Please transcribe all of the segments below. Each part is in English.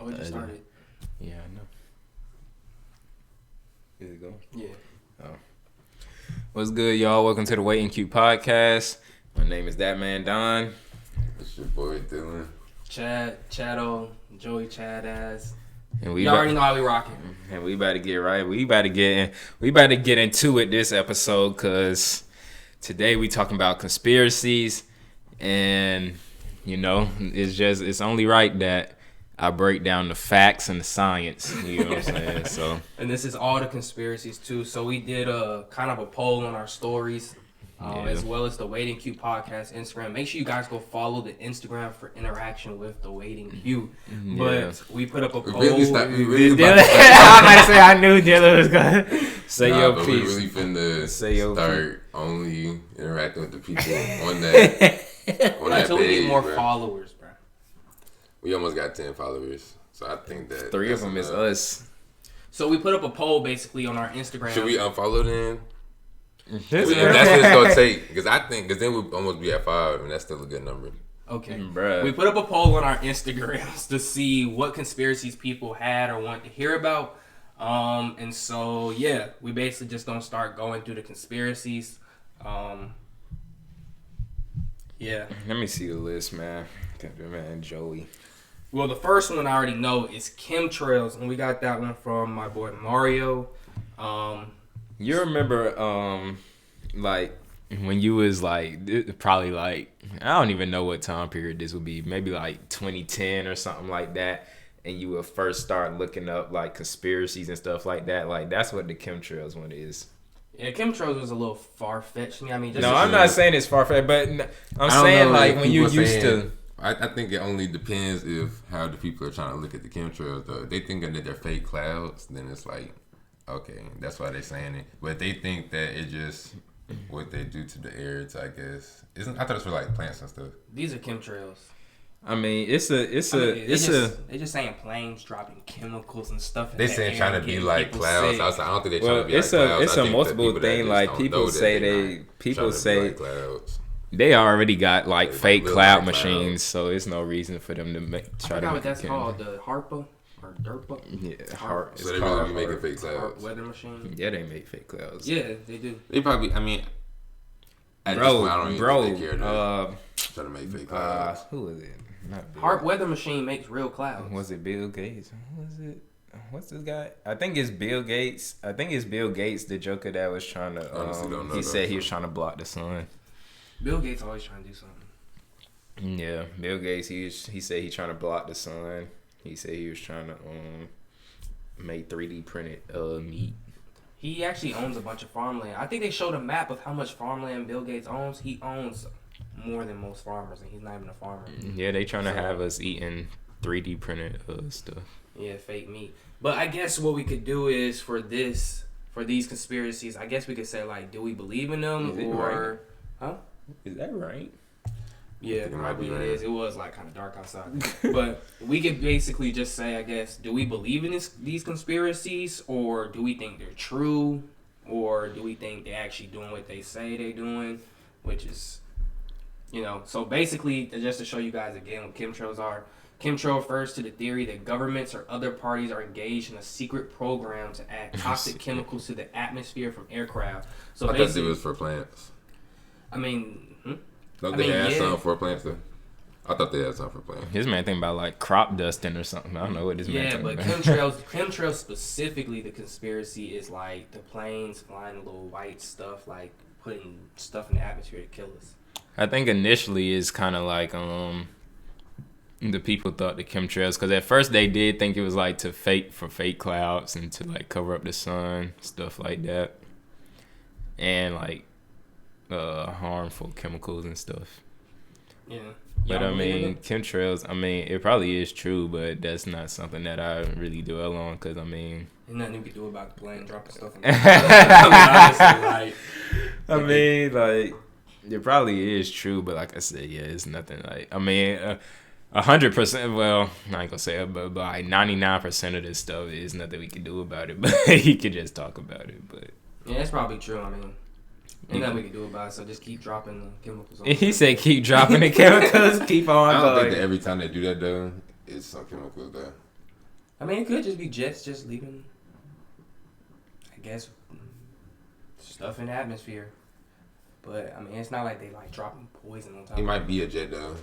Oh, it just started. Yeah, I know. Is it going? Yeah. Oh. What's good, y'all? Welcome to the Watiting podcast. My name is That Man Don. It's your boy Dylan. Chado, Joey Chad ass. And you already know how we rocking. And we about to get right. We about to get into it this episode because today we talking about conspiracies, and you know it's only right that I break down the facts and the science. You know what I'm saying? So. And this is all the conspiracies too. So we did a kind of a poll on our stories. As well as the Waiting Q podcast Instagram. Make sure you guys go follow the Instagram for interaction with the Waiting Q. Yeah. But we put up a poll. I'm about to say I knew Dylan was gonna say your piece. We really finna start only interacting with the people on that Until we get more followers, bro. We almost got 10 followers, so I think that 3 of them is us. So we put up a poll basically on our Instagram. Should we unfollow them? That's what it's gonna take, because then we'll almost be at 5, and that's still a good number. Okay, bruh. We put up a poll on our Instagrams to see what conspiracies people had or want to hear about. And so yeah, we basically just gonna start going through the conspiracies. Yeah. Let me see the list, man. Man, Joey. Well, the first one I already know is chemtrails, and we got that one from my boy Mario. You remember, like, when you was, like, probably, like, I don't even know what time period this would be. Maybe, like, 2010 or something like that. And you would first start looking up, like, conspiracies and stuff like that. Like, that's what the chemtrails one is. Yeah, chemtrails was a little far-fetched to me. I mean, I'm not saying it's far-fetched, but I'm saying, like, when you used to... I think it only depends if how the people are trying to look at the chemtrails, though. If they think that they're fake clouds, then it's like... Okay, that's why they're saying it. But they think that it just what they do to the air. I guess I thought it's for like plants and stuff. These are chemtrails. I mean, they just saying planes dropping chemicals and stuff. They saying trying to be like clouds. I don't think they're trying to be like clouds. It's a multiple thing. Like people say they already got like fake cloud machines, so there's no reason for them to try to. I forgot what that's called. The HARPA. Or DERPA? Yeah, so they really be making fake clouds. Weather machine. Yeah, they make fake clouds. Yeah, they do. They probably. I mean, at this point, I don't even think they care to try to make fake clouds. Who is it? HARP weather machine makes real clouds. Was it Bill Gates? Who was it? What's this guy? I think it's Bill Gates. The joker that was trying to. He said he was trying to block the sun. Bill Gates always trying to do something. Yeah, Bill Gates. He said he trying to block the sun. He said he was trying to make 3D printed meat. He actually owns a bunch of farmland. I think they showed a map of how much farmland Bill Gates owns. He owns more than most farmers, and he's not even a farmer. Yeah, they trying to have us eating 3D printed stuff. Yeah, fake meat. But I guess what we could do is for these conspiracies, I guess we could say like, do we believe in them or? Right? Huh? Is that right? Yeah, probably it is. It was like kind of dark outside. But we could basically just say, I guess, do we believe in these conspiracies, or do we think they're true, or do we think they're actually doing what they say they're doing, which is, so basically, just to show you guys again what chemtrails are. Chemtrail refers to the theory that governments or other parties are engaged in a secret program to add toxic chemicals to the atmosphere from aircraft. So I thought it was for plants. I mean... Don't they have something for plants though? I thought they had something for plants. His man think about like crop dusting or something. I don't know what this man think about. Yeah, but chemtrails specifically, the conspiracy is like the planes flying little white stuff, like putting stuff in the atmosphere to kill us. I think initially it's kind of like the people thought the chemtrails, because at first they did think it was like for fake clouds and to like cover up the sun, stuff like that, and like harmful chemicals and stuff. Yeah. But I mean, chemtrails, it probably is true, but that's not something that I really dwell on, because I mean... There's nothing you can do about the plane dropping stuff in the it probably is true, but like I said, yeah, it's nothing like... 100%, well, I ain't gonna say it, but like 99% of this stuff is nothing we can do about it, but he could just talk about it, but... Yeah, it's probably true, ain't nothing we can do about it, so just keep dropping the chemicals. He said keep dropping the chemicals, keep on. I don't think that every time they do that though, it's some chemicals there. I mean, it could just be jets just leaving, I guess, stuff in the atmosphere. But, I mean, it's not like they, like, dropping poison on top. It might be a jet, though.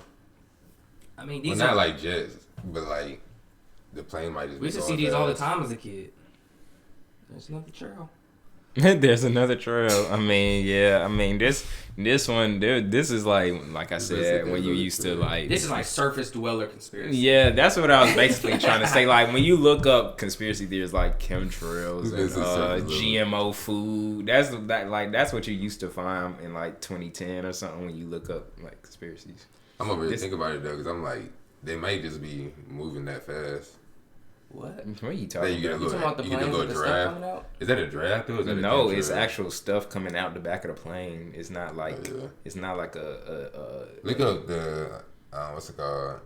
I mean, Well, not like jets, but, like, the plane might just be we used to see these all the time as a kid. There's another trail. There's another trail. I mean, yeah. I mean, this one, this is like I said, when you used to like. This is like surface dweller conspiracy. Yeah, that's what I was basically trying to say. Like when you look up conspiracy theories, like chemtrails and GMO food, that's what you used to find in like 2010 or something when you look up like conspiracies. I'm over here thinking about it though, because I'm like, they might just be moving that fast. What? What are you talking about? You talking about the planes with the stuff coming out? Is that a draft or is that no? It's actual stuff coming out the back of the plane. It's not like it's not like a look up the what's it called?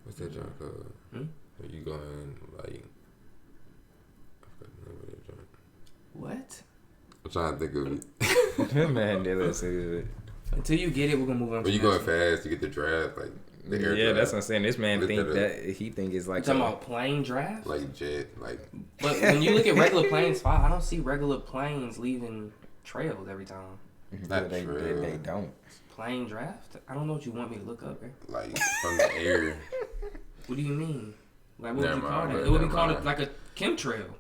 What's that junk called? Are you going like? I forgot the name of that junk. What? I'm trying to think of it. Man, they look so good. Until you get it, we're gonna move on. But you going fast to get the draft, like. Yeah, that's what I'm saying. This man think it's like talking about plane draft, like jet, like. But when you look at regular planes, I don't see regular planes leaving trails every time. They don't. Plane draft? I don't know what you want me to look up, right? Like from the air. What do you mean? Like what would you call it? It would be called like a chemtrail.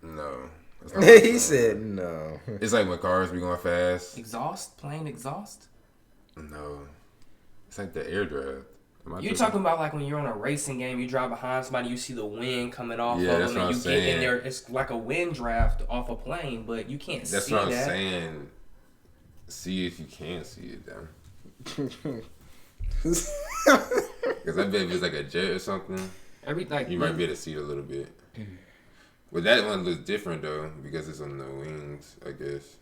No. He said no. It's like when cars be going fast. Exhaust? Plane exhaust? No. It's like the air draft. You talking about like when you're on a racing game, you drive behind somebody, you see the wind coming off of them, and you get in there. It's like a wind draft off a plane, but you can't see that. That's what I'm saying. See if you can see it, then. Because I bet if it's like a jet or something, you might be able to see it a little bit. But that one looks different though, because it's on the wings, I guess.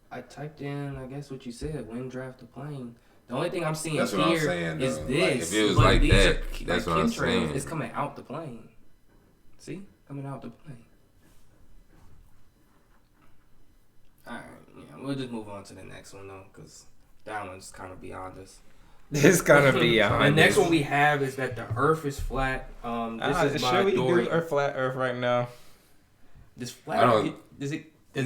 I typed in, I guess what you said, wind draft a plane. The only thing I'm seeing that's here what I'm saying, is though. this. Like, if it was like that, that's what I'm saying. It's coming out the plane. See? Coming out the plane. Alright, yeah, we'll just move on to the next one, though, because that one's kind of beyond us. It's kind of beyond The next one we have is that the Earth is flat. This is by should we Dory. do flat Earth right now? This flat does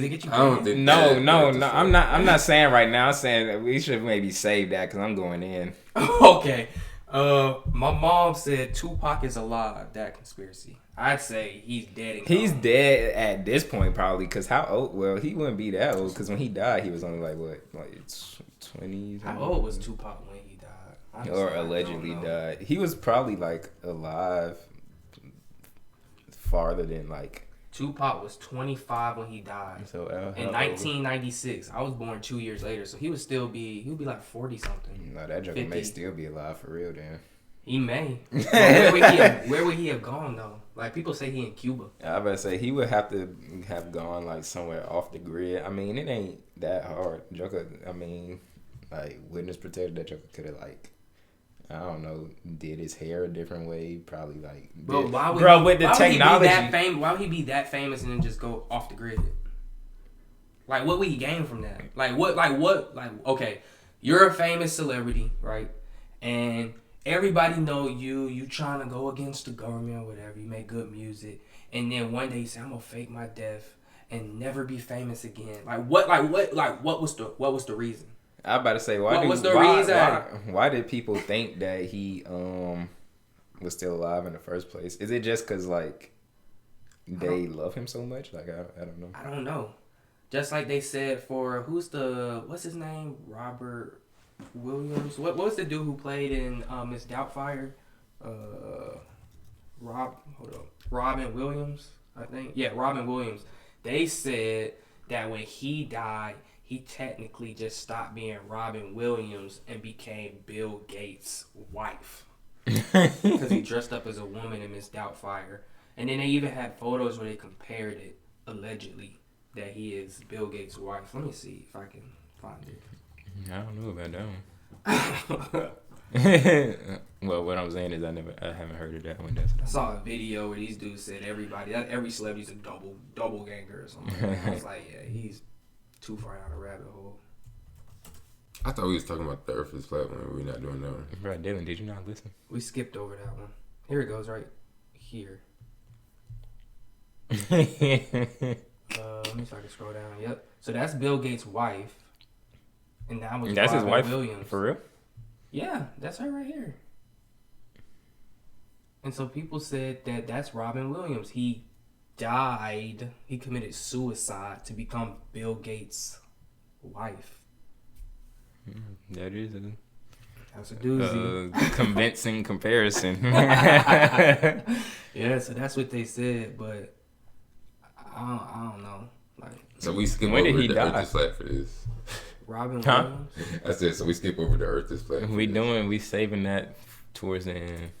it get you? I don't think. No. I'm not saying right now. I'm saying that we should maybe save that because I'm going in. Okay. My mom said Tupac is alive. That conspiracy. I'd say he's dead. He's dead at this point probably because how old? Well, he wouldn't be that old because when he died, he was only like 20s. How old was Tupac when he died? Honestly, or allegedly died. He was probably like alive farther than like. Tupac was 25 when he died. So in 1996, I was born 2 years later, so he would be like 40 something. No, that joker may still be alive for real, then. He may. Where would he have gone though? Like people say he in Cuba. I was about to say he would have to have gone like somewhere off the grid. I mean, it ain't that hard. Joker, I mean, like witness protected. That Joker could have like. I don't know, did his hair a different way, probably like. Bro, why would with the technology, why would he be that famous and then just go off the grid? Like, what would he gain from that? Like, okay, you're a famous celebrity, right? And everybody know you trying to go against the government or whatever. You make good music, and then one day you say, "I'm gonna fake my death and never be famous again." What was the reason? I about to say why did people think that he was still alive in the first place? Is it just because like they love him so much? Like I don't know. I don't know. Just like they said for what's his name? Robert Williams. What was the dude who played in Miss Doubtfire? Robin Williams, I think. Yeah, Robin Williams. They said that when he died, he technically just stopped being Robin Williams and became Bill Gates' wife. Because he dressed up as a woman in Miss Doubtfire. And then they even had photos where they compared it, allegedly, that he is Bill Gates' wife. Let me see if I can find it. I don't know about that one. Well, what I'm saying is I haven't heard of that one. I saw a video where these dudes said every celebrity's a double ganger or something. I was like, yeah, he's too far down a rabbit hole. I thought we was talking about the Earth is flat when we're not doing that one. Bro, Dylan, did you not listen? We skipped over that one. Here it goes right here. Let me see if I can scroll down. Yep. So that's Bill Gates' wife. And that was that's Robin his wife? Williams. For real? Yeah, that's her right here. And so people said that that's Robin Williams. He died. He committed suicide to become Bill Gates' wife. That is That's a doozy. Convincing comparison. Yeah, so that's what they said, but I don't know. Like, So we skip When over did he the die? Earth is flat for this. Robin Huh? Williams. I said so we skip over the Earth is flat. we saving that towards the end.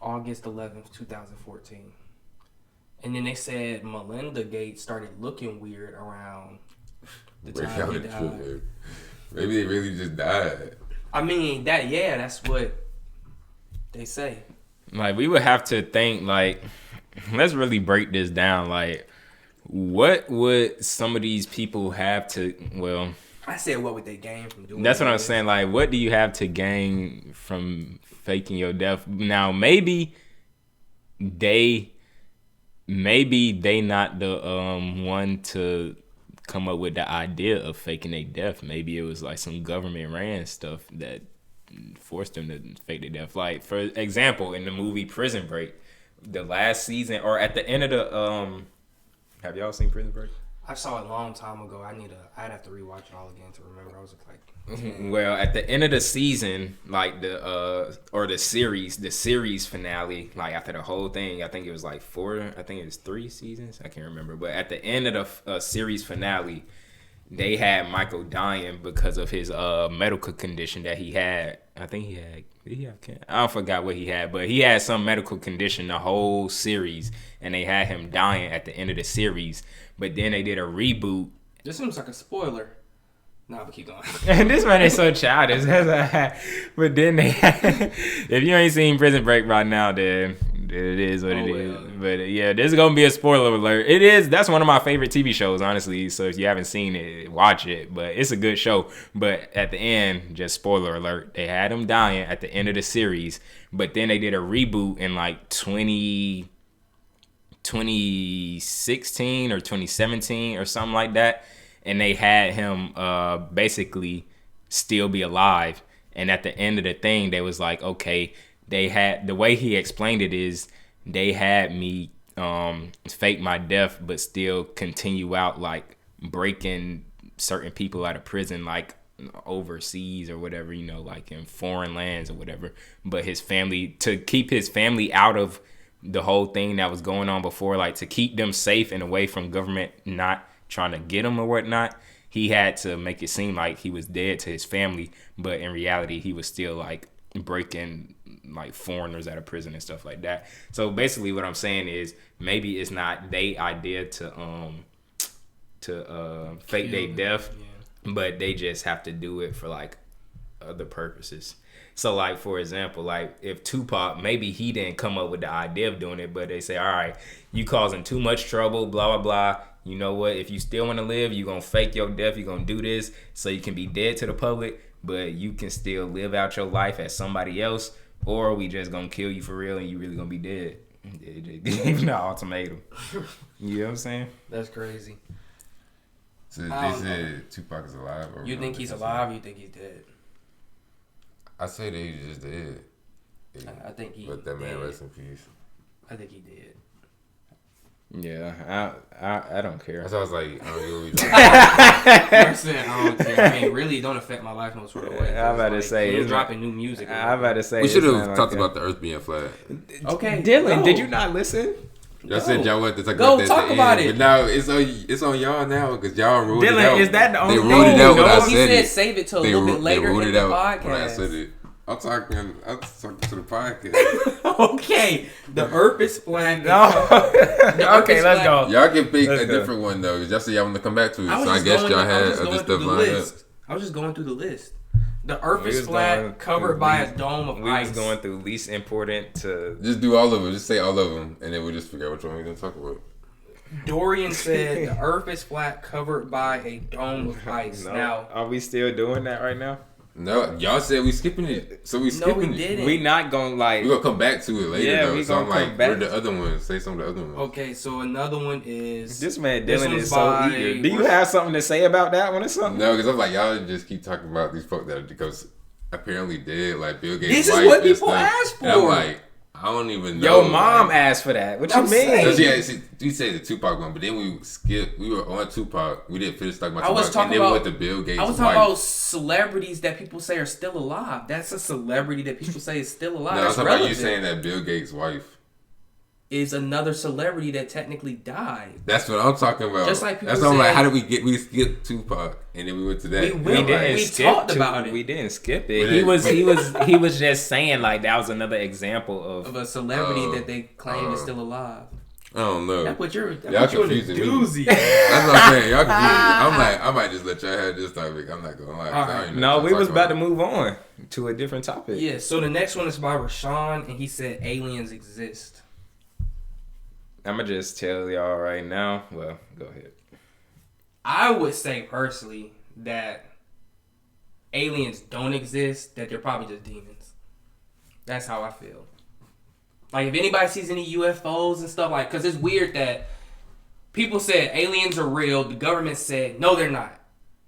August 11th, 2014. And then they said Melinda Gates started looking weird around the time he died. Maybe they really just died. I mean, that's what they say. Like, we would have to think, like, let's really break this down. Like, what would some of these people have to, well, I said, what would they gain from doing that's what I'm this? saying. Like, what do you have to gain from faking your death? Now, maybe they not the one to come up with the idea of faking their death. Maybe it was like some government ran stuff that forced them to fake their death. Like, for example, in the movie Prison Break, the last season, or at the end of the have y'all seen Prison Break? I saw it a long time ago. I'd have to rewatch it all again to remember. I was like, 10. Well, at the end of the season, like the series finale, like after the whole thing, I think it was like 3 seasons. I can't remember. But at the end of the series finale, they had Michael dying because of his medical condition that he had. I think did he have cancer? I forgot what he had, but he had some medical condition the whole series, and they had him dying at the end of the series. But then they did a reboot. This seems like a spoiler. Nah, but keep going. And this man is so childish. But then they, if you ain't seen Prison Break right now, then it is what it is. But yeah, this is gonna be a spoiler alert. It is. That's one of my favorite TV shows, honestly. So if you haven't seen it, watch it. But it's a good show. But at the end, just spoiler alert, they had him dying at the end of the series. But then they did a reboot in like 2016 or 2017 or something like that. And they had him basically still be alive. And at the end of the thing, they was like, okay, they had, the way he explained it is they had me fake my death, but still continue out, like breaking certain people out of prison, like overseas or whatever, you know, like in foreign lands or whatever. But his family, to keep his family out of the whole thing that was going on before, like to keep them safe and away from government not trying to get him or whatnot, he had to make it seem like he was dead to his family, but in reality he was still like breaking like foreigners out of prison and stuff like that. So basically what I'm saying is maybe it's not their idea to fake their death, but they just have to do it for like other purposes. So like, for example, like if Tupac, maybe he didn't come up with the idea of doing it, but they say, all right, you causing too much trouble, blah, blah, blah. You know what? If you still want to live, you're going to fake your death. You're going to do this so you can be dead to the public, but you can still live out your life as somebody else, or we just going to kill you for real and you really going to be dead. Give the ultimatum. You know what I'm saying? That's crazy. So they said Tupac is alive? Or you think he's alive or you think he's dead? I say that he's just dead. I think he But that man dead. rest in peace. I think he did. Yeah, I don't care. That's why I was like, I don't know what we I don't care. I mean, really, don't affect my life no sort of way. I'm about to say, he's dropping new music. I'm about to say, we should have like talked that. about the Earth being flat. Okay, Dylan, go. did you not listen? Y'all said y'all wanted to talk Go about that talk at the about end, it. but now it's on y'all now because y'all ruled it Dylan, out. is that the only They thing? ruled it out when I No, he said said it. save it till a little bit later in the podcast. When I said it. I'm talking to the podcast. Okay, the Earth is flat. Okay, let's go. Y'all can pick Let's a go. different one though. Y'all said y'all want to come back to it, so I just guess going- y'all I was had just other going stuff through the lined up. list. I was just going through the list. The Earth We is was flat, going covered through by least- a dome of We ice. was going through least important to. Just do all of them. Just say all of them, and then we'll just figure out which one we're gonna talk about. Dorian said the Earth is flat, covered by a dome of ice. No. Now, Are we still doing that right now? No, y'all said we skipping it, so we skipping we it. didn't. We not gonna like. We gonna come back to it later. Yeah, though. we So gonna I'm come like, back. where the other ones? Say some of the other ones. Okay, so another one is This man this Dylan one's is so by- eager. Do you have something to say about that one or something? No, because I'm like, y'all just keep talking about these folks that because apparently dead, like Bill Gates. This is wife what and people stuff. ask And I'm for. like, I don't even know. Your mom like, asked for that. What you I'm mean? saying. So we say the Tupac one, but then we skipped. We were on Tupac. We didn't finish talking about I Tupac. was talking and then about. we went to Bill Gates. I was wife. talking about celebrities that people say are still alive. That's a celebrity that people say is still alive. No, I was That's talking about you relevant. saying that Bill Gates' wife. Is another celebrity that technically died. That's what I'm talking about. Just like people that's what I'm say- like. How did we skipped Tupac and then we went to that? We And went I'm there. like, We talked about it. We didn't skip it. But He was just saying like that was another example Of a celebrity Oh. that they claim is still alive. I don't know. That put you're Y'all in a confusing me. doozy. That's what I'm saying. Y'all confusing me. I'm like, I might just let y'all have this topic. I'm not gonna lie. 'cause I don't even know No, what we y'all was talking about to move on to a different topic. Yeah, so the next one is by Rashawn, and he said aliens exist. I'm gonna just tell y'all right now. Well, go ahead. I would say personally that aliens don't exist, that they're probably just demons. That's how I feel. Like, if anybody sees any UFOs and stuff, like, because it's weird that people said aliens are real, the government said, no, they're not.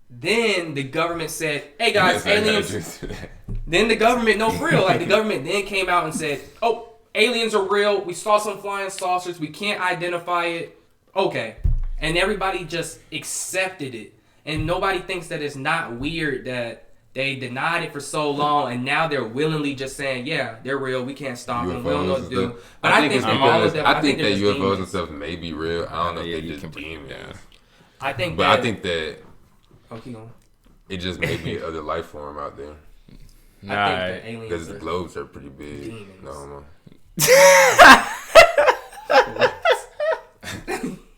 Then the government said, hey guys, aliens. Then the government, no, for real, like, the government then came out and said, oh, aliens are real. We saw some flying saucers. We can't identify it. Okay. And everybody just accepted it. And nobody thinks that it's not weird that they denied it for so long and now they're willingly just saying, yeah, they're real. We can't stop them. We don't know what to do. But I think it's that all of because them, I think they're that just UFOs demons. and stuff may be real. I don't know Yeah, if you they just can break it demons. down. I think But that, I think that oh, keep going. it just may be other life form out there. I think that aliens Because the are globes are pretty big. demons. No.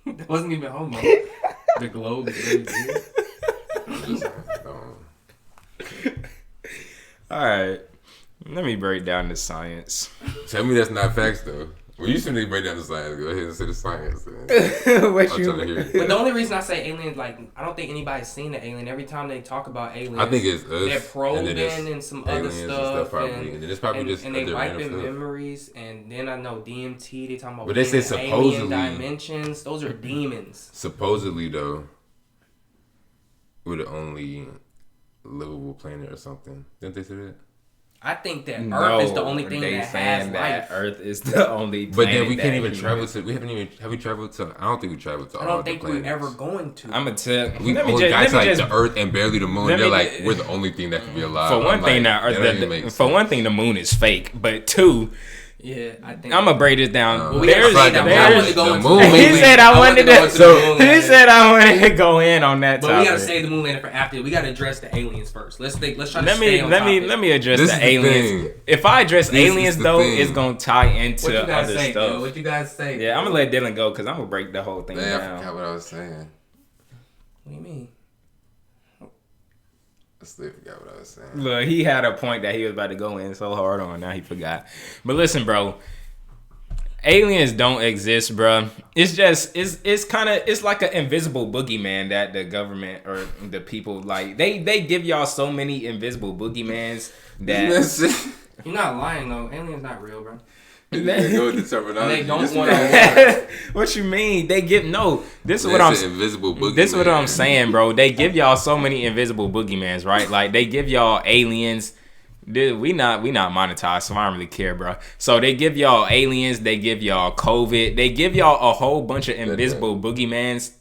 That wasn't even homo. The globe is really big. I'm just saying, no. All right. Let me break down the science. Tell me that's not facts though. Well, you shouldn't break down the science. Go ahead and say the science. Then. What I'm you trying to hear But it. the only reason I say alien, like, I don't think anybody's seen the alien. Every time they talk about aliens, I think it's us. they're probing and then it's and some other aliens stuff, probably. And then it's probably just and they other wiping random stuff. memories. And then I know DMT. They talking about But they being say in alien supposedly- dimensions. Those are demons. Supposedly though, we're the only livable planet or something. Didn't they say that? I think that Earth is the only thing they that saying has that life. Earth is the only But planet then we can't that even humans- travel to. We haven't even. Have we traveled to? I don't think we traveled to I all don't the think planets. we're ever going to. I'm gonna tell. We let me only got to like just the Earth and barely the Moon. let They're me- like we're the only thing that can be alive. for one I'm thing, like, that that don't even make for sense. one thing, the moon is fake. But two, yeah, I think I'm gonna break this down. we gotta say that I wanted to go the into moon. the Maybe. He said I wanted go into to. the moon He landing. said I wanted to go in on that But topic. we gotta save the moon landing for after. We gotta address the aliens first. Let's try to Let stay me on let me topic. let me address This the is the aliens. thing. If I address This is aliens the though, thing. it's gonna tie into What you guys other say, stuff. Bill? What you guys say? Yeah, I'm gonna let Dylan go because I'm gonna break the whole thing Man, I down. forgot what I was saying. What do you mean? I still forgot what I was saying. Look, he had a point that he was about to go in so hard on. Now he forgot. But listen, bro. Aliens don't exist, bro. It's just it's kind of it's like an invisible boogeyman that the government or the people like they give y'all so many invisible boogeymans that That's it. You're not lying though. Aliens not real, bro. Go with the terminology. They don't This want man- to. what you mean? They give no. This is what That's I'm. an invisible boogeyman. This is what I'm saying, bro. They give y'all so many invisible boogeymans, right? Like they give y'all aliens. Dude, we not monetized, so I don't really care, bro. So they give y'all aliens, they give y'all COVID, they give y'all a whole bunch of invisible boogeymans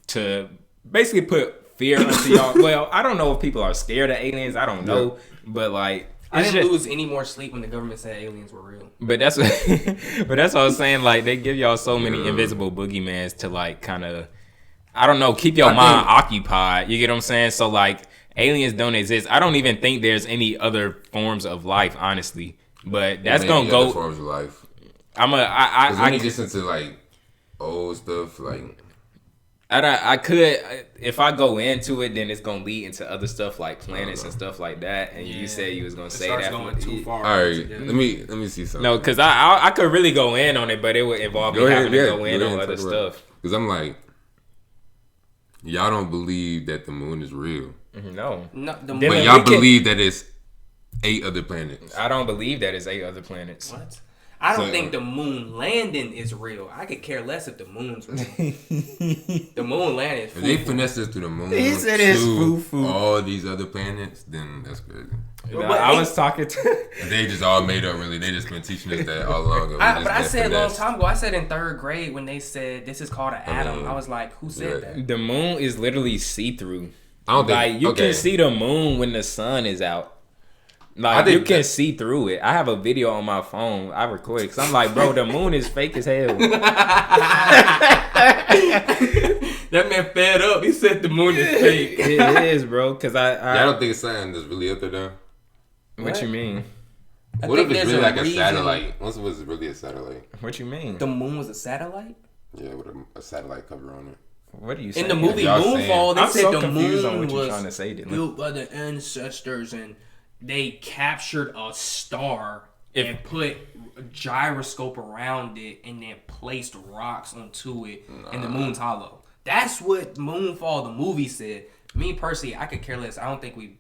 to basically put fear into y'all. Well, I don't know if people are scared of aliens. I don't know, but like I it's didn't just. lose any more sleep when the government said aliens were real. But that's what, but that's what I was saying. Like they give y'all so many invisible boogeymans to like kind of, I don't know, keep your mind occupied. You get what I'm saying? So like aliens don't exist. I don't even think there's any other forms of life, honestly. But that's gonna Other go. forms of life. I'm a Because when I you get into like old stuff, like I could if I go into it, then it's gonna lead into other stuff like planets and stuff like that. And you said you was gonna say starts that. going too far. all right, let me see something. No, because I could really go in on it, but it would involve me having to go in on other stuff. Because I'm like, y'all don't believe that the moon is real. No. But y'all believe that it's 8 other planets. I don't believe that it's 8 other planets. What? I don't think the moon landing is real. I could care less if the moon's real. The moon landing is If they finesse us to the moon, he said it's foo-foo. all these other planets, then that's crazy. I was talking to... They just all made up, really. They just been teaching us that all along. But I said a long time ago, I said in 3rd grade when they said this is called an atom, I was like, who said that? The moon is literally see-through. I don't think... Like, you can see the moon when the sun is out. Like, you can see through it. I have a video on my phone. I record it. Cause I'm like, bro, the moon is fake as hell. That man fed up. He said the moon is fake. It is, bro. Cause I don't think it's something that's really up there, though. What you mean? What if it's really like a satellite? What was it really a satellite? What you mean? The moon was a satellite? Yeah, with a satellite cover on it. What are you saying? In the movie Moonfall, they said the moon on what was you're trying to say, built by the ancestors, and they captured a star and put a gyroscope around it and then placed rocks onto it, and the moon's hollow. That's what Moonfall, the movie, said. Me personally, I could care less. I don't think we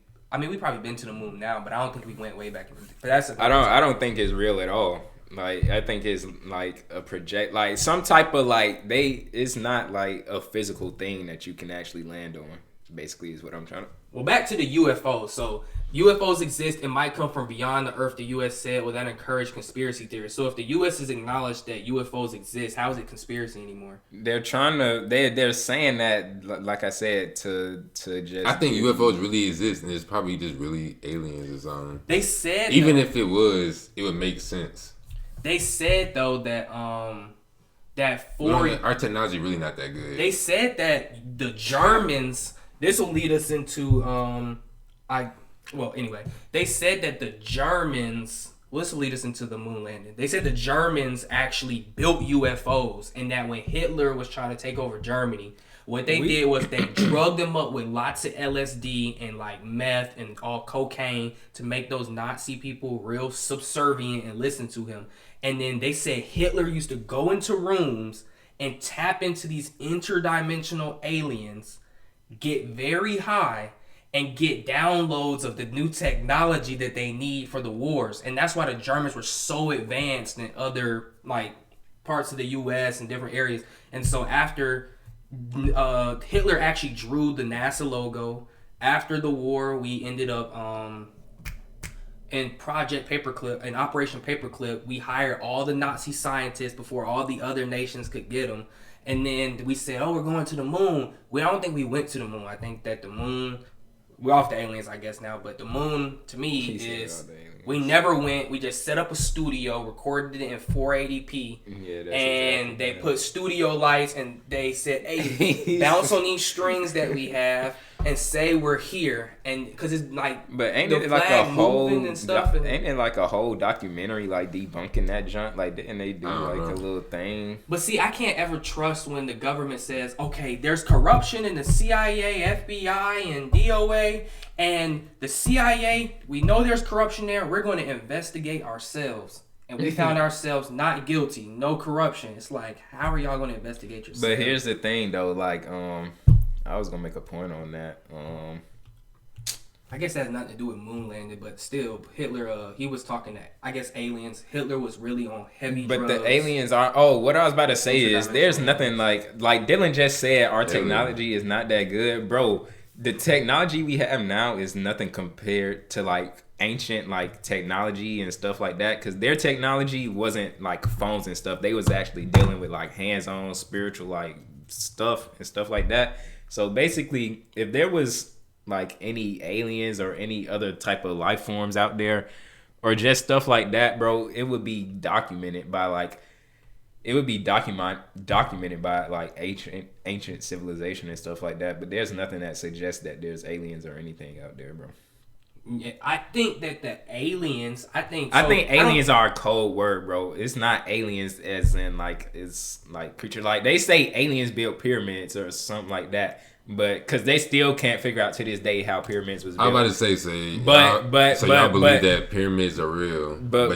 probably been to the moon now, but I don't think we went way back. But I don't think it's real at all. Like, I think it's like a project, like some type of it's not like a physical thing that you can actually land on. Basically, is what I'm trying to. Well, back to the UFOs. So UFOs exist. It might come from beyond the Earth. The U.S. said, well, that encouraged conspiracy theories. So if the U.S. has acknowledged that UFOs exist, how is it conspiracy anymore? They're trying to. They're saying that, like I said, to just. I think UFOs really exist, and it's probably just really aliens or something. They said even if it was, it would make sense. They said though that our technology really not that good. They said that the Germans. This will lead us into they said that the Germans. Well, this will lead us into the moon landing. They said the Germans actually built UFOs, and that when Hitler was trying to take over Germany, what they did was they drugged them up with lots of LSD and like meth and all cocaine to make those Nazi people real subservient and listen to him. And then they said Hitler used to go into rooms and tap into these interdimensional aliens, get very high, and get downloads of the new technology that they need for the wars. And that's why the Germans were so advanced in other like parts of the US and different areas. And so after Hitler actually drew the NASA logo, after the war we ended up in Project Paperclip, in Operation Paperclip, we hired all the Nazi scientists before all the other nations could get them. And then we said, oh, we're going to the moon. I don't think we went to the moon. I think that the moon, we're off the aliens, I guess, now. But the moon, to me, is we never went. We just set up a studio, recorded it in 480p. Yeah, and they put studio lights, and they said, hey, bounce on these strings that we have and say we're here. And because it's like, but ain't it like a whole and stuff? Ain't it like a whole documentary like debunking that junk? Like, didn't they do like a little thing? But see, I can't ever trust when the government says, okay, there's corruption in the CIA, FBI, and DOA, and the CIA, we know there's corruption there. We're going to investigate ourselves. And we found ourselves not guilty, no corruption. It's like, how are y'all going to investigate yourselves? But here's the thing, though. Like, I was gonna make a point on that. I guess that has nothing to do with moon landing, but still, Hitler, he was talking that, I guess, aliens. Hitler was really on heavy drugs. But the aliens are, what I was about to say is, there's nothing like Dylan just said, our technology is not that good. Bro, the technology we have now is nothing compared to, like, ancient, like, technology and stuff like that. Because their technology wasn't, like, phones and stuff. They was actually dealing with, like, hands-on spiritual, like, stuff and stuff like that. So basically, if there was like any aliens or any other type of life forms out there, or just stuff like that, bro, it would be documented by like ancient civilization and stuff like that. But there's nothing that suggests that there's aliens or anything out there, bro. Yeah, I think that the aliens. I think aliens are a cold word, bro. It's not aliens as in like it's like creature. Like they say aliens built pyramids or something like that, but because they still can't figure out to this day how pyramids was built. I'm about to say, y'all believe that pyramids are real, but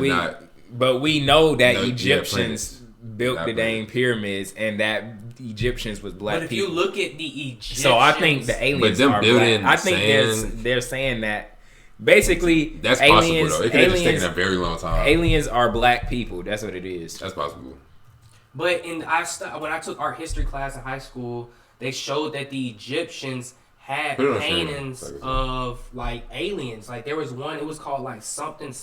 we know that Egyptians built the dang pyramids, and that Egyptians was black But if people. you look at the Egyptians, So I think the aliens are black. I think they're saying that basically that's aliens. Possible, though. It could have just taken a very long time. Aliens are black people. That's what it is. That's possible. But when I took art history class in high school, they showed that the Egyptians had paintings of like aliens. Like there was one, it was called like something,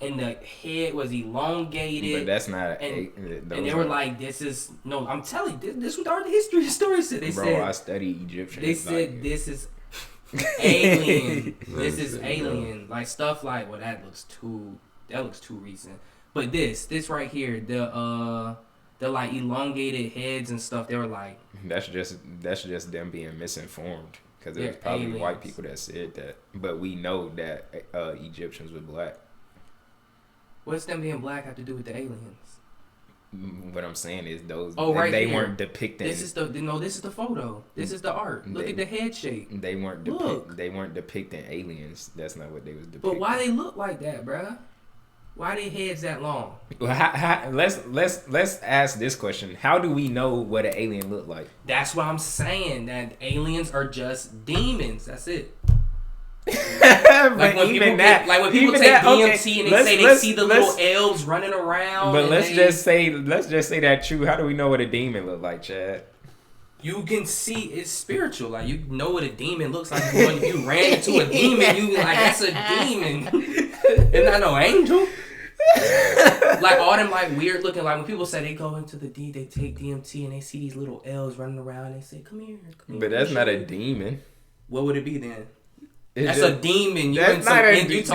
and the head was elongated. But that's not. And they were like, "This is no." I'm telling you, this was the art history story said. They said, I study Egyptian. They said this is alien. This is alien. Like stuff like, well, that looks too recent. But this right here, the like elongated heads and stuff. They were like, that's just them being misinformed, because it was probably aliens. White people that said that. But we know that Egyptians were black. What's them being black have to do with the aliens? What I'm saying is those. They weren't depicting. This is the photo. This is the art. Look at the head shape. They weren't depicting aliens. That's not what they was depicting. But why they look like that, bruh? Why they heads that long? Well, let's ask this question. How do we know what an alien look like? That's what I'm saying. That aliens are just demons. That's it. Like when people take DMT and they see the little elves running around. But let's just say that true. How do we know what a demon look like, Chad? You can see it's spiritual. Like you know what a demon looks like. When you ran into a demon, you be like, that's a demon. It's not no angel. Like all them like weird looking, like when people say they go into the they take DMT and they see these little elves running around, they say, come here. But that's not a demon. What would it be then? That's a demon. That's not a demon,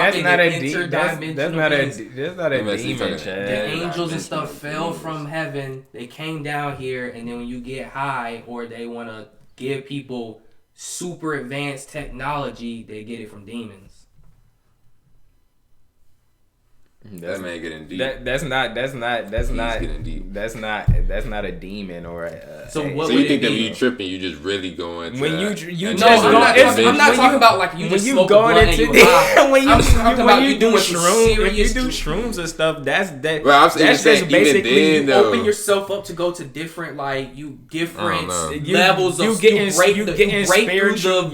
Chad. The angels and stuff fell from heaven. They came down here, and then when you get high or they want to give people super advanced technology, they get it from demons. That man getting deep. That's not a demon or a. So you think that when you tripping, you just really going? When I'm not talking about like you just smoke a blunt and you high. I'm talking about you doing shrooms. If you do shrooms and stuff, that's Well, I'm saying that's just basically then, you open yourself up to go to different levels of you getting spiritual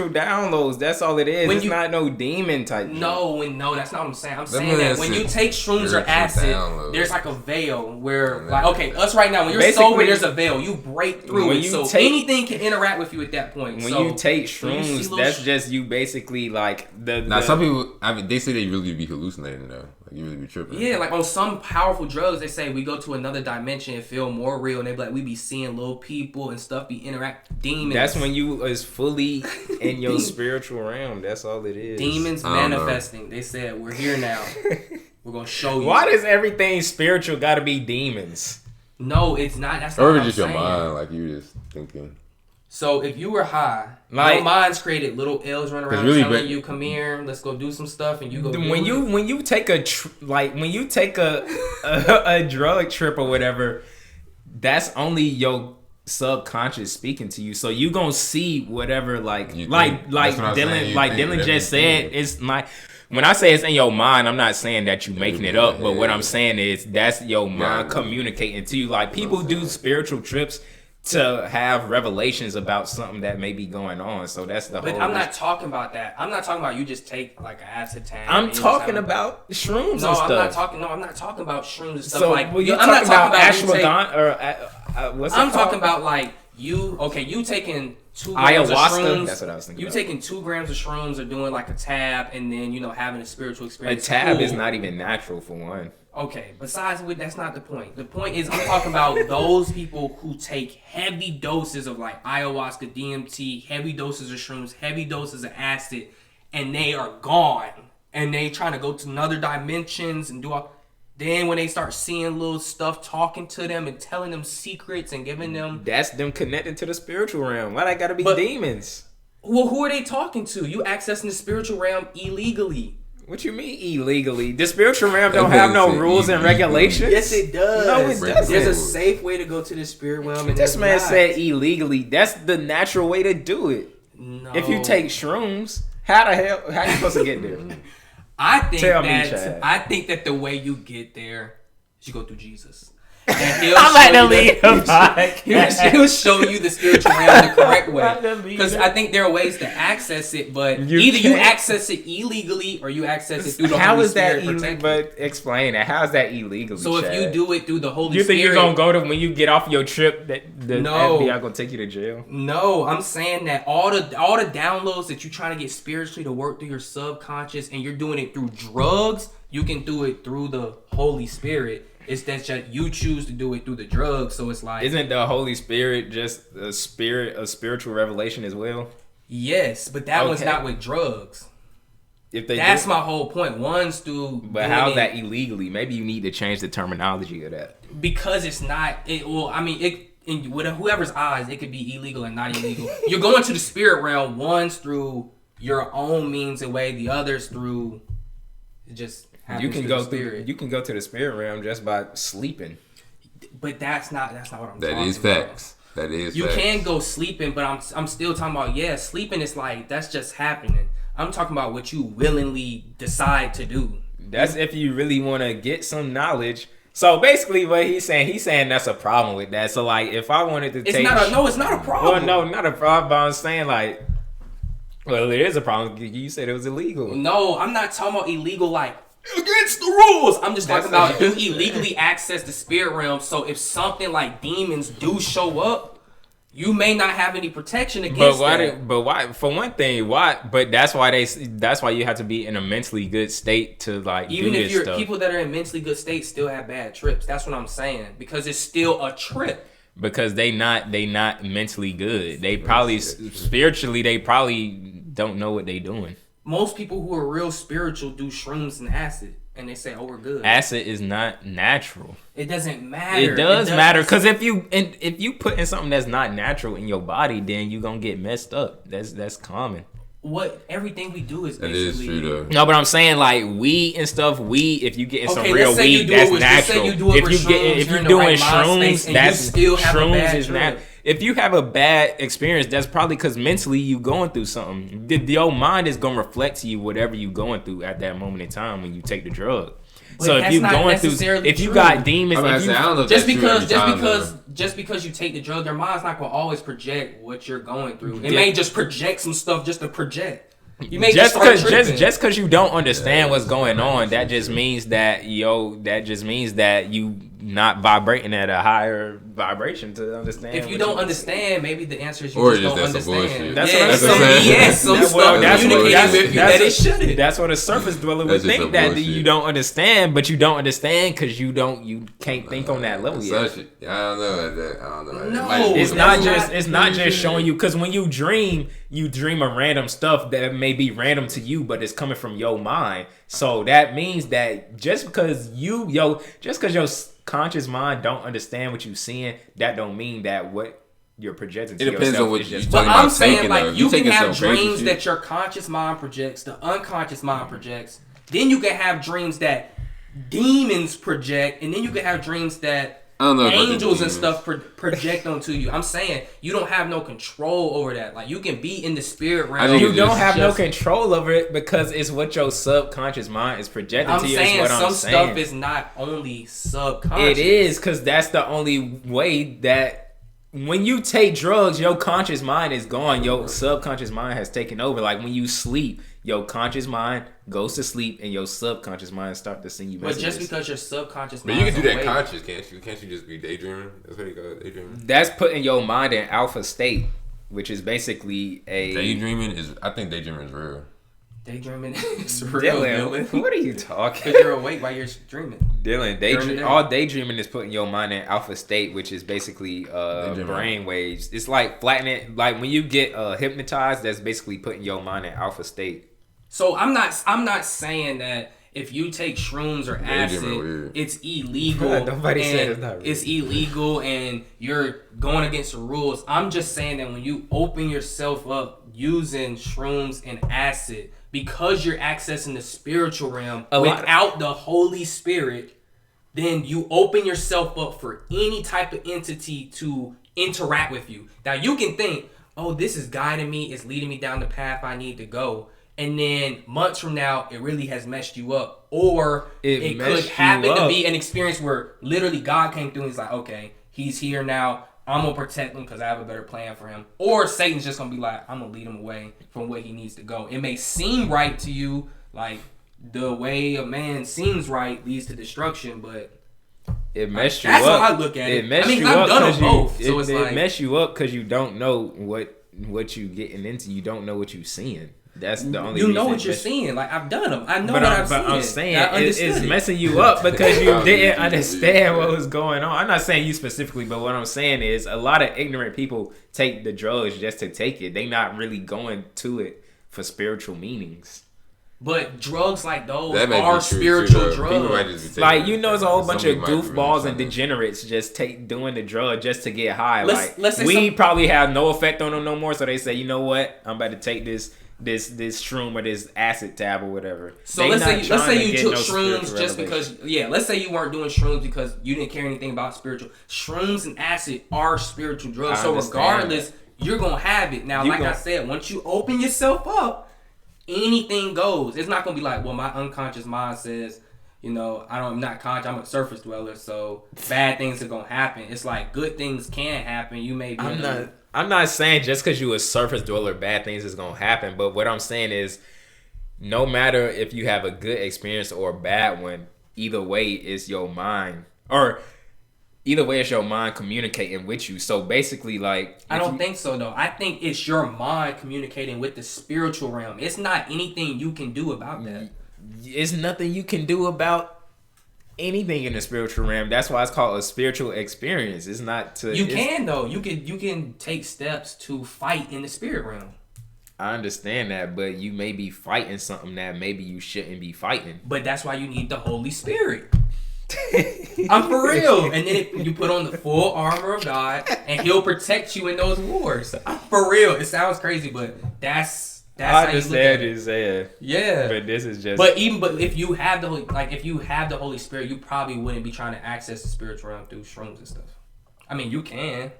downloads. That's all it is. It's not no demon type. No, that's not what I'm saying. I'm saying that when you take shrooms or acid, there's like a veil where, like, okay, us right now, when you're sober, there's a veil. You break through it, so anything can interact with you at that point. When you take shrooms, that's just you basically like the. Now, some people, I mean, they say they really be hallucinating though. Like you really be tripping. Yeah, like on some powerful drugs, they say we go to another dimension and feel more real, and they be like, we be seeing little people and stuff, be interact demons. That's when you is fully in your spiritual realm. That's all it is. Demons manifesting. They said we're here now. We're gonna show you. Why does everything spiritual got to be demons? No, it's not. That's not or what just I'm your saying. mind, like you just thinking. So if you were high, your mind's created little elves running around telling you, "Come here, let's go do some stuff," and you go. When you take a drug trip or whatever, that's only your subconscious speaking to you. So you gonna see whatever Dylan just said. It's like. When I say it's in your mind, I'm not saying that you making it up, but what I'm saying is that's your mind communicating to you. Like people do spiritual trips to have revelations about something that may be going on. So that's the whole. But I'm not talking about that. I'm not talking about you just take like an acid tank. I'm talking about shrooms and stuff. I'm not talking about shrooms and stuff. So like you're talking about ashwagandha or what's it called? I'm talking about like you taking 2 grams of shrooms. That's what I was thinking. You taking 2 grams of shrooms or doing like a tab and then having a spiritual experience. A tab is not even natural for one. Okay, besides which, that's not the point. The point is I'm talking about those people who take heavy doses of like ayahuasca, DMT, heavy doses of shrooms, heavy doses of acid, and they are gone. And they trying to go to another dimensions and do all. Then when they start seeing little stuff talking to them and telling them secrets and giving them... That's them connecting to the spiritual realm. Why they gotta be demons? Well, who are they talking to? You accessing the spiritual realm illegally. What you mean illegally? The spiritual realm don't have no rules and regulations? Yes, it does. No, it doesn't. There's a safe way to go to the spirit realm. And this man said illegally. That's the natural way to do it. No. If you take shrooms, how you supposed to get there? I think that the way you get there is you go through Jesus. And he'll I'm like show to you leave the podcast. he'll show you the spiritual realm the correct way. Because I think there are ways to access it, but either you access it illegally or you access it through the Holy Spirit. How is that illegal? But explain it. How is that illegal? So if you do it through the Holy you Spirit, think you're gonna go to when you get off your trip that the No. FBI gonna take you to jail? No, I'm saying that all the downloads that you're trying to get spiritually to work through your subconscious, and you're doing it through drugs, you can do it through the Holy Spirit. It's that you choose to do it through the drugs, so it's like... Isn't the Holy Spirit just a spiritual revelation as well? Yes, but that one's not with drugs. That's my whole point. One's through... But how's that illegally? Maybe you need to change the terminology of that. Because it's not... with whoever's eyes, it could be illegal and not illegal. You're going to the spirit realm. One's through your own means and way. The other's through... just... You can go to the spirit realm just by sleeping. But that's not what I'm talking about. That is facts. That is you facts. can go sleeping, but I'm still talking about sleeping is like that's just happening. I'm talking about what you willingly decide to do. That's if you really want to get some knowledge. So basically, what he's saying that's a problem with that. So like, if I wanted to it's not a problem. Well, no, not a problem. But I'm saying like, well, it is a problem. You said it was illegal. No, I'm not talking about illegal like against the rules. I'm just talking about you illegally access the spirit realm. So if something like demons do show up, you may not have any protection against that. But why? For one thing, why? But that's why you have to be in a mentally good state to like even do if this you're stuff. People that are in mentally good states still have bad trips. That's what I'm saying because it's still a trip. Because they not mentally good. They probably spiritually they probably don't know what they doing. Most people who are real spiritual do shrooms and acid, and they say, "Oh, we're good." Acid is not natural. It doesn't matter. It does matter because if you put in something that's not natural in your body, then you gonna get messed up. That's common. Everything we do is that basically... is true though. No, but I'm saying like weed and stuff. If you get some real let's say weed, that's natural. If you're doing right shrooms, that's shrooms is trip. not. If you have a bad experience, that's probably because mentally you going through something. Your mind is gonna reflect to you whatever you going through at that moment in time when you take the drug. But so if you going through, if you got demons, just because you take the drug, your mind's not gonna always project what you're going through. It may just project some stuff just to project. You may just because you don't understand what's going on, that just means that you not vibrating at a higher vibration to understand. If you don't understand, maybe the answer is you just don't understand. That's what I'm saying. Some stuff communicating with you that it shouldn't. That's what a surface dweller would think, that you don't understand, but you don't understand because you can't think on that level yet. I don't know. No, it's not just showing you, because when you dream of random stuff that may be random to you, but it's coming from your mind. So that means that just because your conscious mind don't understand what you're seeing, that don't mean that what you're projecting to yourself. It depends on what you're But I'm saying, like, you can have dreams that your conscious mind projects, the unconscious mind projects. Then you can have dreams that demons project, and then you can have dreams that angels and stuff project onto you. I'm saying you don't have no control over that. Like, you can be in the spirit realm. You don't have no control over it because it's what your subconscious mind is projecting to you. Some stuff is not only subconscious. It is, because that's the only way that when you take drugs, your conscious mind is gone. Your subconscious mind has taken over. Like when you sleep, your conscious mind goes to sleep and your subconscious mind starts to send you messages. But just because your subconscious mind, but you can do that conscious, can't you? Can't you just be daydreaming? That's what you call it, daydreaming. That's putting your mind in alpha state, which is basically a daydreaming is. I think daydreaming is real. Daydreaming is real. Dylan, what are you talking? Because you're awake while you're dreaming. Dylan, all daydreaming is putting your mind in alpha state, which is basically brain waves. It's like flattening. Like when you get hypnotized, that's basically putting your mind in alpha state. So I'm not saying that if you take shrooms or acid, it's illegal. Nobody said it's not real. It's illegal and you're going against the rules. I'm just saying that when you open yourself up using shrooms and acid, because you're accessing the spiritual realm without the Holy Spirit, then you open yourself up for any type of entity to interact with you. Now you can think, oh, this is guiding me, it's leading me down the path I need to go. and then months from now, it really has messed you up. Or it could messed happen you to up. be an experience where literally God came through and he's like, okay, he's here now. I'm going to protect him because I have a better plan for him. Or Satan's just going to be like, I'm going to lead him away from where he needs to go. It may seem right to you, like the way a man seems right leads to destruction, but it messed you that's up. how I look at it. It messed I mean, you I've up done them 'cause both. you, So it, it's it like, messed you up because you don't know what you getting into. You don't know what you seeing. That's the only. you know reason what you're it seeing. Like, I've done them. I know But what I've seen. I'm saying I it's understood it. messing you up because you Oh, didn't yeah, understand yeah. what was going on. I'm not saying you specifically, but what I'm saying is a lot of ignorant people take the drugs just to take it. They not really going to it for spiritual meanings. But drugs like those That may be are true, spiritual too, though. People might drugs. just be Like, taking you know, it. there's a whole Some bunch of people might be really goofballs and trying to- degenerates just doing the drug just to get high. Let's say Weed probably have no effect on them no more, so they say, you know what, I'm about to take this shroom or this acid tab or whatever. So They let's not say trying to you get took no shrooms spiritual just revelation. because let's say you weren't doing shrooms because you didn't care anything about spiritual. Shrooms and acid are spiritual drugs. I So understand regardless, you're gonna have it. Now, I said, once you open yourself up, anything goes. It's not gonna be like, well, my unconscious mind says, you know, I'm not conscious, I'm a surface dweller, so bad things are gonna happen. It's like good things can happen. You may be I'm not saying just because you a surface dweller, bad things is gonna happen. But what I'm saying is, no matter if you have a good experience or a bad one, either way it's your mind, or either way it's your mind communicating with you. So basically, like, I don't think so though. I think it's your mind communicating with the spiritual realm. It's not anything you can do about that. it's nothing you can do about anything in the spiritual realm. That's why it's called a spiritual experience. It's not to. You can though. You can take steps to fight in the spirit realm. I understand that, but you may be fighting something that maybe you shouldn't be fighting. But that's why you need the Holy Spirit. I'm for real. And then you put on the full armor of God, and He'll protect you in those wars. I'm for real. It sounds crazy, but that's I how you look understand at you it. saying. Yeah. But this is just. But if you have the Holy Spirit, you probably wouldn't be trying to access the spiritual realm through shrooms and stuff. I mean, you can.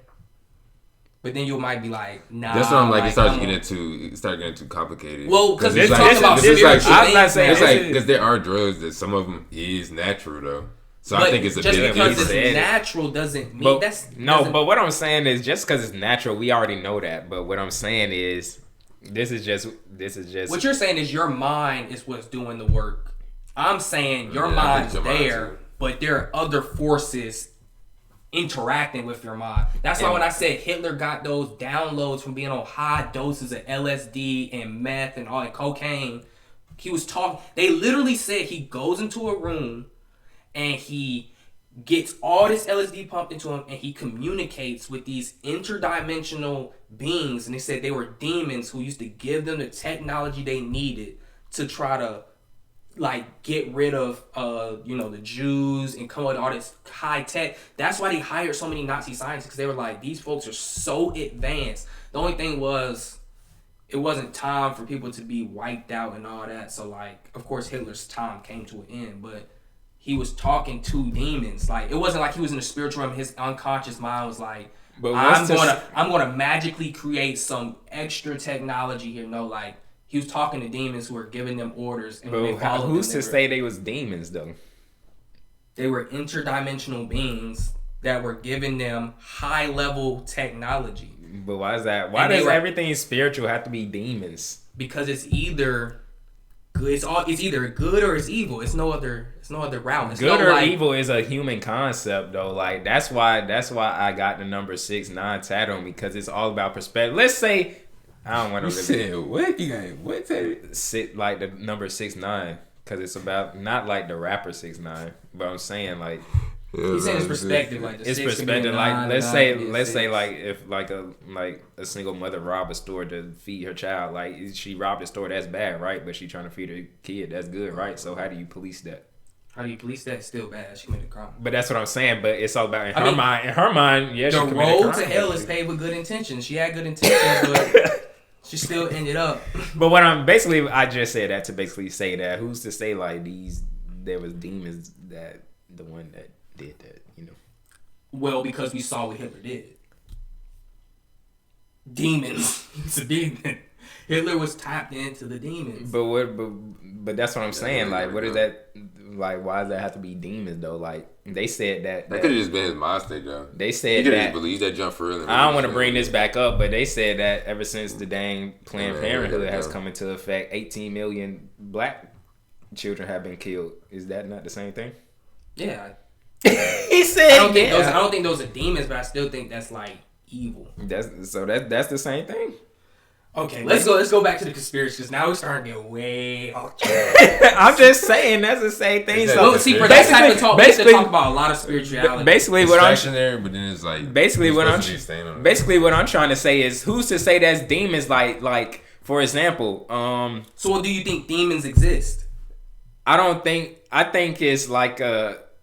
But then you might be like, nah. That's what I'm like. It starts I'm getting too complicated. Well, because it's we're like, talking about it's like, spiritual I'm not things. saying it's now. like because there are drugs that some of them is natural though. So I think it's a just big because difference. it's natural doesn't mean But, doesn't- but what I'm saying is just because it's natural, we already know that. But what I'm saying is, this is just. What you're saying is your mind is what's doing the work. I'm saying your Yeah, I mind's think your mind there, too. but there are other forces interacting with your mind. That's why when I said Hitler got those downloads from being on high doses of LSD and meth and all that cocaine, he was talking. They literally said he goes into a room and he gets all this LSD pumped into him and he communicates with these interdimensional beings. And they said they were demons who used to give them the technology they needed to try to like get rid of the Jews and come with all this high tech. That's why they hired so many Nazi scientists, because they were like, these folks are so advanced. The only thing was, it wasn't time for people to be wiped out and all that. So like, of course Hitler's time came to an end, but he was talking to demons. Like, it wasn't like he was in the spiritual realm. His unconscious mind was like, But I'm gonna magically create some extra technology here. No, like, he was talking to demons who were giving them orders. And when they followed them, who's to say they was demons though? They were interdimensional beings that were giving them high level technology. But why is that? Why does everything spiritual have to be demons? Because it's either good. It's either good or it's evil. It's no other route. It's Good or evil is a human concept though. Like that's why I got the number 6ix9ine tattooed on me, because it's all about perspective. Let's say I don't want to said what? You got what? Sit like the number 6ix9ine, because it's about not like the rapper 6ix9ine, but I'm saying like he's saying his perspective, like the it's six perspective. could be a Like nine, let's nine could be a say six. like if like a single mother robbed a store to feed her child, like she robbed a store, that's bad, right? But she trying to feed her kid, that's good, right? So how do you police that? How do you police that? It's still bad. She committed a crime. But that's what I'm saying. But it's all about in her mind. In her mind, yeah, she The committed a road crime. to hell is paved with good intentions. She had good intentions, but she still ended up. But what I'm basically, I just said that to basically say that who's to say like there was demons that the one that did that, you know? Well, because we saw what Hitler did. Demons. It's a demon. Hitler was tapped into the demons. But that's what I'm saying. Like, what is that? Like, why does that have to be demons though? Like, they said that could have just been his mind state though. They said he could that. Just believe that jump for real. I don't want to bring this back up, but they said that ever since the dang Planned Parenthood has come into effect, 18 million black children have been killed. Is that not the same thing? Yeah. He said. I don't think those are demons, but I still think that's like evil. That's the same thing. Okay, let's go back to the conspiracy because now we're starting to get way off track. I'm just saying that's the same thing. So see, for that type of talk, we have to talk about a lot of spirituality. Basically, what I'm but then it's like what I'm trying to say is who's to say that's demons? Like for example, So do you think demons exist? I think it's like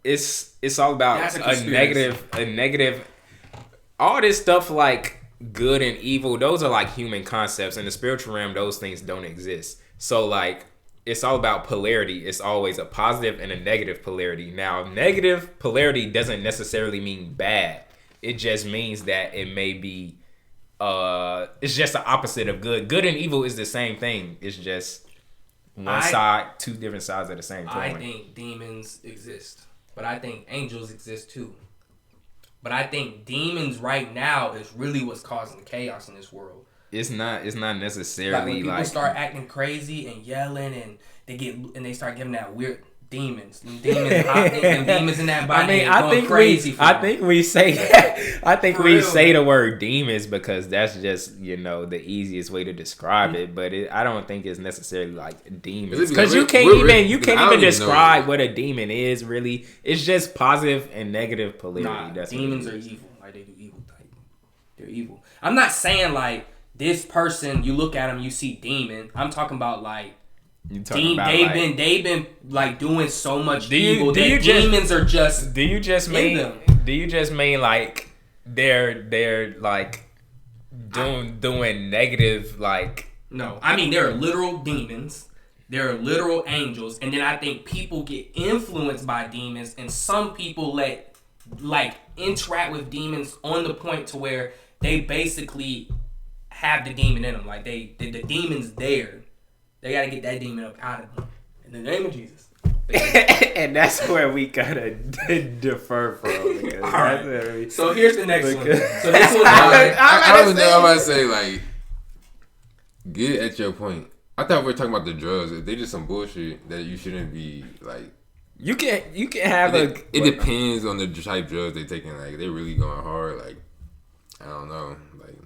it's all about a negative. All this stuff like good and evil, those are like human concepts. In the spiritual realm, those things don't exist. So like it's all about polarity. It's always a positive and a negative polarity. Now, negative polarity doesn't necessarily mean bad. It just means that it may be it's just the opposite of good. Good and evil is the same thing. It's just side, two different sides of the same coin. I think demons exist, but I think angels exist too. But I think demons right now is really what's causing the chaos in this world. It's not necessarily like when people start acting crazy and yelling and they start giving that weird demons. Demons in that body. I think we say the word demons because that's just the easiest way to describe it. But I don't think it's necessarily like demons because you can't even describe what a demon is. Really, it's just positive and negative polarity. That's demons are evil. Like they do evil type. They're evil. I'm not saying like this person. You look at them, you see demon. I'm talking about like. They've been like doing so much evil that demons are just. Do you just mean like they're like doing negative like? No, I mean there are literal demons. There are literal angels, and then I think people get influenced by demons, and some people interact with demons on the point to where they basically have the demon in them. Like the demon's there. They gotta get that demon up out of them. In the name of Jesus. And that's where we gotta defer from. All right. So here's the next one. So this one, I was about to say like, get at your point. I thought we were talking about the drugs. If they just some bullshit that you shouldn't be like. You can have it depends on the type of drugs they taking. Like they really going hard. Like I don't know. Like.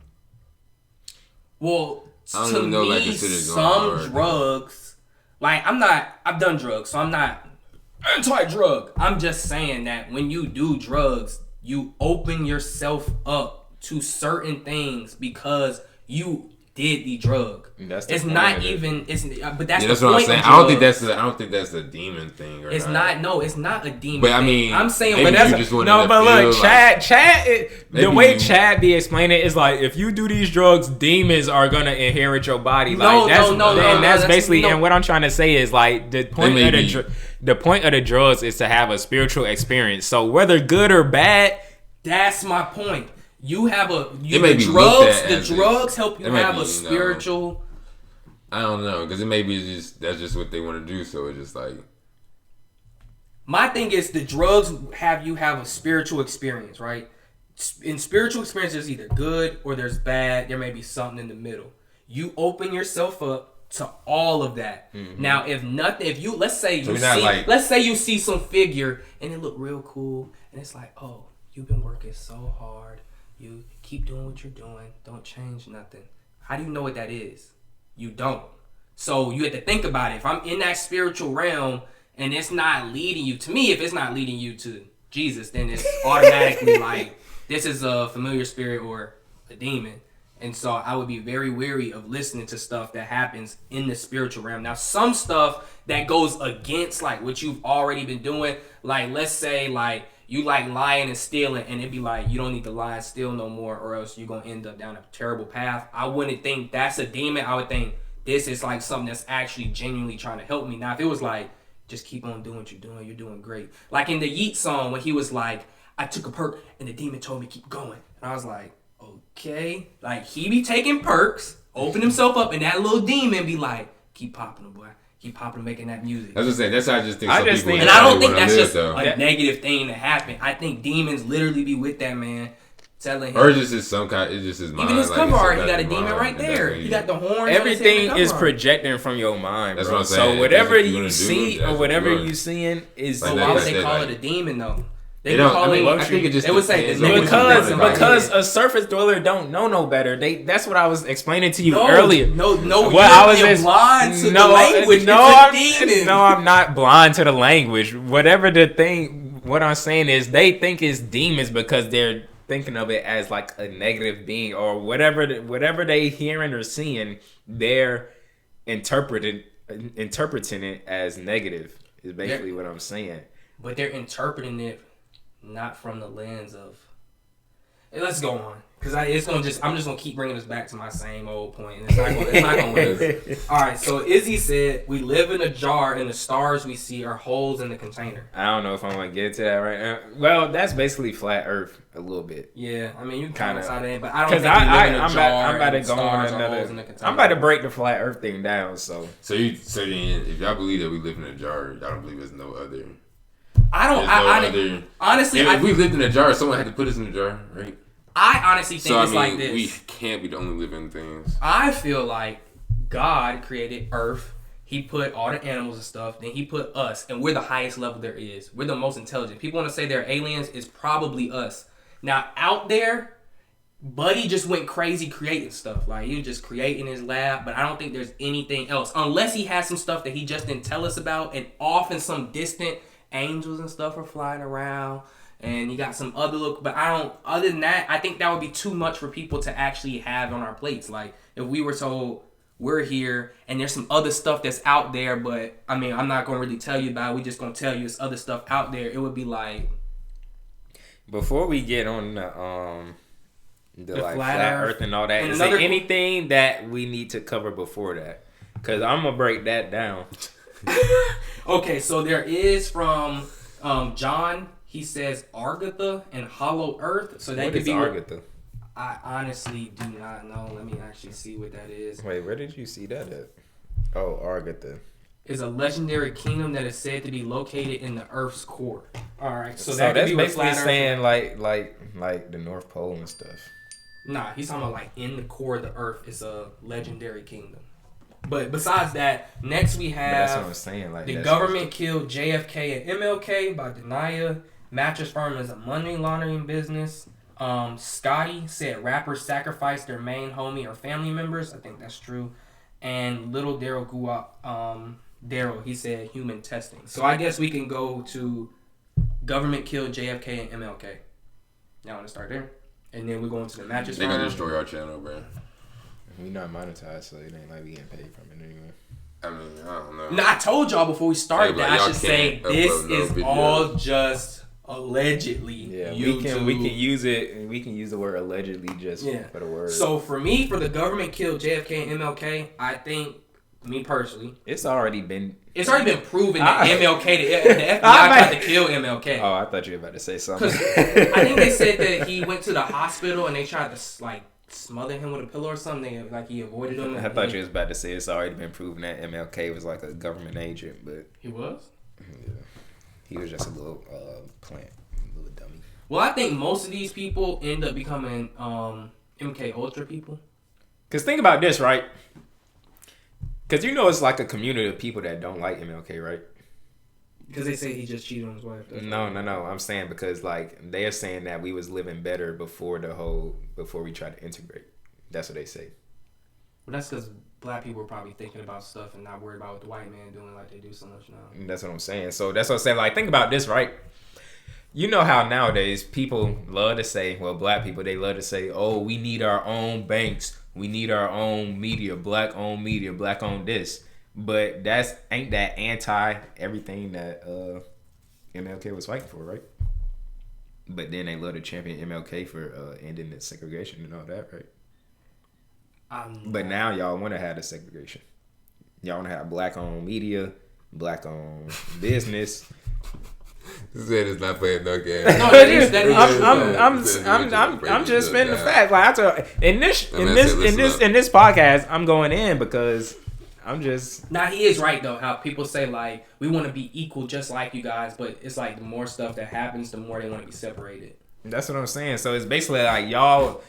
Well. I don't even know, like, some drugs, like, I've done drugs, so I'm not anti-drug. I'm just saying that when you do drugs, you open yourself up to certain things because you did the drug. It's not even. But that's that's what I'm saying. I don't think that's a demon thing. It's not. No, it's not a demon. But I mean, I'm saying. But that's no. But look, Chad. The way Chad be explaining it is like if you do these drugs, demons are gonna inherit your body. Like that's basically. And what I'm trying to say is like the point of the drugs is to have a spiritual experience. So whether good or bad, that's my point. You have the drugs help you have a spiritual. I don't know, because it may be that's just what they want to do. So it's just like my thing is the drugs have you have a spiritual experience, right? In spiritual experience, there's either good or there's bad. There may be something in the middle. You open yourself up to all of that. Mm-hmm. Now, let's say you see some figure and it look real cool, and it's like, oh, you've been working so hard. You keep doing what you're doing. Don't change nothing. How do you know what that is? You don't. So you have to think about it. If I'm in that spiritual realm and it's not leading you to me, if it's not leading you to Jesus, then it's automatically like this is a familiar spirit or a demon. And so I would be very wary of listening to stuff that happens in the spiritual realm. Now, some stuff that goes against like what you've already been doing, like let's say like you like lying and stealing, and it'd be like, you don't need to lie and steal no more, or else you're going to end up down a terrible path. I wouldn't think that's a demon. I would think this is like something that's actually genuinely trying to help me. Now, if it was like, just keep on doing what you're doing great. Like in the Yeet song, when he was like, I took a perk, and the demon told me keep going. And I was like, okay. Like, he be taking perks, open himself up, and that little demon be like, keep popping him, boy. Keep popping, making that music. That's what I'm saying. That's how I just think. And I don't think that's just a negative thing to happen. I think demons literally be with that man, telling him. Or just is some kind. It's just his mind. Even his cover art, he got a demon right there. He got the horns. Everything is projecting from your mind, bro. That's what I'm saying. So whatever you see or whatever you seeing is. So why would they call it a demon though? They don't. I mean, I think it just. They would say because a surface dweller don't know no better. That's what I was explaining to you earlier. No. You're blind to the language. No, I'm not blind to the language. Whatever the thing. What I'm saying is they think it's demons because they're thinking of it as like a negative being or whatever they hearing or seeing. They're interpreting it as negative. Is basically what I'm saying. But they're interpreting it. Not from the lens of. Hey, let's go on, cause I'm just gonna keep bringing us back to my same old point, and it's not gonna win. All right, so Izzy said we live in a jar, and the stars we see are holes in the container. I don't know if I'm gonna get to that right now. Well, that's basically flat Earth a little bit. Yeah, I mean you can kind of say that, but I don't think I'm about to go on another. I'm about to break the flat Earth thing down. So then if y'all believe that we live in a jar, y'all don't believe there's no other. Honestly, if we lived in a jar, someone had to put us in a jar, right? I honestly think it's like this. We can't be the only living things. I feel like God created Earth. He put all the animals and stuff. Then he put us, and we're the highest level there is. We're the most intelligent. People want to say they're aliens. It's probably us. Now out there, Buddy just went crazy creating stuff. Like he was just creating his lab, but I don't think there's anything else unless he has some stuff that he just didn't tell us about, and off in some distant. Angels and stuff are flying around, and you got some other look. But other than that, I think that would be too much for people to actually have on our plates. Like if we were told we're here and there's some other stuff that's out there, but I mean I'm not gonna really tell you about it. We just gonna tell you it's other stuff out there. It would be like. Before we get on the like flat Earth and all that, is there anything that we need to cover before that? Because I'm gonna break that down. Okay, so there is from John. He says Argatha and Hollow Earth. So that what could is be Argatha? I honestly do not know. Let me actually see what that is. Wait, where did you see that at? Oh, Argatha is a legendary kingdom that is said to be located in the Earth's core. All right, so that could that's be basically saying like the North Pole and stuff. Nah, he's talking about like in the core of the Earth is a legendary kingdom. But besides that, next we have that's what I'm saying. Like the government killed JFK and MLK by Denia. Mattress firm is a money laundering business. Scotty said rappers sacrifice their main homie or family members. I think that's true. And little Daryl, he said human testing. So I guess we can go to government killed JFK and MLK. Y'all want to start there? And then we're going to the mattress firm. They're going to destroy our channel, bro. We not monetized, so it ain't like we getting paid from it anyway. I mean, I don't know. No, I told y'all before we started that I should say this is all just allegedly. Yeah, we can use it, and we can use the word allegedly just for the word. So for me, for the government killed JFK and MLK, I think, me personally, it's already been proven that MLK, the FBI tried to kill MLK. Oh, I thought you were about to say something. Because I think they said that he went to the hospital and they tried to like smother him with a pillow or something. Like he avoided them. I thought you was about to say it's already been proven that MLK was like a government agent, but he was. Yeah, he was just a little plant, a little dummy. Well, I think most of these people end up becoming MK Ultra people. Cause think about this, right? Cause you know it's like a community of people that don't like MLK, right? Because they say he just cheated on his wife. No. I'm saying because like they're saying that we was living better before we tried to integrate. That's what they say. Well, that's because black people are probably thinking about stuff and not worried about what the white man doing like they do so much now. That's what I'm saying. So that's what I'm saying. Like think about this, right? You know how nowadays people love to say, well, black people, they love to say, oh, we need our own banks. We need our own media, black owned this. But ain't that anti everything that MLK was fighting for, right? But then they love to champion MLK for ending the segregation and all that, right? But now y'all want to have the segregation. Y'all want to have black-owned media, black-owned business. said it's not playing no game. No, I'm just spinning the fact. Like I told in this podcast, I'm going in because I'm just. Nah, he is right though. How people say like we want to be equal, just like you guys, but it's like the more stuff that happens, the more they want to be separated. That's what I'm saying. So it's basically like y'all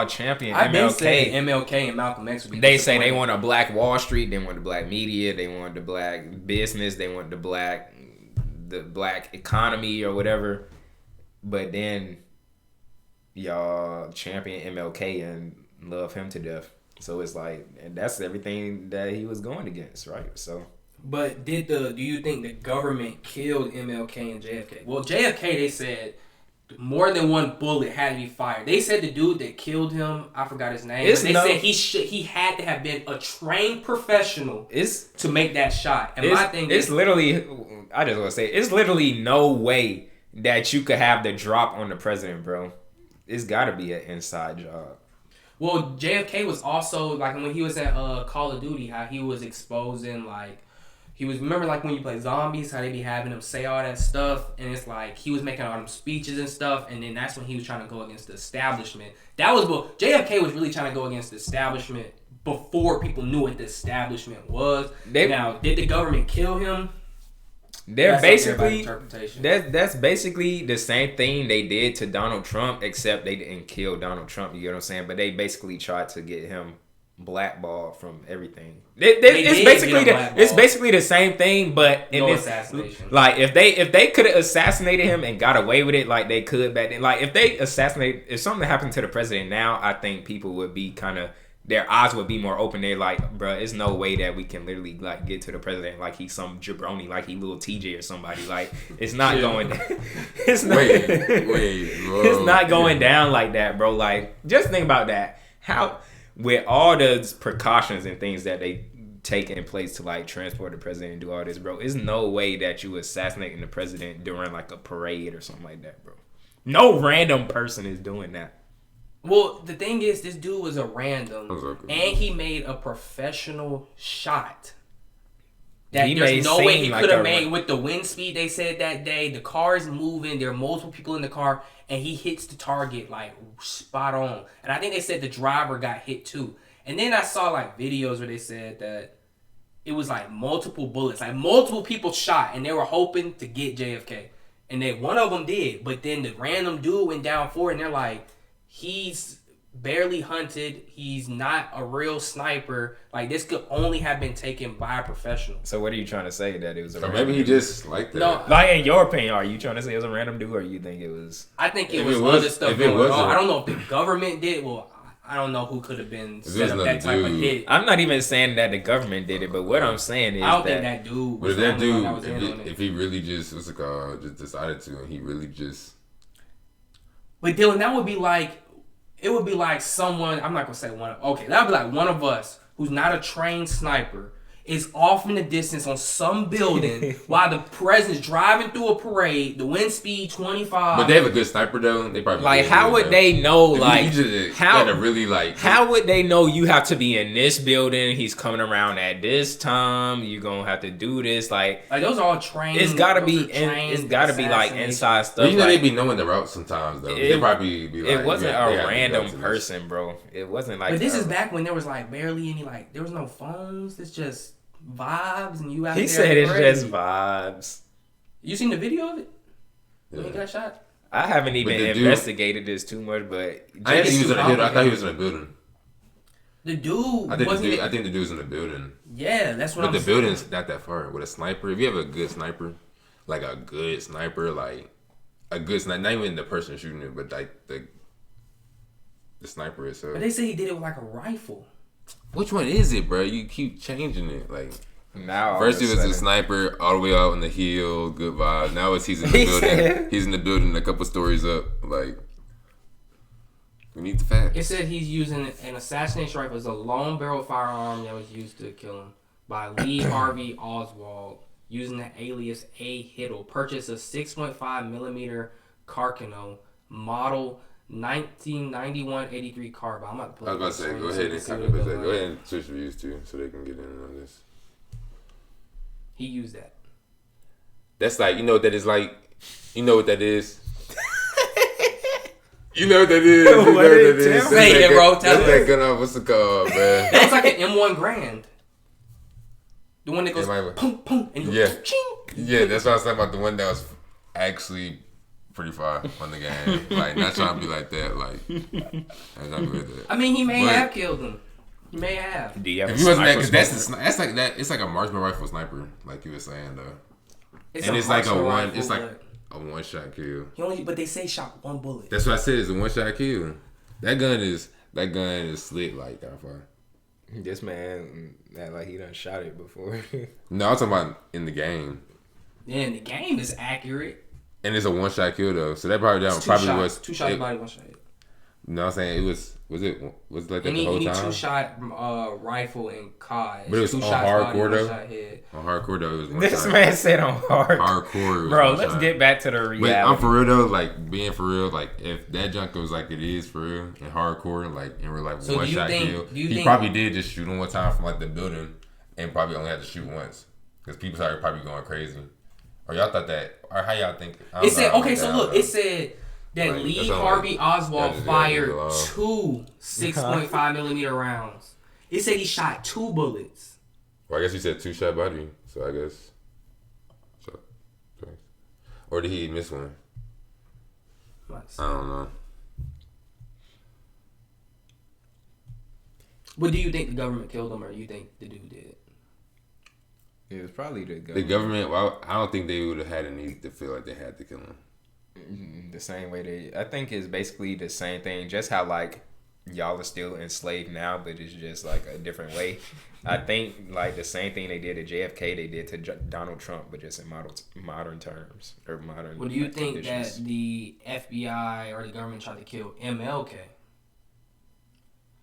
champion I've been saying MLK. MLK and Malcolm X would be. They say they want a black Wall Street. They want the black media. They want the black business. They want the black economy or whatever. But then y'all champion MLK and love him to death. So it's like, and that's everything that he was going against, right? So. But do you think the government killed MLK and JFK? Well, JFK, they said more than one bullet had to be fired. They said the dude that killed him, I forgot his name. They said he had to have been a trained professional to make that shot. And my thing is, literally, I just want to say, it's literally no way that you could have the drop on the president, bro. It's got to be an inside job. Well, JFK was also like when he was at Call of Duty, how he was exposing like. Remember like when you play zombies, how they be having him say all that stuff, and it's like he was making all them speeches and stuff, and then that's when he was trying to go against the establishment. JFK was really trying to go against the establishment before people knew what the establishment was. Now, did the government kill him? That's basically the same thing they did to Donald Trump, except they didn't kill Donald Trump. You get what I'm saying? But they basically tried to get him blackballed from everything. It's basically the same thing, but assassination. Like if they could have assassinated him and got away with it, like they could back then. Like if something happened to the president now, I think people would be their eyes would be more open. They're like, bro, it's no way that we can literally like get to the president like he's some jabroni, like he little TJ or somebody. Like it's not going. It's not. Wait, it's not going down like that, bro. Like just think about that. How. With all the precautions and things that they take in place to like transport the president and do all this, bro, there's no way that you assassinating the president during like a parade or something like that, bro. No random person is doing that. Well, the thing is, this dude was a random, and he made a professional shot. That there's no way he could have made with the wind speed they said that day. The car is moving. There are multiple people in the car, and he hits the target like spot on. And I think they said the driver got hit too. And then I saw like videos where they said that it was like multiple bullets, like multiple people shot, and they were hoping to get JFK. And then one of them did, but then the random dude went down for it, and they're like, he's barely hunted. He's not a real sniper. Like this could only have been taken by a professional. So what are you trying to say, that it was a random maybe he dude? Just like that. No, like in your opinion, are you trying to say it was a random dude, or you think it was? I think it was other stuff going on. I don't know if the government did. Well, I don't know who could have been set up that type of hit. I'm not even saying that the government did it, but what I'm saying is I don't think that dude was that dude. That was in on it. If he really just just decided to, and he really just. But Dylan, that would be like. It would be like someone, I'm not going to say one. Okay, that would be like one of us who's not a trained sniper is off in the distance on some building while the president's driving through a parade, the wind speed 25. But they have a good sniper though. They probably like how would they know like how really like how would they know you have to be in this building? He's coming around at this time. You're gonna have to do this like those are all trained. It's gotta be like inside stuff. You know they be knowing the route sometimes though. They probably be like it wasn't a random person, bro. It wasn't like. But this is back when there was like barely any there was no phones. It's just vibes, and you out there. He said it's just vibes. You seen the video of it? When he got shot? I haven't even investigated this too much, but I thought he was in a building. The dude I think the dude's in the building. Yeah, that's what I'm saying. But the building's not that far. With a sniper, if you have a good sniper, not even the person shooting it, but like the sniper itself. But they say he did it with like a rifle. Which one is it, bro? You keep changing it. Like now, first it was a sniper all the way out on the hill, good vibe. Now he's in the building. He's in the building, a couple stories up. Like we need the facts. It said he's using an assassination rifle as a long barrel firearm that was used to kill him by Lee Harvey Oswald using the alias A. Hiddle. Purchased a 6.5 millimeter Carcano model 1991-83 car. But I'm about to pull I was about to say, go ahead and switch views too, so they can get in on this. He used that. That's like, you know, that is like You know what that is? You know what that is? You know what that is? Say it, bro. Tell That's that gun off. What's it called, man? That's like an M1 Grand. The one that goes boom, boom, and you go ching. Yeah, that's what I was talking about. The one that was actually pretty far on the game. Like, not trying to be like that. Like, not trying to be like that. I mean, he may have killed him. He may have. Do you have if he wasn't that, because that's like that. It's like a marksman rifle sniper, like you were saying though. It's like a one. It's like a one-shot kill. But they say shot one bullet. That's what I said. It's a one-shot kill. That gun is slick like that far. This man act like he done shot it before. No, I'm talking about in the game. Yeah, and the game is accurate. And it's a one-shot kill though, so that probably was 2 shots body, 1 shot. You know what I'm saying? Was it like that the whole time? 2-shot rifle and COD. But it was on hardcore though. On hardcore though, it was 1 shot. This man said on hardcore. Bro, let's get back to the reality. But I'm for real though, like being for real, like if that junk was like it is for real in hardcore, like in real life, so 1 shot kill. He probably did just shoot him one time from like the building, and probably only had to shoot once because people started probably going crazy. Or y'all thought that? Or how y'all think? It said okay. So look, it said that like, Lee Harvey Oswald fired 2 6.5 millimeter rounds. It said he shot 2 bullets. Well, I guess he said 2-shot body, so I guess. Or did he miss one? I don't know. What do you think the government killed him, or you think the dude did? It was probably the government. The government. Well, I don't think they would have had a need to feel like they had to kill him. The same way I think it's basically the same thing. Just how like y'all are still enslaved now, but it's just like a different way. I think like the same thing they did to JFK, they did to Donald Trump, but just in modern terms or modern. Well, do you think conditions. That the FBI or the government tried to kill MLK?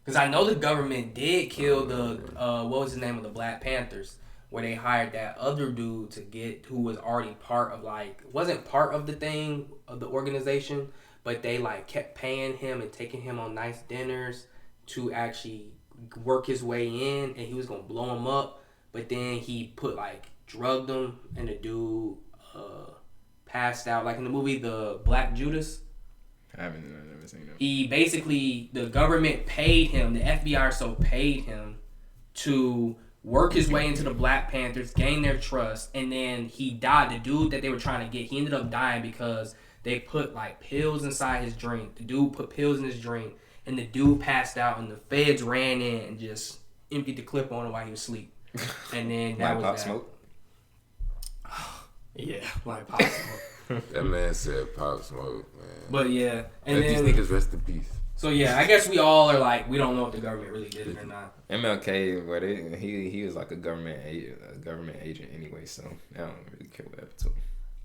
Because I know the government did kill the what was the name of the Black Panthers, where they hired that other dude who was already part of wasn't part of the thing of the organization, but they like kept paying him and taking him on nice dinners to actually work his way in, and he was gonna blow him up, but then he drugged him, and the dude passed out, like in the movie The Black Judas. I've never seen it. He basically, the government paid him, the FBI or so paid him to work his way into the Black Panthers, gain their trust, and then he died. The dude that they were trying to get, he ended up dying because they put pills inside his drink. The dude put pills in his drink, and the dude passed out, and the feds ran in and just emptied the clip on him while he was asleep. And then that was Pop that. Smoke? Yeah, like Pop Smoke. That man said Pop Smoke, man. But yeah, and let then these niggas rest in peace. So yeah, I guess we all are we don't know if the government really did it or not. MLK, he was like a government agent anyway, so I don't really care what happened to him.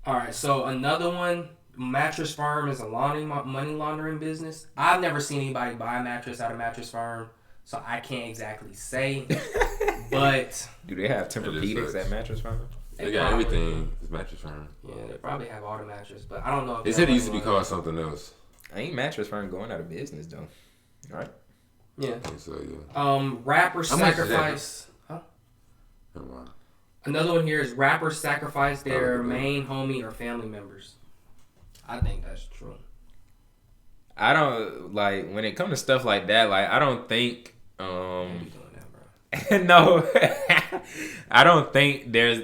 All right, so another one, Mattress Firm is a money laundering business. I've never seen anybody buy a mattress at a Mattress Firm, so I can't exactly say. But do they have Tempur-Pedics at Mattress Firm? They got everything. It's Mattress Firm. Yeah, they probably have all the mattresses, but I don't know. If they said it used to be called something else. Ain't Mattress Firm going out of business though, right? Yeah. I think so, yeah. Rapper sacrifice. Huh? Another one here is rappers sacrifice their main homie or family members. I think that's true. I don't when it comes to stuff like that. I don't think. No, I don't think there's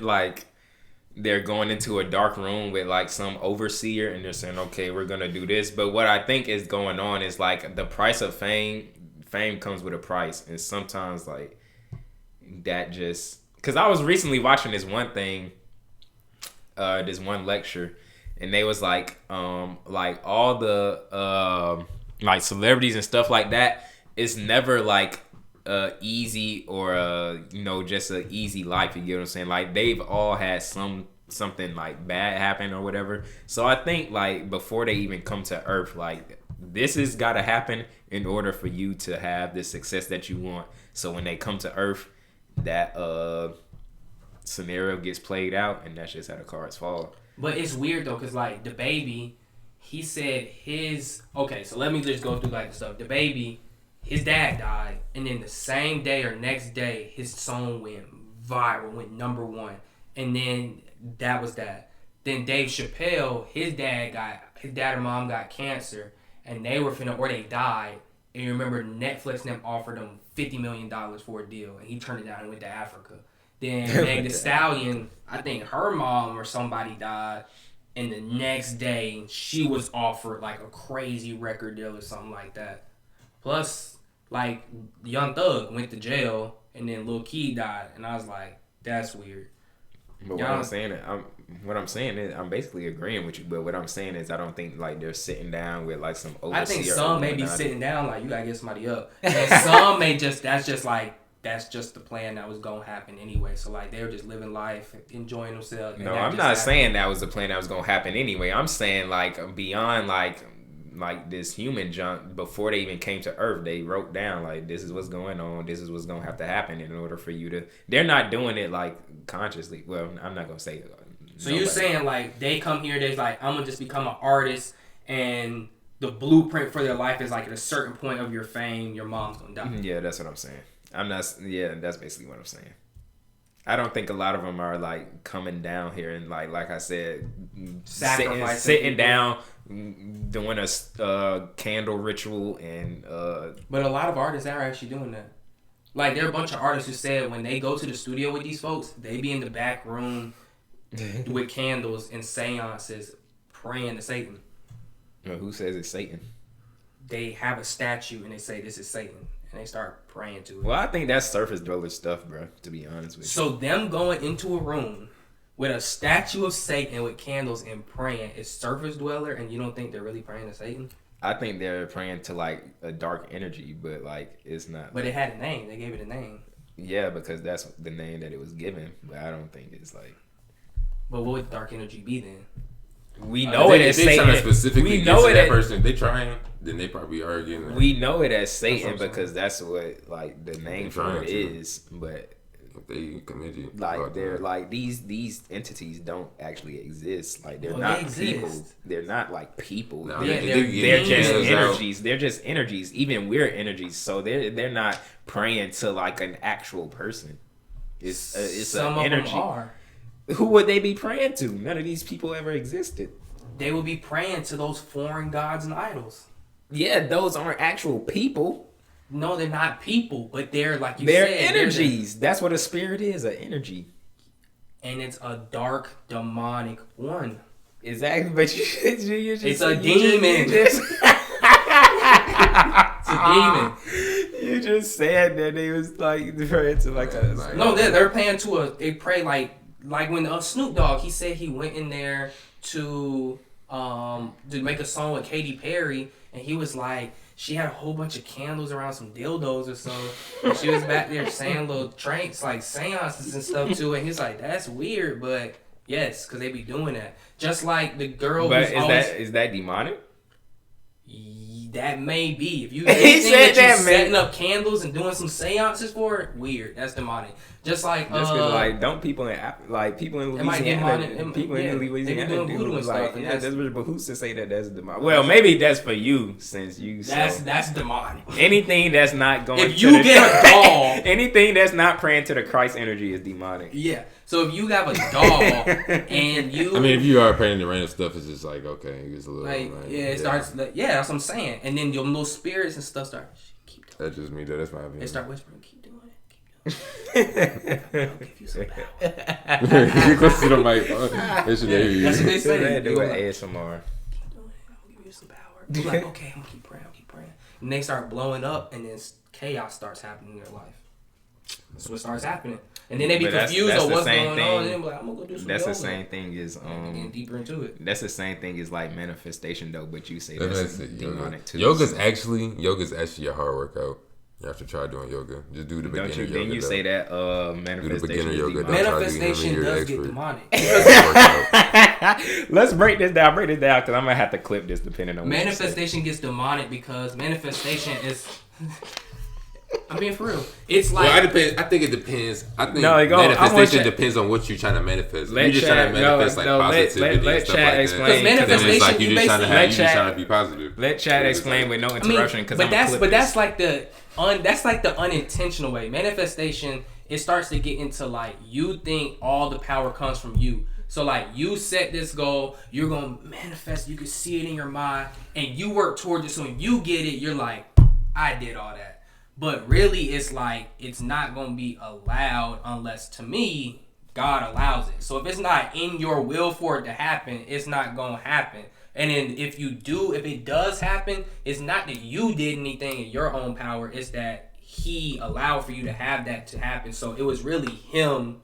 they're going into a dark room with some overseer and they're saying, okay, we're gonna do this. But what I think is going on is the price of fame. Fame comes with a price, and sometimes that just because I was recently watching this one thing, this one lecture, and they was all the celebrities and stuff like that. It's never easy or just an easy life. You get what I'm saying? They've all had something bad happen or whatever. So I think before they even come to Earth, this has got to happen in order for you to have the success that you want. So when they come to Earth, that scenario gets played out, and that's just how the cards fall. But it's weird though, cause the baby, he said okay. So let me just go through the stuff. The baby, his dad died, and then the same day or next day, his song went viral, went #1, and then that was that. Then Dave Chappelle, his dad and mom got cancer, and they died. And you remember Netflix and them offered him $50 million for a deal, and he turned it down and went to Africa. Then Meg Thee Stallion, I think her mom or somebody died, and the next day she was offered like a crazy record deal or something like that. Plus, like Young Thug went to jail, and then Lil Key died, and I was like, that's weird. But what I'm saying is I'm basically agreeing with you. But what I'm saying is I don't think like they're sitting down with like some overseer. I think some may be sitting down like you gotta get somebody up, and some may that's just the plan that was gonna happen anyway. So like they were just living life, enjoying themselves. No, I'm not saying that was the plan that was gonna happen anyway. I'm saying like beyond like this human junk, before they even came to Earth, they wrote down like this is what's going on, this is what's gonna have to happen in order for you to. They're not doing it like consciously. Well, I'm not gonna say. So you're saying like they come here, they're like, I'm gonna just become an artist, and the blueprint for their life is like at a certain point of your fame, your mom's gonna die. Yeah, that's what I'm saying. That's basically what I'm saying. I don't think a lot of them are like coming down here and like I said, sitting down, doing a candle ritual and. But a lot of artists are actually doing that. Like there are a bunch of artists who said when they go to the studio with these folks, they be in the back room with candles and seances, praying to Satan. Well, who says it's Satan? They have a statue and they say this is Satan. And they start praying to it. Well, I think that's surface dweller stuff, bro, to be honest with you. So them going into a room with a statue of Satan with candles and praying is surface dweller, and you don't think they're really praying to Satan? I think they're praying to like a dark energy, but like it's not. But it had a name. They gave it a name. Yeah, because that's the name that it was given. But I don't think it's like. But what would dark energy be then? We know it as Satan. Specifically, we know it that person. They trying, then they probably arguing. Like, we know it as Satan because that's what like the name for it is. But they committed like they're like these entities don't actually exist. Like they're not people. They're not like people. No, they're just energies. They're just energies. Even we're energies. So they're not praying to like an actual person. It's some an of energy. Them are. Who would they be praying to? None of these people ever existed. They would be praying to those foreign gods and idols. Yeah, those aren't actual people. No, they're not people, but they're like you they're said. Energies. That's what a spirit is, an energy. And it's a dark, demonic one. Exactly, but you just... It's a demon. It's a demon. You just said that they was like praying to like a... No, they're praying to a... They pray like when Snoop Dogg, he said he went in there to make a song with Katy Perry, and he was like, she had a whole bunch of candles around some dildos or so, and she was back there saying little tranks, like seances and stuff to it, and he's like, that's weird, but yes, because they be doing that. Just like the girl but is that demonic? That may be. If you think that you're setting up candles and doing some seances for it, weird. That's demonic. Just like like don't people in Louisiana, people in Louisiana doing voodoo and stuff. Yeah, but who's to say that that's demonic? Well, maybe that's for you since you. That's demonic. Anything that's not going. If you get a doll, anything that's not praying to the Christ energy is demonic. Yeah. So if you have a doll and you, I mean, if you are praying the random stuff, it's just like okay, it's a little it starts. Yeah, that's what I'm saying. And then your little spirits and stuff start. Keep doing. That's just me. That's my opinion. They start whispering. Keep doing it. I'll give you some power. You close to the mic. They should hear you. That's what they say. Do an ASMR. Keep doing it. I'll give you some power. You're like, okay, I'm gonna keep praying. And they start blowing up, and then chaos starts happening in their life. That's what starts happening. And then they be confused on what's going on. And they're like, I'm gonna go do some That's yoga. the same thing as getting deeper into it. That's the same thing as like manifestation though, but you say that's demonic too. Yoga's actually a hard workout. You have to try doing yoga. Just do the beginner yoga. Then you say that manifestation is demonic. Manifestation does get demonic. Let's break this down because I'm gonna have to clip this depending on what manifestation gets demonic because manifestation is. I'm being for real. It's like. Well, I think it depends. I think manifestation depends on what you're trying to manifest. You're just trying to manifest positivity and stuff like that. Because manifestation, like you're just trying to be positive. Let Chad explain with no interruption. But that's like the unintentional way. Manifestation, it starts to get into like you think all the power comes from you. So like you set this goal, you're gonna manifest. You can see it in your mind, and you work towards it. So when you get it, you're like, I did all that. But really, it's like it's not gonna be allowed unless, to me, God allows it. So if it's not in your will for it to happen, it's not gonna happen. And then if it does happen, it's not that you did anything in your own power. It's that He allowed for you to have that to happen. So it was really Him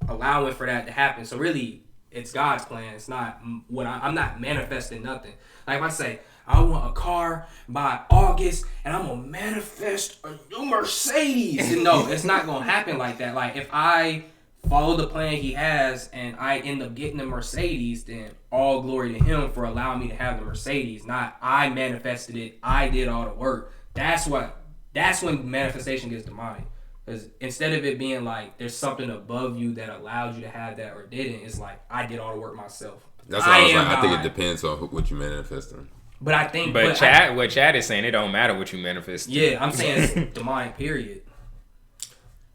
allowing for that to happen. So really, it's God's plan. It's not I'm not manifesting nothing. Like if I say, I want a car by August, and I'm gonna manifest a new Mercedes. And no, it's not gonna happen like that. Like if I follow the plan He has, and I end up getting the Mercedes, then all glory to Him for allowing me to have the Mercedes. Not I manifested it. I did all the work. That's when manifestation gets demonic. Because instead of it being like there's something above you that allowed you to have that or didn't, it's like I did all the work myself. That's what I was like. I think it depends on what you manifesting. But I think, what Chad is saying, it don't matter what you manifest. Yeah, I'm saying it's demonic. Period.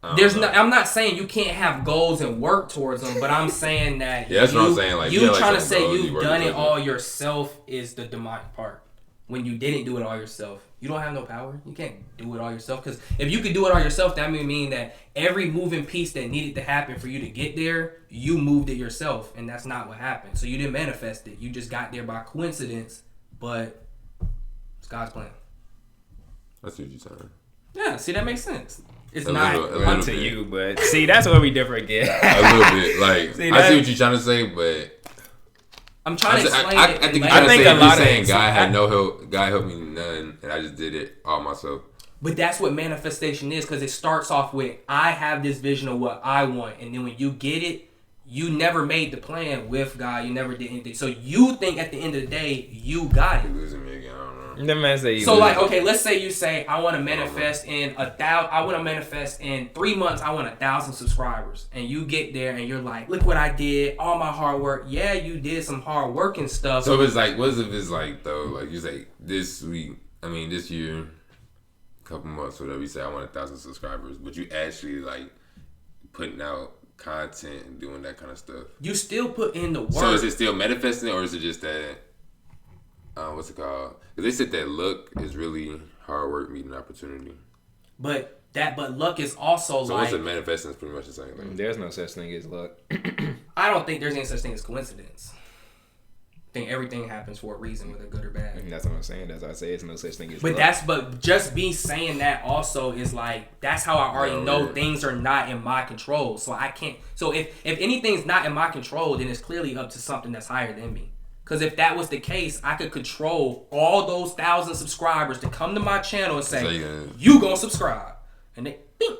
I'm not saying you can't have goals and work towards them, but I'm saying that that's what I'm saying. Like you trying to say you've done it all yourself is the demonic part. When you didn't do it all yourself, you don't have no power. You can't do it all yourself. Because if you could do it all yourself, that would mean that every moving piece that needed to happen for you to get there, you moved it yourself, and that's not what happened. So you didn't manifest it. You just got there by coincidence. But it's God's plan. That's what you're saying. Yeah, see, that makes sense. It's a not little to you, but see, that's where we differ again. A little bit. Like, see, I see what you're trying to say, but I'm trying to explain I it. think you're trying to say, you're saying God had no help, God helped me none, and I just did it all myself. But that's what manifestation is, because it starts off with, I have this vision of what I want, and then when you get it, you never made the plan with God. You never did anything. So you think at the end of the day, you got it. You're losing me again. I don't know. The man say so like, okay, let's say you say, I want to manifest I want to manifest in 3 months. I want 1,000 subscribers, and you get there and you're like, look what I did, all my hard work. Yeah, you did some hard work and stuff. So it's like, what if it's like though? Like you say this year, a couple months, whatever. You say I want 1,000 subscribers, but you actually like putting out content and doing that kind of stuff. You still put in the work. So is it still manifesting, or is it just that? What's it called? Because they said that luck is really hard work meeting opportunity. But luck is also so like. So what's manifesting is pretty much the same thing. There's no such thing as luck. I don't think there's any such thing as coincidence. I think everything happens for a reason, whether good or bad. And that's what I'm saying. That's why I say it's no such thing as luck. But but just me saying that also is like, that's how I already know things are not in my control. So I can't. So if anything's not in my control, then it's clearly up to something that's higher than me. Because if that was the case, I could control all those 1,000 subscribers to come to my channel and say, you gonna subscribe. And they, bing,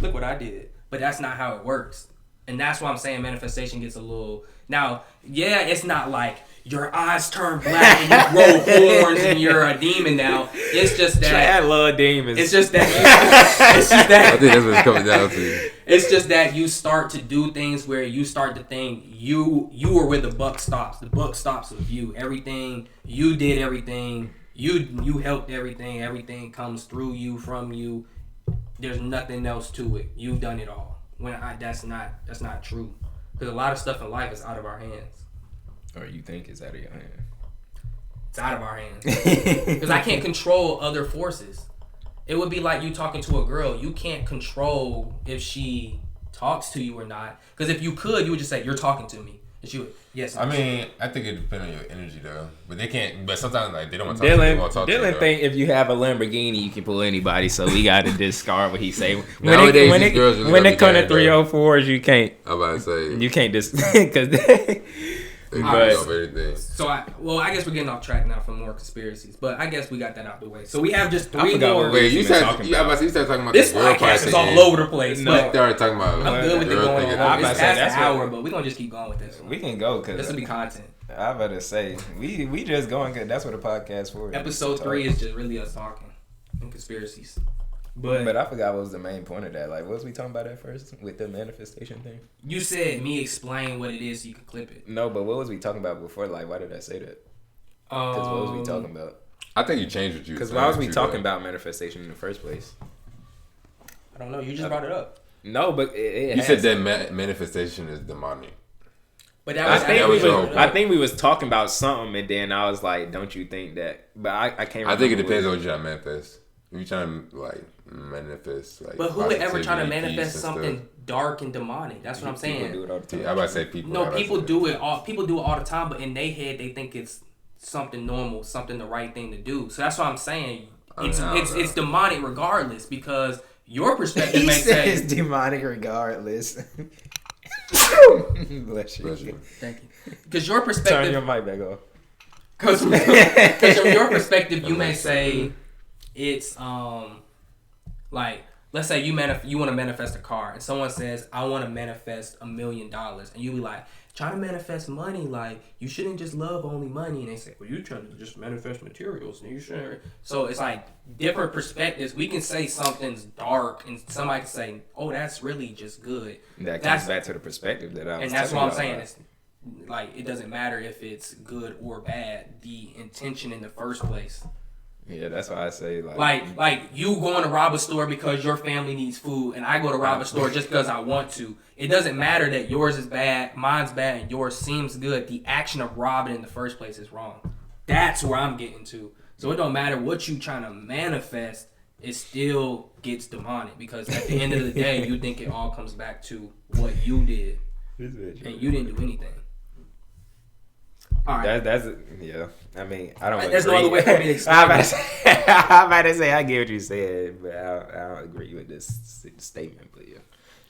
look what I did. But that's not how it works. And that's why I'm saying manifestation gets a little... Now, yeah, it's not like your eyes turn black and you grow horns and you're a demon now. It's just that... I love demons. It's just that... it's just that... I think that's what it's coming down to. It's just that you start to do things where you start to think you are where the buck stops. The buck stops with you. Everything, you did everything. You helped everything. Everything comes through you, from you. There's nothing else to it. You've done it all. That's not true. Because a lot of stuff in life is out of our hands. Or you think it's out of your hands. It's out of our hands. Because I can't control other forces. It would be like you talking to a girl. You can't control if she talks to you or not. Because if you could, you would just say, you're talking to me. And she would, yes. I mean, I think it depends on your energy, though. But they can't, but sometimes like they don't want to talk to you. They want to talk to you. Dylan think if you have a Lamborghini, you can pull anybody. So we got to discard what he say. When it comes to 304s, you can't. I'm about to say. You can't just, because So I guess we're getting off track now for more conspiracies, but I guess we got that out the way. So we have just 3 more. Wait, you started talking about this podcast is all over the place. No, you started talking about. I'm good with it going on. It's past the hour, but we're gonna just keep going with this. We can go because this will be content. I better say we just going good. That's what the podcast for. Episode 3 is just really us talking and conspiracies. But I forgot what was the main point of that. Like, what was we talking about at first with the manifestation thing? You said me explain what it is so you can clip it. No, but what was we talking about before? Like, why did I say that? Because what was we talking about? I think you changed what you. Because why was we talking about manifestation in the first place? I don't know. You just brought it up. No, but you said that manifestation is demonic. But I think we was talking about something, and then I was like, "Don't you think that?" But I can't. I think it depends on what you're trying to manifest. If you're trying to like manifest, like, but who would ever try to manifest something dark and demonic? That's what I'm saying. People do it all the time. I'm about to say people. No, people do it all. People do it all the time, but in their head, they think it's something normal, something the right thing to do. So that's what I'm saying. It's demonic regardless, because your perspective may say it's demonic regardless. Bless you. Thank you. Because your perspective. Turn your mic back off. Because from your perspective, you may say it's like, let's say you want to manifest a car, and someone says, I want to manifest $1 million, and you be like, trying to manifest money, like, you shouldn't just love only money. And they say, well, you're trying to just manifest materials, and you shouldn't. So it's like different perspectives. We can say something's dark, and somebody can say, oh, that's really just good. That comes back to the perspective that I was. And that's what I'm saying. It's like, it doesn't matter if it's good or bad. The intention in the first place. Yeah, that's why I say like you going to rob a store because your family needs food, and I go to rob a store just because I want to. It doesn't matter that yours is bad, mine's bad, and yours seems good. The action of robbing in the first place is wrong. That's where I'm getting to. So it don't matter what you trying to manifest, it still gets demonic, because at the end of the day, you think it all comes back to what you did, and you didn't do anything. All right. That's yeah. I mean, I don't. There's no other way for me to explain. I'm about to say I get what you said, but I don't agree with this statement. But yeah.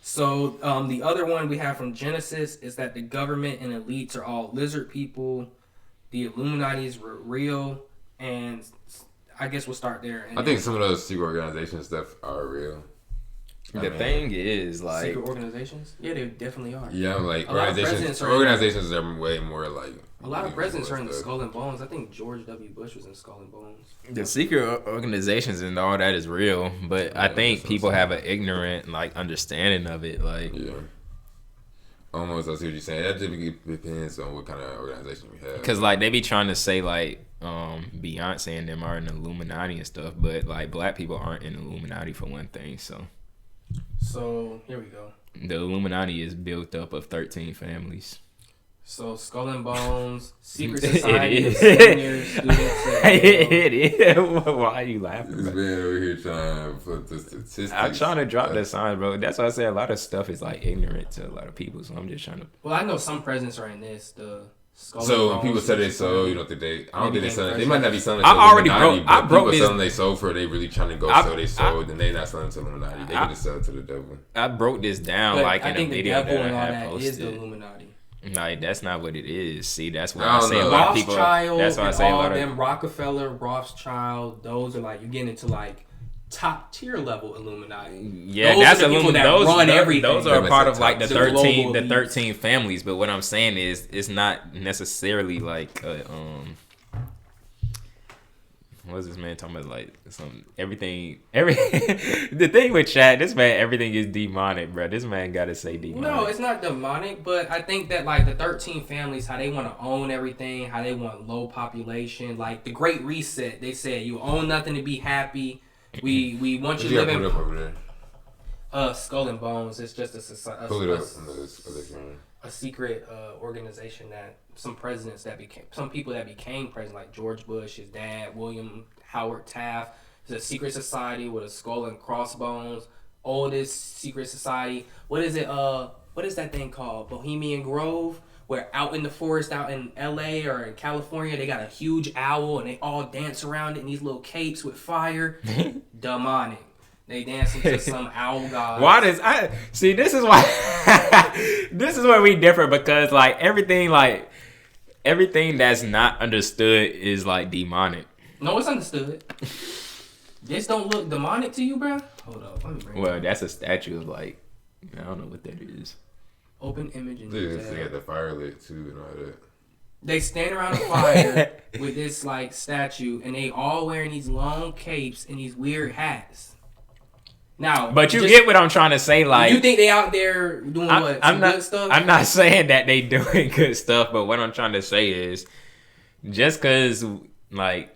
So the other one we have from Genesis is that the government and elites are all lizard people. The Illuminati is real, and I guess we'll start there. I think some of those secret organization stuff are real. The thing is, like, secret organizations, yeah, they definitely are. Yeah, like organizations are way more like. A lot of presidents are in the Skull and Bones. I think George W. Bush was in Skull and Bones. The secret organizations and all that is real, but I think people have an ignorant like understanding of it. Like, yeah, almost. I see what you're saying. That typically depends on what kind of organization we have. Because like they be trying to say like Beyonce and them are in the Illuminati and stuff, but like black people aren't in the Illuminati for one thing. So here we go. The Illuminati is built up of 13 families. So Skull and Bones, secret society of senior students. It is. Why are you laughing? This man over here trying to put the statistics. I'm trying to drop that sign, bro. That's why I say a lot of stuff is like ignorant to a lot of people. So I'm just trying to. Well, I know some presidents are in this. The Skull so and when Bones, people say they sold, you don't think they? I don't think they selling. They might not be selling. I already broke. I broke people this. selling they sold for. They really trying to go sell they sold, and they not selling to Illuminati. They can just sell it to the devil. I broke this down but like I in think a video the devil that and I all had that posted. is the Illuminati. Like that's not what it is. See, that's why I I say a know. lot of people. Rothschild, That's why I say a lot of them Rockefeller, Rothschild. Those are like, you're getting into like top tier level Illuminati. Yeah, those that's are the people that run everything. Those are a part of like the global 13 families. But what I'm saying is, it's not necessarily like what's this man talking about? Like everything. The thing with Chad, this man, everything is demonic, bro. This man gotta say demonic. No, it's not demonic, but I think that like the 13 families, how they want to own everything, how they want low population, like the Great Reset. They said you own nothing to be happy. We want you to live in. Over there? Skull and Bones. It's just a society. Pull it up on this other camera. A secret organization that some people that became president, like George Bush, his dad, William Howard Taft. It's a secret society with a skull and crossbones. Oldest secret society. What is it? What is that thing called? Bohemian Grove, where out in the forest, out in LA or in California, they got a huge owl and they all dance around it in these little capes with fire. Demonic. They dancing to some owl god. Why does I see? This is why. This is where we differ, because like everything that's not understood is like demonic. No, it's understood. This don't look demonic to you, bro? Hold up, let me bring Well, that's a statue of like, I don't know what that is. Open image and They got the fire lit too and all that. They stand around a fire with this like statue, and they all wearing these long capes and these weird hats. Now, but you get what I'm trying to say, like, you think they out there doing good stuff? I'm not saying that they doing good stuff, but what I'm trying to say is, just because, like,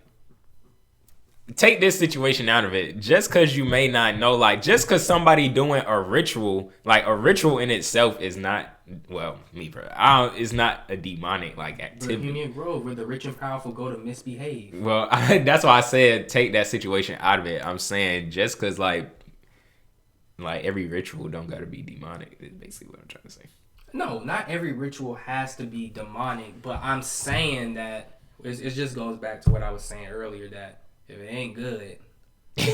take this situation out of it. Just because you may not know, like, just because somebody doing a ritual, like, a ritual in itself is not Well, me, bro. It's not a demonic like activity. Bohemian Grove, where the rich and powerful go to misbehave. Well, that's why I said take that situation out of it. I'm saying just because like every ritual don't gotta be demonic. Is basically what I'm trying to say. No, not every ritual has to be demonic, but I'm saying that it just goes back to what I was saying earlier, that if it ain't good, then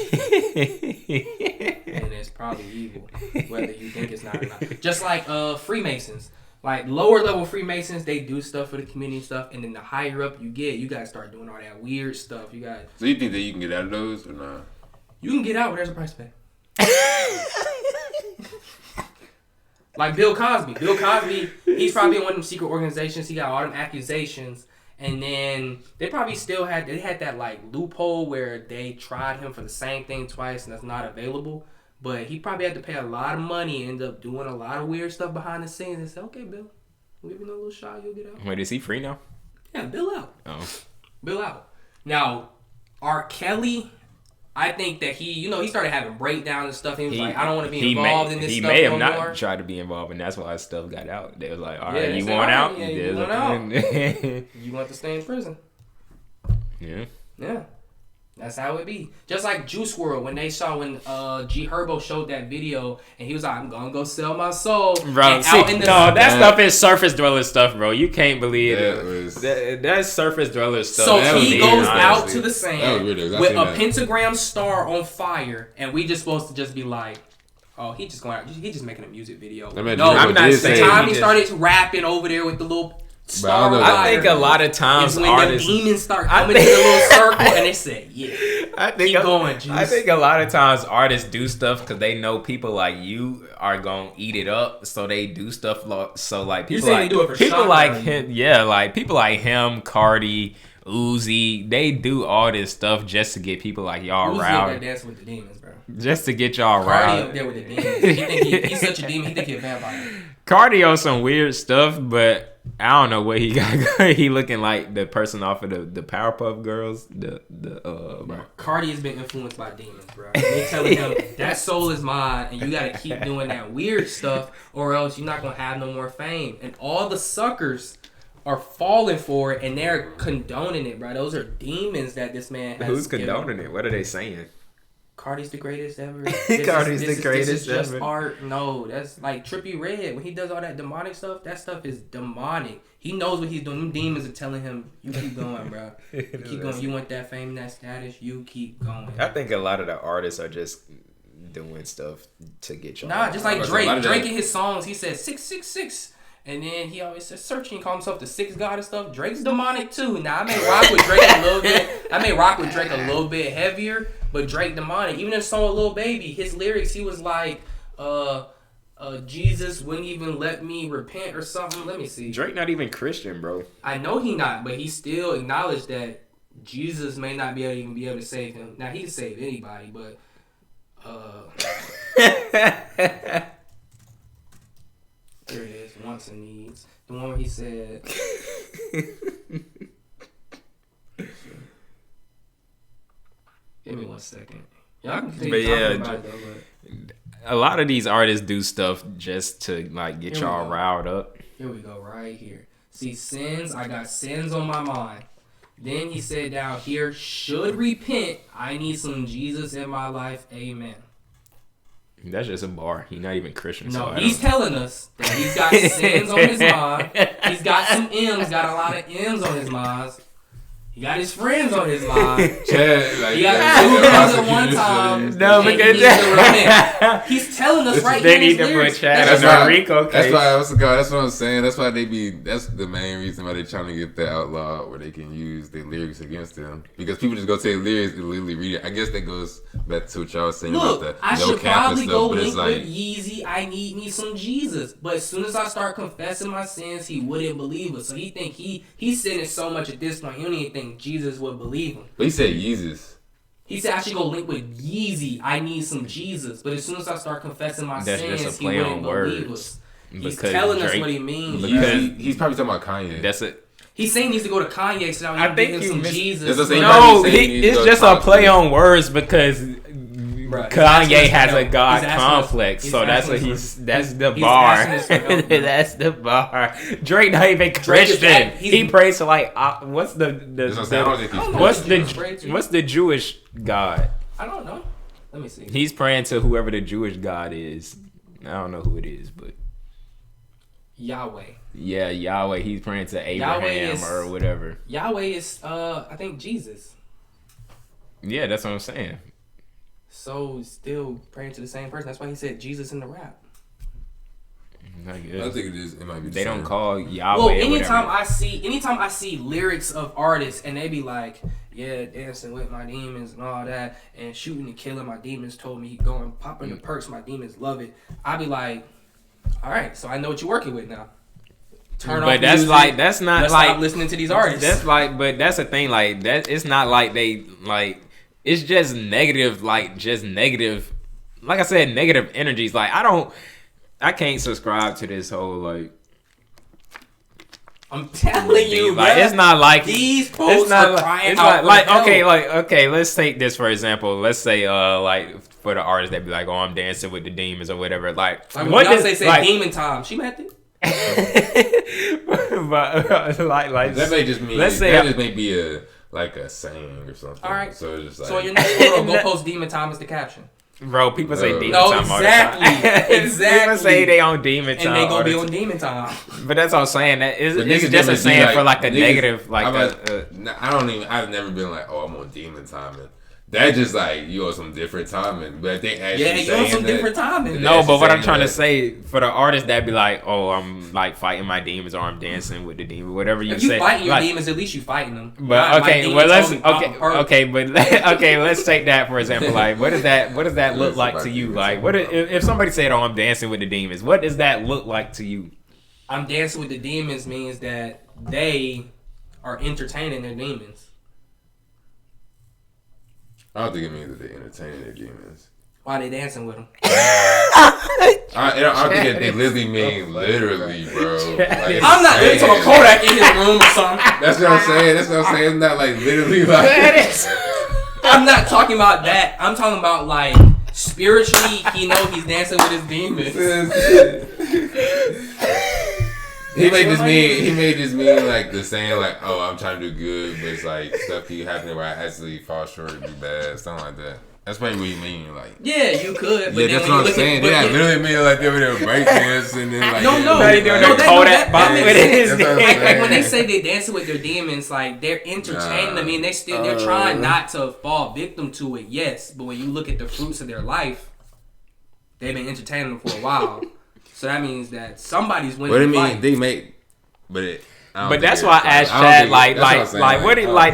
it's probably evil, whether you think it's not or not. Just like Freemasons. Like lower level Freemasons, they do stuff for the community and stuff, and then the higher up you get, you gotta start doing all that weird stuff. So you think that you can get out of those or not? You can get out, but there's a price to pay. Like Bill Cosby. Bill Cosby, he's probably in one of them secret organizations. He got all them accusations. And then they probably they had that like loophole where they tried him for the same thing twice and that's not available. But he probably had to pay a lot of money and end up doing a lot of weird stuff behind the scenes and said, okay, Bill, we'll give you a little shot, you'll get out. Wait, is he free now? Yeah, Bill out. Oh. Bill out. Now, R. Kelly, I think that he started having breakdowns and stuff. He was like, I don't want to be involved in this stuff no more. He may have not tried to be involved, and that's why his stuff got out. They was like, all right, you want out? Yeah, you want out. You want to stay in prison. Yeah. Yeah. That's how it be. Just like Juice WRLD, when G Herbo showed that video, and he was like, I'm going to go sell my soul. Bro, that stuff is surface dweller stuff, bro. You can't believe it. That's surface dweller stuff. So he goes out to the sand with a pentagram star on fire, and we just supposed to just be like, oh, he's just making a music video. I'm not saying the time he started rapping over there with the little star. I think a lot of times when artists, the demons start coming in a little circle, and they say, "Yeah, keep going, Juice." I think a lot of times artists do stuff because they know people like you are gonna eat it up, so they do stuff. So like people like him, yeah, like people like him, Cardi, Uzi, they do all this stuff just to get people like y'all riled. Uzi dancing with the demons, bro. Just to get y'all Cardi riled. up there with the demons. He's such a demon. He think he's a vampire. Cardi on some weird stuff, but I don't know what he got. He looking like the person off of the Powerpuff Girls. Cardi has been influenced by demons, bro. They telling him that soul is mine, and you gotta keep doing that weird stuff, or else you're not gonna have no more fame. And all the suckers are falling for it, and they're condoning it, bro. Those are demons that this man has. Who's condoning it? What are they saying? Cardi's the greatest ever. Cardi's the greatest ever. This is just ever. art. No, that's like Trippie Redd. When he does all that demonic stuff, that stuff is demonic. He knows what he's doing. Them demons are telling him, you keep going, bro. You keep going. You want that fame, that status, you keep going. I think a lot of the artists are just doing stuff to get you. Nah, just like Drake. Drake in his songs, he says 666. And then he always says searching, he call himself the sixth god and stuff. Drake's demonic too. Now I may rock with Drake a little bit. I may rock with Drake a little bit heavier, but Drake demonic. Even in the song Lil Baby, his lyrics, he was like, Jesus wouldn't even let me repent or something. Let me see. Drake not even Christian, bro. I know he not, but he still acknowledged that Jesus may not be able to save him. Now he can save anybody, but here it is, wants and needs. The one where he said give me 1 second. Y'all can continue talking about it though, but a lot of these artists do stuff just to like get y'all riled up. Here we go, right here. See, sins, I got sins on my mind. Then he said down here, should repent. I need some Jesus in my life. Amen. That's just a bar. He's not even Christian. No, so he's telling us that he's got sins on his mind. He's got some M's, got a lot of M's on his mind. He got his friends on his mind. He got 2 girls at one time. No, because he's telling us right they here. They need to put Chad on Rico case. That's what I'm saying. That's why that's the main reason why they're trying to get that outlawed, where they can use their lyrics against them. Because people just go take lyrics and literally read it. I guess that goes back to what y'all was saying about the I no should cap probably and stuff. go But it's link like, with Yeezy. I need me some Jesus. But as soon as I start confessing my sins, he wouldn't believe us. So he think he's sinning so much at this point. He don't even think Jesus would believe him. But he said Jesus. He said I should go link with Yeezy. I need some Jesus. But as soon as I start confessing my sins, he wouldn't believe us. He's telling us what he means. He's probably talking about Kanye. That's it. He's saying he needs to go to Kanye so now he can give him some Jesus. No, it's just a play on words because Kanye has a God complex, so that's what that's the bar. That's the bar. Drake not even Christian. He prays to like what's the Jewish God? I don't know. Let me see. He's praying to whoever the Jewish God is. I don't know who it is, but Yahweh. Yeah, Yahweh. He's praying to Abraham or whatever. Yahweh is, I think, Jesus. Yeah, that's what I'm saying. So, still praying to the same person. That's why he said Jesus in the rap. I think it is. It might be. They don't call Yahweh. Well, anytime I see lyrics of artists and they be like, yeah, dancing with my demons and all that, and shooting and killing my demons told me going popping the perks, my demons love it. I be like, all right, so I know what you're working with now. Turn off that's music. Like that's not Let's like stop listening to these artists. That's like, but that's the thing. Like that, it's not like they like. It's just negative. Like just negative. Like I said, negative energies. Like I can't subscribe to this whole like. I'm telling you, like bruh, it's not like these folks are crying out. Like okay, let's take this for example. Let's say like for the artists that be like, oh, I'm dancing with the demons or whatever. Like what does they say? Like, demon time. She meant it. But like that may just mean let's say that just may be a saying or something. All right. So it's just like, so your next photo, go post demon time as the caption. Bro, people say demon no, time exactly, all the time. exactly. People say they on demon time, and they gonna be on demon time. But that's what I'm saying. That it's just a saying like, for like a negative, like I've never been like, oh, I'm on demon timing. That's just like you on some different timing, but they actually you on some different timing. No, but what I'm trying to say for the artists that be like, oh, I'm like fighting my demons or I'm dancing with the demon, whatever you say. If you fighting your demons, at least you fighting them. But okay, well let's let's take that for example. Like, what does that look like to you? Like, what if somebody said, oh, I'm dancing with the demons? What does that look like to you? I'm dancing with the demons means that they are entertaining their demons. I don't think it means that they're entertaining their demons. Why they dancing with them? I don't think they literally mean literally, bro. Like, I'm not literally talking Kodak in his room or something. That's what I'm saying. It's not like literally like. I'm not talking about that. I'm talking about like spiritually. He know he's dancing with his demons. He may just mean like the saying like, oh, I'm trying to do good, but it's like stuff keep happening where I actually fall short and do bad, something like that. That's probably what you mean, like. Yeah, you could. But yeah, that's what I'm saying. They literally mean like they were there breakdance and then like. They doing their Kodak bop with his like when they say they dancing with their demons, like they're entertaining them. I mean, they're trying not to fall victim to it. Yes, but when you look at the fruits of their life, they've been entertaining them for a while. So that means that somebody's winning. What do you mean? They make, but that's why I asked Chad,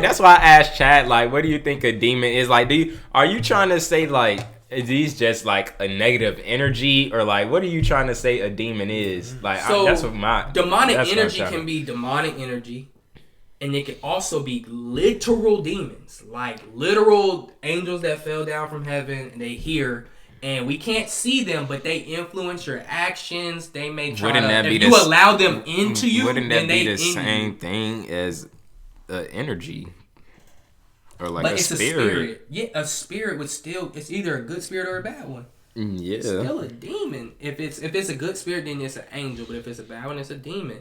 that's why I asked Chad, like, what do you think a demon is? Like, are you trying to say, like, is these just, like, a negative energy? Or, like, what are you trying to say a demon is? Like, so that's what my... Demonic energy can be demonic energy. And it can also be literal demons. Like, literal angels that fell down from heaven and they hear... And we can't see them, but they influence your actions. They may try allow them into you. Wouldn't that be the same thing as energy? Or like a spirit? Yeah, a spirit would still... It's either a good spirit or a bad one. Yeah. It's still a demon. If it's a good spirit, then it's an angel. But if it's a bad one, it's a demon.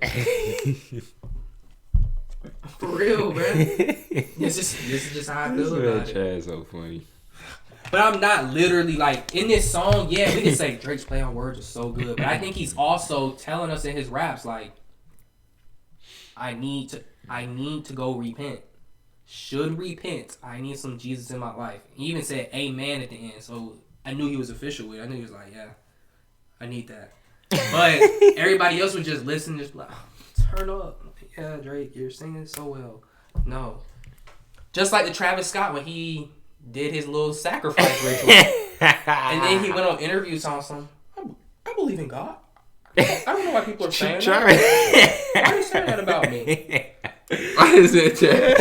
For real, bro. This is just how I feel about it. Chad's so funny. But I'm not literally like in this song. Yeah, we can say Drake's play on words is so good, but I think he's also telling us in his raps like, I need to go repent. Should repent. I need some Jesus in my life. He even said amen at the end, so I knew he was official with it. I knew he was like, yeah, I need that. But everybody else would just listen, just like, turn up. Yeah, Drake, you're singing so well. No, just like the Travis Scott when he did his little sacrifice ritual. And then he went on interviews on some, I believe in God. I don't know why people are saying that. Why are you saying that about me? Why is it that?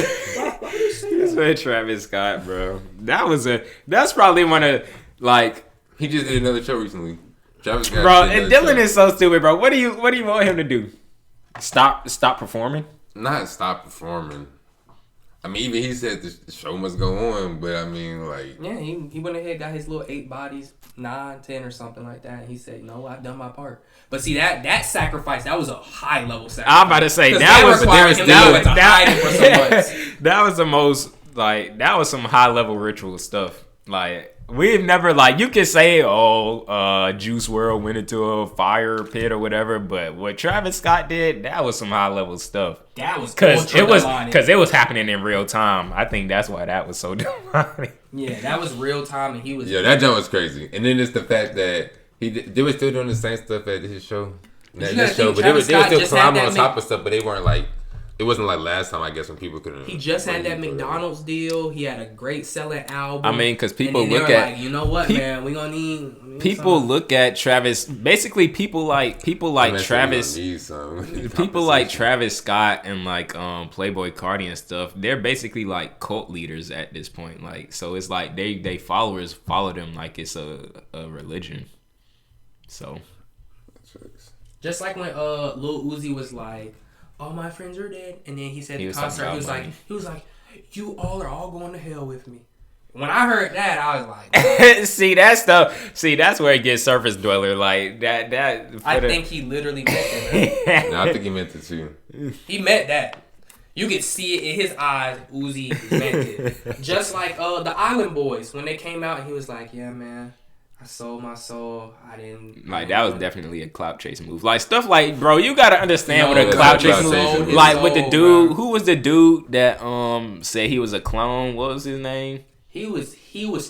Why are you saying that? That's Travis Scott, bro. That's probably one of, like... He just did another show recently. Travis Scott. Bro, and Dylan is so stupid, bro. What do you want him to do? Stop performing? Not stop performing. I mean, even he said the show must go on, but I mean, like... Yeah, he went ahead, got his little 8 bodies, 9, 10 or something like that. And he said, no, I've done my part. But see, that sacrifice, that was a high-level sacrifice. I'm about to say, that was the most, like, that was some high-level ritual stuff. Like, we've never, like, you could say, Juice WRLD went into a fire pit or whatever, but what Travis Scott did, that was some high-level stuff. That was because it was happening in real time. I think that's why that was so demonic. Yeah, that was real time, and he was. Yeah, that joke was crazy. And then it's the fact that they were still doing the same stuff at his show. But they were still climbing on top of stuff, but they weren't like. It wasn't like last time, I guess, when people couldn't. He just had that McDonald's deal. He had a great selling album. I mean, because people look at, like, you know what, man, we gonna need. People look at Travis. Basically, people like Travis. People like Travis Scott and like Playboy Cardi and stuff. They're basically like cult leaders at this point. Like, so it's like they followers follow them like it's a religion. So, just like when Lil Uzi was like, all my friends are dead, and then he said the concert, he was like, you all are all going to hell with me. When I heard that, I was like, see that stuff. See, that's where it gets surface dweller like that. I think he literally meant it. No, I think he meant it too. He meant that. You could see it in his eyes. Uzi meant it. Just like the Island Boys when they came out, and he was like, yeah, man, I sold my soul. I didn't. Like, that was definitely a clout chasing move. Like, stuff like, bro, you gotta understand what a clout chasing move. Like, with the dude, who was the dude that said he was a clone? What was his name? He was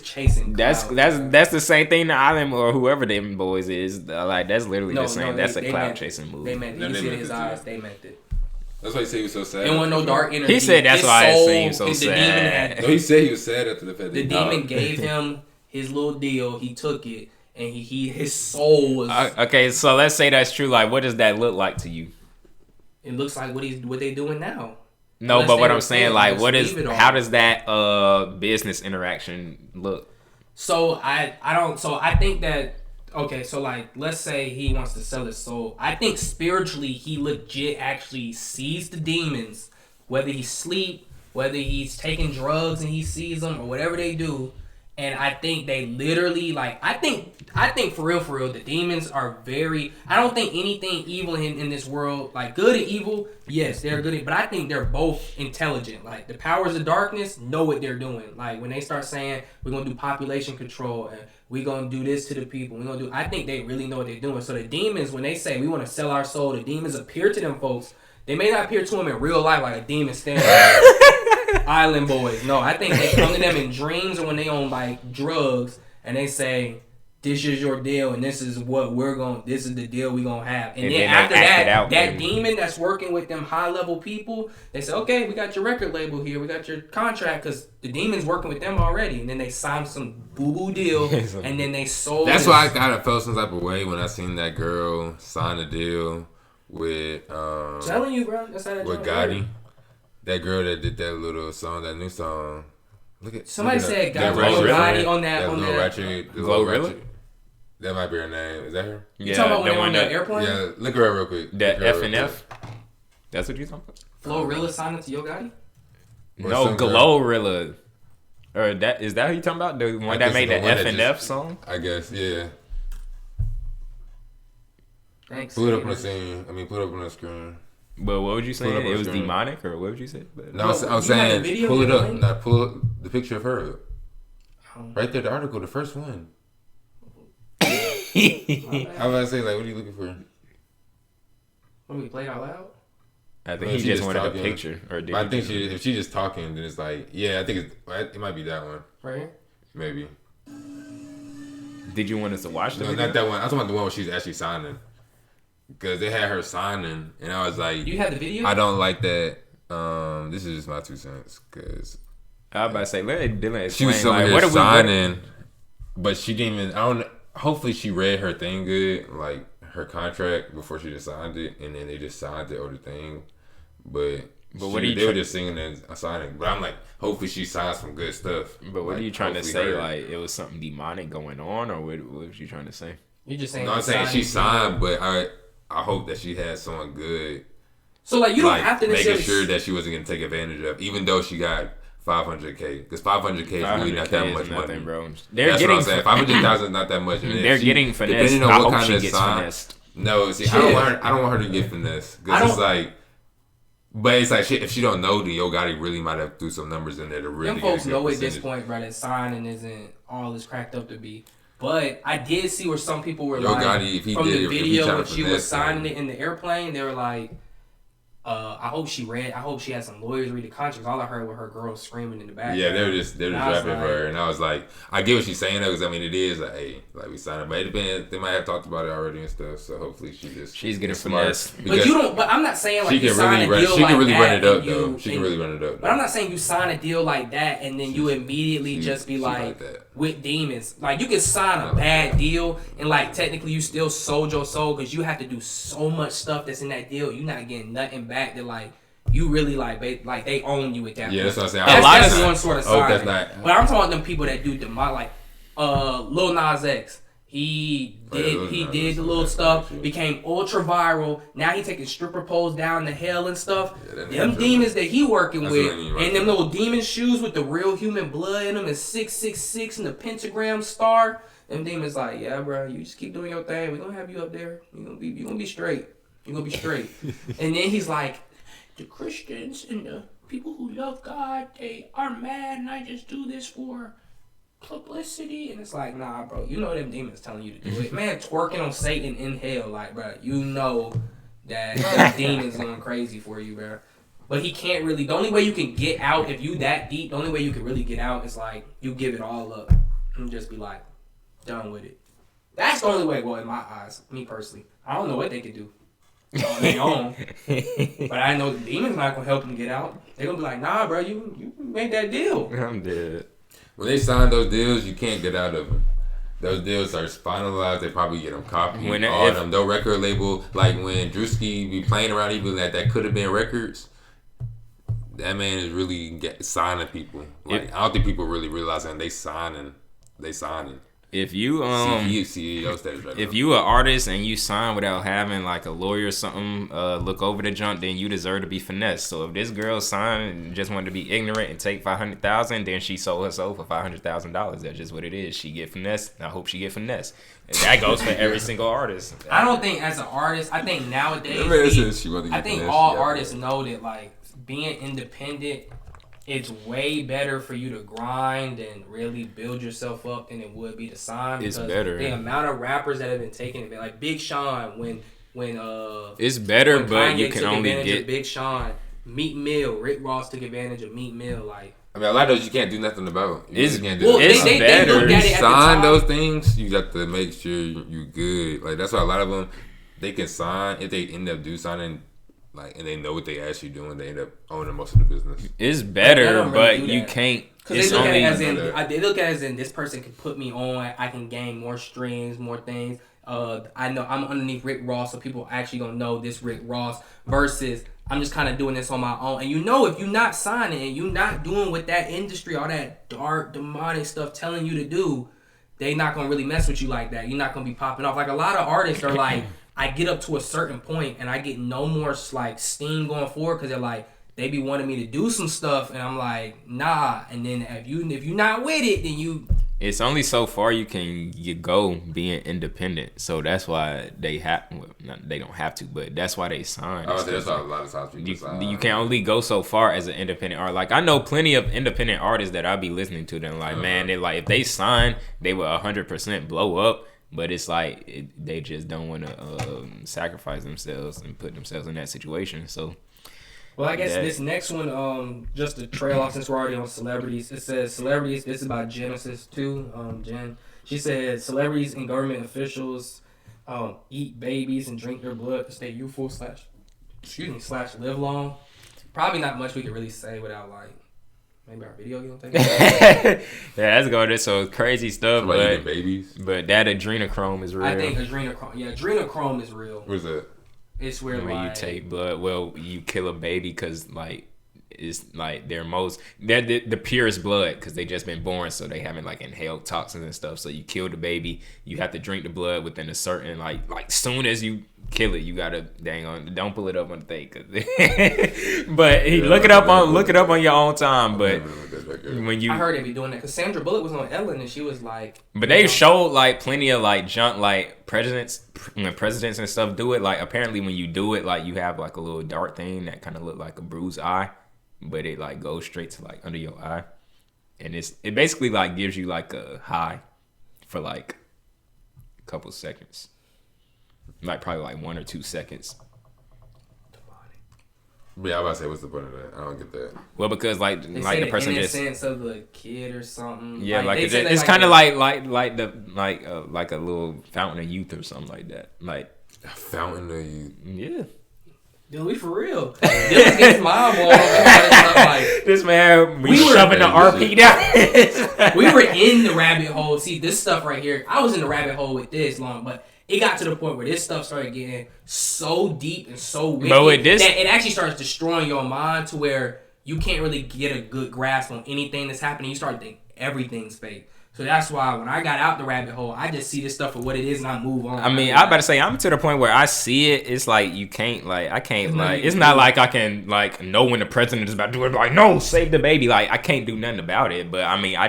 chasing clout. That's the same thing the Island or whoever them boys is. Like, that's literally the same. That's a clout chasing move. They meant it. You can see it in his eyes. They meant it. That's why he said he was so sad. It wasn't no dark energy. He said that's why it seemed so sad. No, he said he was sad after the fact. The demon gave him his little deal. He took it. And his soul was okay. So let's say that's true. Like, what does that look like to you? It looks like what they doing now. No, unless but what I'm saying, like, how does that business interaction look? So I think that, okay, so like, let's say he wants to sell his soul. I think spiritually he legit actually sees the demons, whether he's asleep, whether he's taking drugs and he sees them or whatever they do. And I think they literally, like, I think for real, the demons are very, I don't think anything evil in this world, like, good and evil, yes, they're good, but I think they're both intelligent. Like, the powers of darkness know what they're doing. Like, when they start saying, we're going to do population control, and we're going to do this to the people, I think they really know what they're doing. So the demons, when they say, we want to sell our soul, the demons appear to them folks. They may not appear to them in real life like a demon standing Island Boys. No, I think they come to them in dreams or when they on like drugs and they say, this is your deal and this is what this is the deal we're going to have. And then after that demon that's working with them high level people, they say, okay, we got your record label here. We got your contract because the demon's working with them already. And then they signed some boo-boo deal and then they sold That's why I kind of felt some type of way when I seen that girl sign a deal with telling you, bro, that's how that with Gotti. That girl that did that little song, that new song. Somebody said Gotti on that. Glorilla? That might be her name. Is that her? Yeah, you talking about when they were on the airplane? Yeah, look her up real quick. That FNF? That's what you talking about? Glorilla signed to Yo Gotti? No, Glorilla. Or is that who you talking about? The one that made the FNF song? I guess, yeah. Thanks. Put it up on the scene. Put it up on the screen. But what would you say? It was demonic, or what would you say? No, I was saying, pull it up. Now pull the picture of her up. Right there, the article, the first one. I was about to say, like, what are you looking for? When we played out loud? I think he just wanted a picture. I think if she's just talking, then it's like, yeah, I think it might be that one. Right here? Maybe. Did you want us to watch the video? No, not that one. I was talking about the one where she's actually signing. Because they had her signing, and I was like... You had the video? I don't like that. This is just my 2 cents, because... I was about to say, let Dylan explain. She was somewhere here signing, but she didn't even... Hopefully she read her thing good, like her contract, before she just signed it, and then they just signed the other thing. But they were just singing and signing. But I'm like, hopefully she signs some good stuff. But what are you trying to say? Like, it was something demonic going on, or what was you trying to say? You're just saying... No, I'm saying she signed, but I hope that she had someone good So like you don't have to making necessarily sure that she wasn't going to take advantage of, even though she got $500K, because $500K is really not that much money, bro. That's what I'm saying. $500,000 is not that much. And they're getting finessed. Depending on what kind of sign. Finessed. No, see, I don't want her to get finessed because it's like. But it's like shit. If she don't know, then Yo Gotti really might have threw some numbers in there to really. Them folks know at this point, bro, that signing isn't all it's cracked up to be. But I did see where some people were like, Gotti, from the video when she was signing it in the airplane, they were like, I hope she had some lawyers read the contract. All I heard were her girls screaming in the background. Yeah, they're just rapping for her, and I was like, I get what she's saying though, because I mean it is like, hey, like we signed it, but it depends. They might have talked about it already and stuff. So hopefully she's getting finessed. But you don't. But I'm not saying like she you can sign really a deal she like can really that run it up and you, though. She can really run it up. But I'm not saying you sign a deal like that and then you immediately just be like with demons. Like you can sign a bad deal and like technically you still sold your soul because you have to do so much stuff that's in that deal. You're not getting nothing back that like. You really like they own you at that point. Yeah, that's what I'm saying. That's one sort of sign. That's not. But I'm talking about them people that do like Lil Nas X. He did the little stuff, became ultra viral. Now he taking stripper poles down to hell and stuff. Yeah, them demons that he working with, and them little demon shoes with the real human blood in them, and 666 and the pentagram star. Them demons like, yeah, bro, you just keep doing your thing. We gonna have you up there. You gonna be straight. You gonna be straight. And then he's like. The Christians and the people who love God, they are mad, and I just do this for publicity. And it's like, nah, bro, you know them demons telling you to do it. Man, twerking on Satan in hell, like, bro, you know that the demons going crazy for you, bro. But he can't really. The only way you can get out, if you that deep, the only way you can really get out is like you give it all up and just be like, done with it. That's the only way. Well, in my eyes, me personally, I don't know what they could do. On their own. But I know the demons not gonna help them get out. They're gonna be like, nah, bro, you made that deal. I'm dead. When they sign those deals, you can't get out of them. Those deals are finalized. They probably get them copied. All of them. No record label. Like when Drewski be playing around, even at that could have been records. That man is really signing people. Like I don't think people really realizing they signing. If you CEO status right if now. you an artist and you sign without having like a lawyer or something look over the junk, then you deserve to be finessed. So if this girl signed and just wanted to be ignorant and take $500,000, then she sold her soul for $500,000. That's just what it is. She get finessed. I hope she get finessed. And that goes for every single artist. I don't think as an artist. I think nowadays. I think all artists know that like being independent. It's way better for you to grind and really build yourself up than it would be to sign. It's better. The amount of rappers that have been taking it, like Big Sean, when it's better, when but Kanye you can took only advantage get of Big Sean, Meek Mill, Rick Ross took advantage of Meek Mill, like. I mean, a lot of those you can't do nothing about. It's better. They look at it sign those things. You got to make sure you good. Like that's why a lot of them they can sign if they end up signing. Like and they know what they actually doing, they end up owning most of the business. It's better, but you can't. Because they look at it as in this person can put me on. I can gain more streams, more things. I know I'm underneath Rick Ross, so people actually gonna know this Rick Ross. Versus I'm just kind of doing this on my own. And you know, if you're not signing and you're not doing what that industry, all that dark demonic stuff telling you to do, they not gonna really mess with you like that. You're not gonna be popping off. Like a lot of artists are like. I get up to a certain point and I get no more like steam going forward because they're like they be wanting me to do some stuff and I'm like nah. And then if you're not with it, then you. It's only so far you go being independent. So that's why they they don't have to, but that's why they sign. Oh, that's why a lot of times people sign. You can only go so far as an independent artist. Like I know plenty of independent artists that I be listening to them. Like man, they like if they sign, they will 100% blow up. But it's like they just don't want to sacrifice themselves and put themselves in that situation. So, well, I guess this next one, just to trail off since we're already on celebrities. It says celebrities. This is by Genesis 2. Jen. She said celebrities and government officials eat babies and drink their blood to stay youthful / live long. Probably not much we could really say without like. Maybe our video game thing. Yeah, that's going to some crazy stuff. But babies. But that adrenochrome is real. I think adrenochrome is real. What's that? It's where when you take blood. Well, you kill a baby because like it's like they're the purest blood because they just been born, so they haven't like inhaled toxins and stuff. So you kill the baby, you have to drink the blood within a certain like soon as you kill it, you gotta don't pull it up on the thing. But look it up on your own time. But when you, I heard they be doing that because Sandra Bullock was on Ellen and she was like. But they showed like plenty of like junk like presidents and stuff do it. Like apparently when you do it, like you have like a little dart thing that kind of look like a bruised eye, but it like goes straight to like under your eye, and it basically like gives you like a high for like a couple seconds. Like probably like 1 or 2 seconds. Yeah, I was about to say, what's the point of that? I don't get that. Well, because like they the person the just innocence of the kid or something. Yeah, like it's kind of like a little fountain of youth or something like that. Like a fountain of youth. Yeah. Dude, we for real. Dylan gets my ball and stuff like this man. We shoving the RP down. We were in the rabbit hole. See this stuff right here. I was in the rabbit hole with this long, but. It got to the point where this stuff started getting so deep and so wicked that it actually starts destroying your mind to where you can't really get a good grasp on anything that's happening. You start to think everything's fake. So that's why when I got out the rabbit hole, I just see this stuff for what it is and I move on. I mean, I'm about to say, I'm to the point where I see it. It's like you can't, like, I can't, like, it's not like I can, like, know when the president is about to do it. Like, no, save the baby. Like, I can't do nothing about it. But I mean,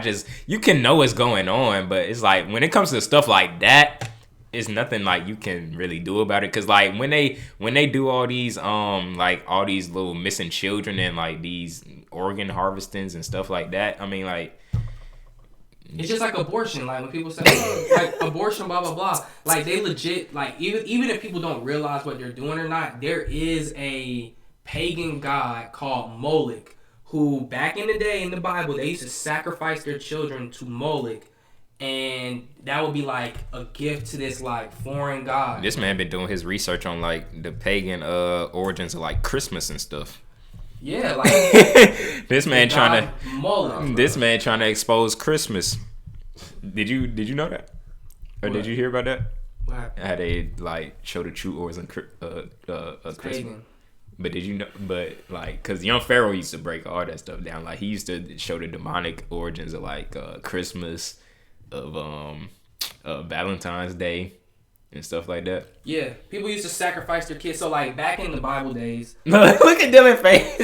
you can know what's going on. But it's like, when it comes to stuff like that, it's nothing like you can really do about it, because like when they do all these like all these little missing children and like these organ harvestings and stuff like that, I mean, like it's just like abortion. Like when people say like abortion, blah blah blah, like they legit, like even if people don't realize what they're doing or not, there is a pagan god called Moloch who back in the day in the Bible they used to sacrifice their children to Moloch. And that would be like a gift to this like foreign god. This man been doing his research on like the pagan origins of like Christmas and stuff. Yeah, like this man trying to expose Christmas. Did you know that? Or did you hear about that? What? How they like show the true origins of Christmas. Pagan. But did you know? But like, cause young Pharaoh used to break all that stuff down. Like he used to show the demonic origins of like Christmas. Of Valentine's Day and stuff like that. Yeah, people used to sacrifice their kids. So like back in the Bible days. Look at Dylan's face.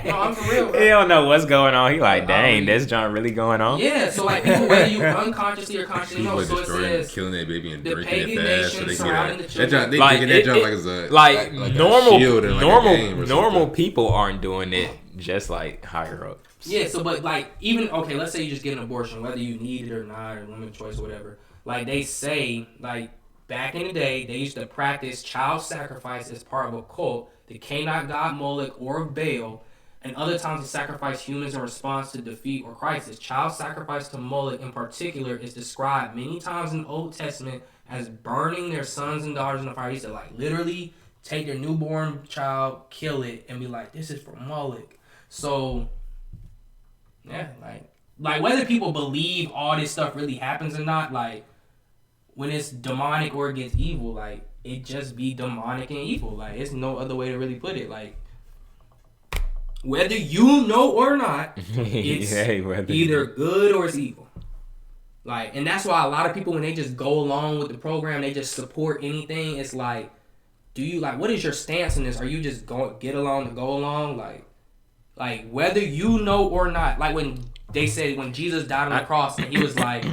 No, I'm for real. Bro. He don't know what's going on. He like, dang, this John really going on. Yeah, so like people, whether you unconsciously or consciously know, so it says killing that baby and the drinking pagan it fast, nation so surrounding the children. They thinking that John like it's a normal people aren't doing it. Just like higher up. Yeah, so but like even okay, let's say you just get an abortion, whether you need it or not, or women's choice or whatever. Like they say, like back in the day, they used to practice child sacrifice as part of a cult, the Canaanite god Moloch or Baal, and other times to sacrifice humans in response to defeat or crisis. Child sacrifice to Moloch in particular is described many times in the Old Testament as burning their sons and daughters in the fire. He said like literally take their newborn child, kill it, and be like, this is for Moloch. So, yeah, like whether people believe all this stuff really happens or not, like when it's demonic or it gets evil, like it just be demonic and evil. Like it's no other way to really put it. Like whether you know or not, it's either good or it's evil. Like, and that's why a lot of people when they just go along with the program, they just support anything. It's like, do you like what is your stance in this? Are you just get along to go along? Like whether you know or not, like when they said when Jesus died on the cross and he was like,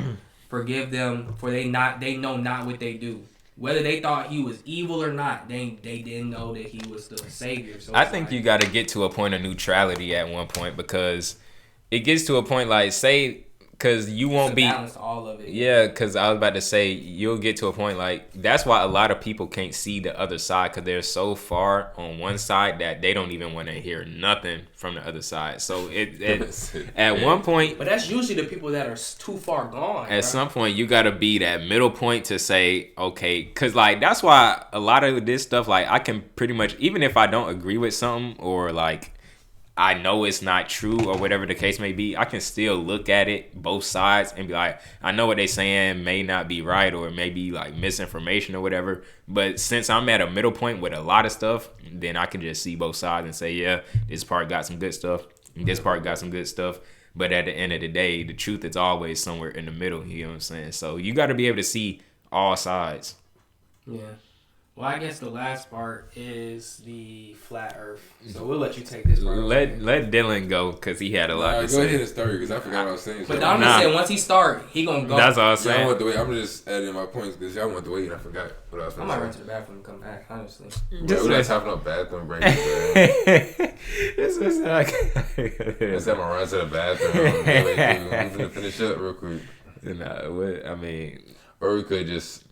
forgive them for they know not what they do. Whether they thought he was evil or not, they didn't know that he was the savior. So I think you got to get to a point of neutrality at one point, because it gets to a point like say. Because you won't be balance all of it. Yeah, because I was about to say you'll get to a point like that's why a lot of people can't see the other side, because they're so far on one side that they don't even want to hear nothing from the other side. So at one point, but that's usually the people that are too far gone. At some point, you gotta be that middle point to say okay, because like that's why a lot of this stuff like I can pretty much, even if I don't agree with something or like I know it's not true or whatever the case may be, I can still look at it both sides and be like, I know what they saying may not be right or maybe like misinformation or whatever, but since I'm at a middle point with a lot of stuff, then I can just see both sides and say, yeah, this part got some good stuff and this part got some good stuff, but at the end of the day, the truth is always somewhere in the middle, you know what I'm saying? So you got to be able to see all sides. Yeah. Well, I guess the last part is the flat Earth. So we'll let you take this part. Let Dylan go because he had a lot to Go say. ahead and start because I forgot what I was saying. But I'm just saying, once he start, he gonna go. That's all I'm saying. Y'all want to wait. I'm just adding my points because y'all want to wait and I forgot what I was I going might to run say. to the bathroom and come back, honestly. We're not talking about bathroom break. This is like. Let's have my run to the bathroom. I'm going to finish up real quick. I mean. Or we could just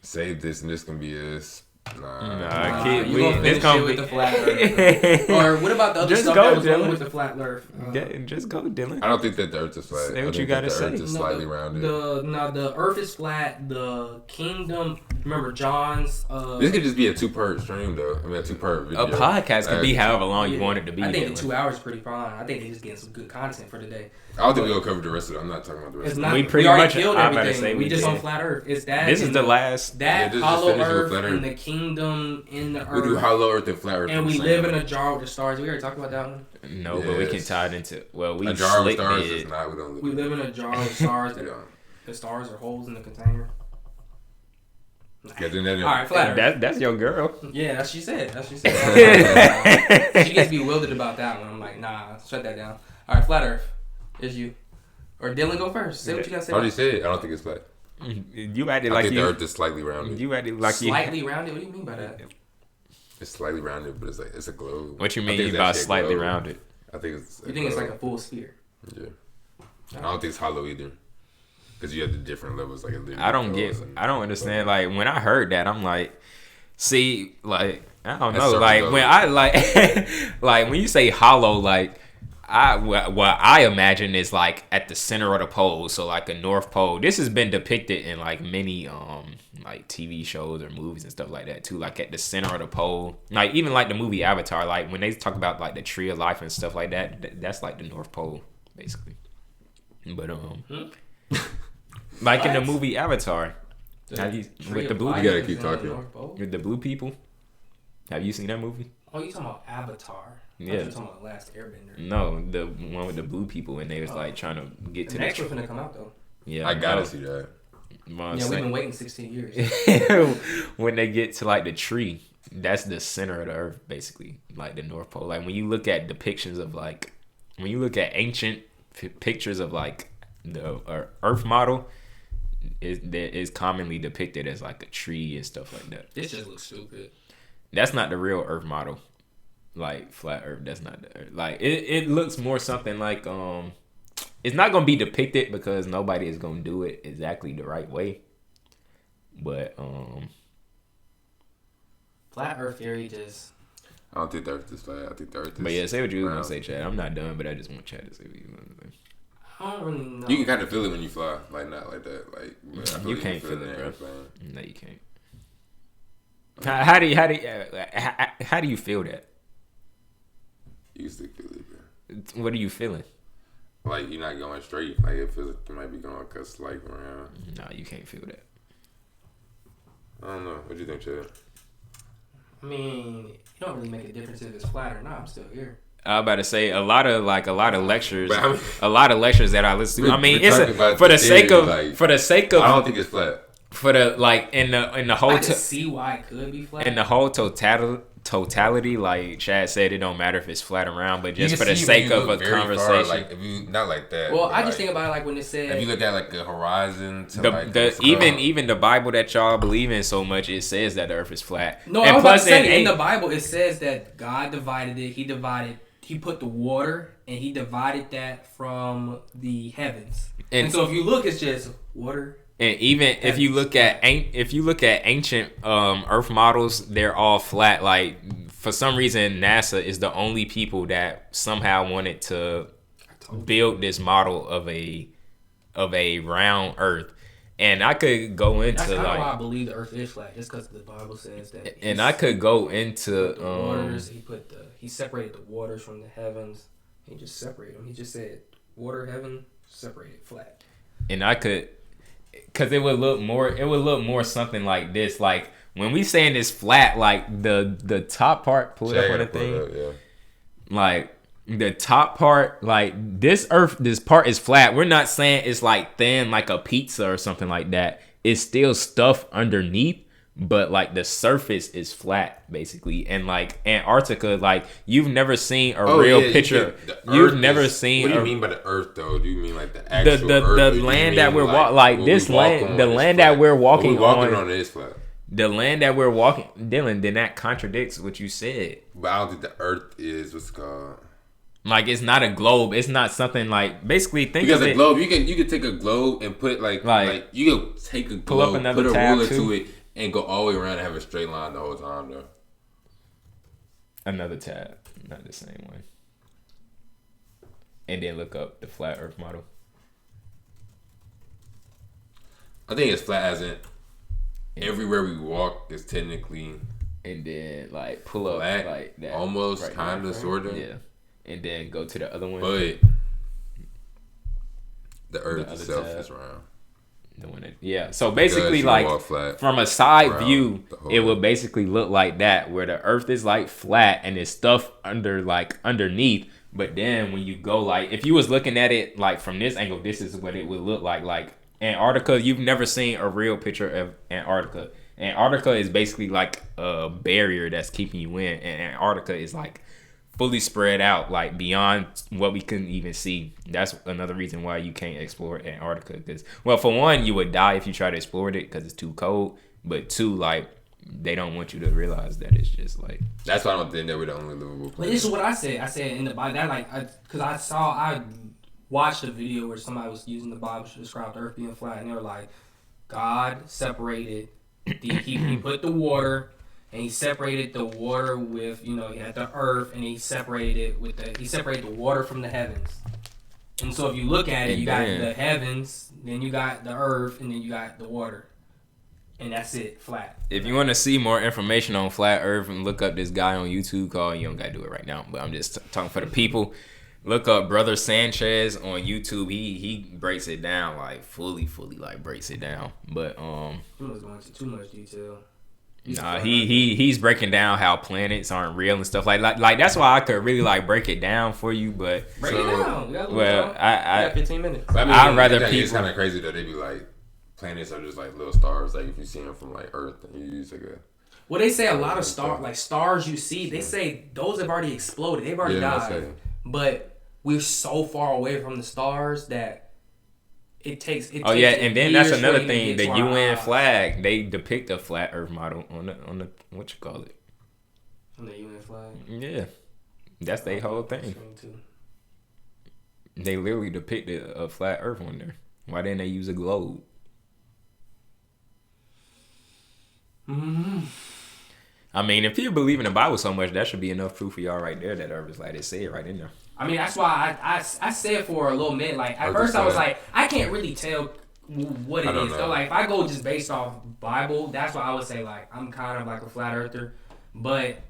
save this and this can be us. Nah, you gonna finish it with the flat Earth. Or what about the other Just stuff go, that was Dylan. going with the flat Earth? Just go, Dylan. I don't think that the Earth is flat. Say what you gotta say. The Earth is slightly rounded. The Earth is flat. The kingdom. Remember John's. This could just be a 2-part stream, though. I mean, a 2-part video. A podcast can be however long you want it to be. I think Dylan. 2 hours is pretty fine. I think they just getting some good content for today. I don't think we'll cover the rest of it. I'm not talking about the rest It's of not. We it. pretty already much- killed I'm about to everything. say we we just did. on flat Earth. It's that. This is the last. That just hollow finish it with Earth flat Earth. and the kingdom in the We do Earth. hollow Earth and flat Earth. And we the live same. in a jar with the stars. We already talked about that one. No, but we can Yes. tie it into. Well, we A jar with slick stars it. is not. We don't live. We live in a jar with stars. We That don't. the stars are holes in the container. Yeah, then that All right, flat Earth. That's your girl. Yeah, that's she said. She gets bewildered about that one. I'm like, nah, shut that down. All right, flat Earth is you. Or Dylan, go first. Say what you gotta say. I already said. I don't think it's flat. You acted I like think the you. Earth is slightly rounded. You acted like Slightly rounded. What do you mean by that? It's slightly rounded, but it's a globe. What you I mean think it's about actually a slightly globe. rounded? I think it's. You think it's like a full sphere? Yeah. I don't think it's hollow either. Because you have the different levels. Like I don't understand. Like when I heard that, I'm like, see, like I don't That's know. Like circle when I like, like when you say hollow, like what I imagine is like at the center of the pole, so like a North Pole. This has been depicted in like many like TV shows or movies and stuff like that too. Like at the center of the pole, like even like the movie Avatar. Like when they talk about like the tree of life and stuff like that, that's like the North Pole basically. But like in the movie Avatar, with the blue You gotta keep talking. with the blue people. Have you seen that movie? Oh, you talking about Avatar? Yeah. You talking about The Last Airbender? No, the one with the blue people and they was like trying to get The to next the. one's gonna come out though. Yeah, I gotta see that. Yeah, we've been waiting 16 years. When they get to like the tree, that's the center of the earth, basically, like the North Pole. Like when you look at depictions of like, when you look at ancient pictures of like the Earth model, is commonly depicted as like a tree and stuff like that. This just looks stupid. That's not the real Earth model. Like flat Earth, that's not the Earth. Like it looks more something like it's not gonna be depicted because nobody is gonna do it exactly the right way. But Flat Earth theory just. I don't think the Earth is flat. I think the Earth is. But yeah, say what you were round. gonna say, Chad. I'm not done, but I just want Chad to say what you were gonna say. I don't really know. You can kind of feel it when you fly, like not like that. Like but I You like can't can feel it, in bro. airplane. No, you can't. How do you feel that? You can still feel it, bro. What are you feeling? Like you're not going straight. Like it feels like you might be going like a slight around. No, you can't feel that. I don't know. What do you think, Chad? I mean, it don't really make a difference if it's flat or not. I'm still here. I was about to say a lot of lectures, But I mean- a lot of lectures that I listen to. I mean, we're it's talking about for the the sake theory, of like- for the sake I of don't think it's flat. for the like in the I whole can see why it could be flat. in the whole totality, like Chad said, it don't matter if it's flat or round, but just You for can the see when sake you of a look very far, conversation. like if you not like that. well, but I just like, think about it like when it said. if you look at like the horizon to the, like the sky. even the Bible that y'all believe in so much, it says that the earth is flat. No, and I was about to say, in ain't- the Bible, it says that God divided it. He put the water and he divided that from the heavens. And so if you look, it's just water. And even if you look at ancient Earth models, they're all flat. Like for some reason, NASA is the only people that somehow wanted to build this model of a round Earth. And I could go into That's kind of why I like, believe the Earth is flat, just because the Bible says that. and I could go into the waters. He separated the waters from the heavens. He just separated them. He just said water, heaven, separated, flat. and I could, cause it would look more something like this. Like when we saying it's flat, like the top part, pull it up on the thing. Yeah. Like the top part, like this part is flat. We're not saying it's like thin like a pizza or something like that. It's still stuff underneath, but like the surface is flat basically. And like Antarctica, like you've never seen a real picture. You've never seen. What do you mean by the Earth though? Do you mean like the actual Earth? The land that we're walking, like this land, the land that we're walking on is flat. The land that we're walking, Dylan, then that contradicts what you said. But I don't think the Earth is what's called. Like it's not a globe. It's not something like basically think because of it. a globe, you can take a globe and put like you can take a globe, put a ruler to it, and go all the way around and have a straight line the whole time though. Another tab, not the same one. And then look up the flat Earth model. I think it's flat as in everywhere we walk is technically. And then like pull up flat, like that, almost right kind of sort of. Yeah. And then go to the other one. But the Earth itself is round. The one that, yeah. So basically, like from a side view, it would basically look like that, where the Earth is like flat and there's stuff underneath. But then when you go like, if you was looking at it like from this angle, this is what it would look like. Like Antarctica, you've never seen a real picture of Antarctica. Antarctica is basically like a barrier that's keeping you in, and Antarctica is like fully spread out, like beyond what we couldn't even see. That's another reason why you can't explore Antarctica. Because, well, for one, you would die if you try to explore it because it's too cold. But two, like, they don't want you to realize that it's just like. That's why I don't think that we're the only livable planet. But this is what I said. I said in the Bible that because I watched a video where somebody was using the Bible to describe the Earth being flat, and they were like, God separated he put the water. And he separated the water with, he had the earth, and he separated the water from the heavens. And so if you look at it, you got the heavens, then you got the earth, and then you got the water. And that's it, flat. If you want to see more information on flat earth, and look up this guy on YouTube called, you don't got to do it right now, but I'm just talking for the people. Look up Brother Sanchez on YouTube. He breaks it down, like fully like breaks it down. But he was going into too much detail. Nah, he's breaking down how planets aren't real and stuff like that's why I could really like break it down for you, but break it down. Well, I got 15 minutes. I mean, I'd rather people. It's kind of crazy that they be like planets are just like little stars. Like if you see them from like Earth, and you use like a. Well, they say a lot of stars you see. They say those have already exploded. They've already died. But we're so far away from the stars that. It takes and then that's another thing. The UN flag, they depict a flat Earth model on the what you call it? On the UN flag. Yeah, that's their whole thing. They literally depicted a flat Earth on there. Why didn't they use a globe? Mm-hmm. I mean, if you believe in the Bible so much, that should be enough proof for y'all right there that Earth is like they say it right in there. I mean, that's why I said for a little minute. Like at first, I was like, I can't really tell what it is. So like, if I go just based off Bible, that's why I would say like I'm kind of like a flat earther. But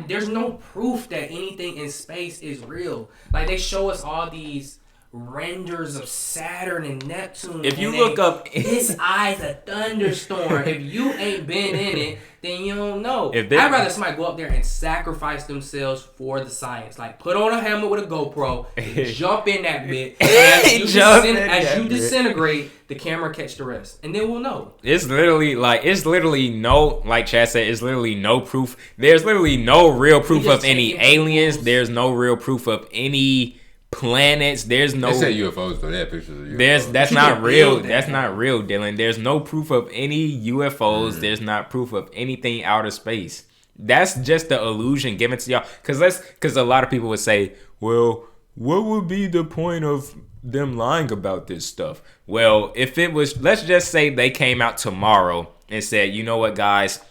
there's no proof that anything in space is real. Like they show us all these renders of Saturn and Neptune. If you look up, this eye's a thunderstorm. If you ain't been in it, then you don't know. I'd rather somebody go up there and sacrifice themselves for the science. Like put on a helmet with a GoPro, jump in that bit, and as you disintegrate, the camera catch the rest, and then we'll know. It's literally no, like Chad said, it's literally no proof. There's literally no real proof of any aliens. There's no real proof of any planets. There's no. They say UFOs, but they have pictures of UFOs. That's not real. That's not real, Dylan. There's no proof of any UFOs. There's not proof of anything outer space. That's just the illusion given to y'all. Because a lot of people would say, well, what would be the point of them lying about this stuff? Well, if it was, let's just say they came out tomorrow and said, you know what, guys,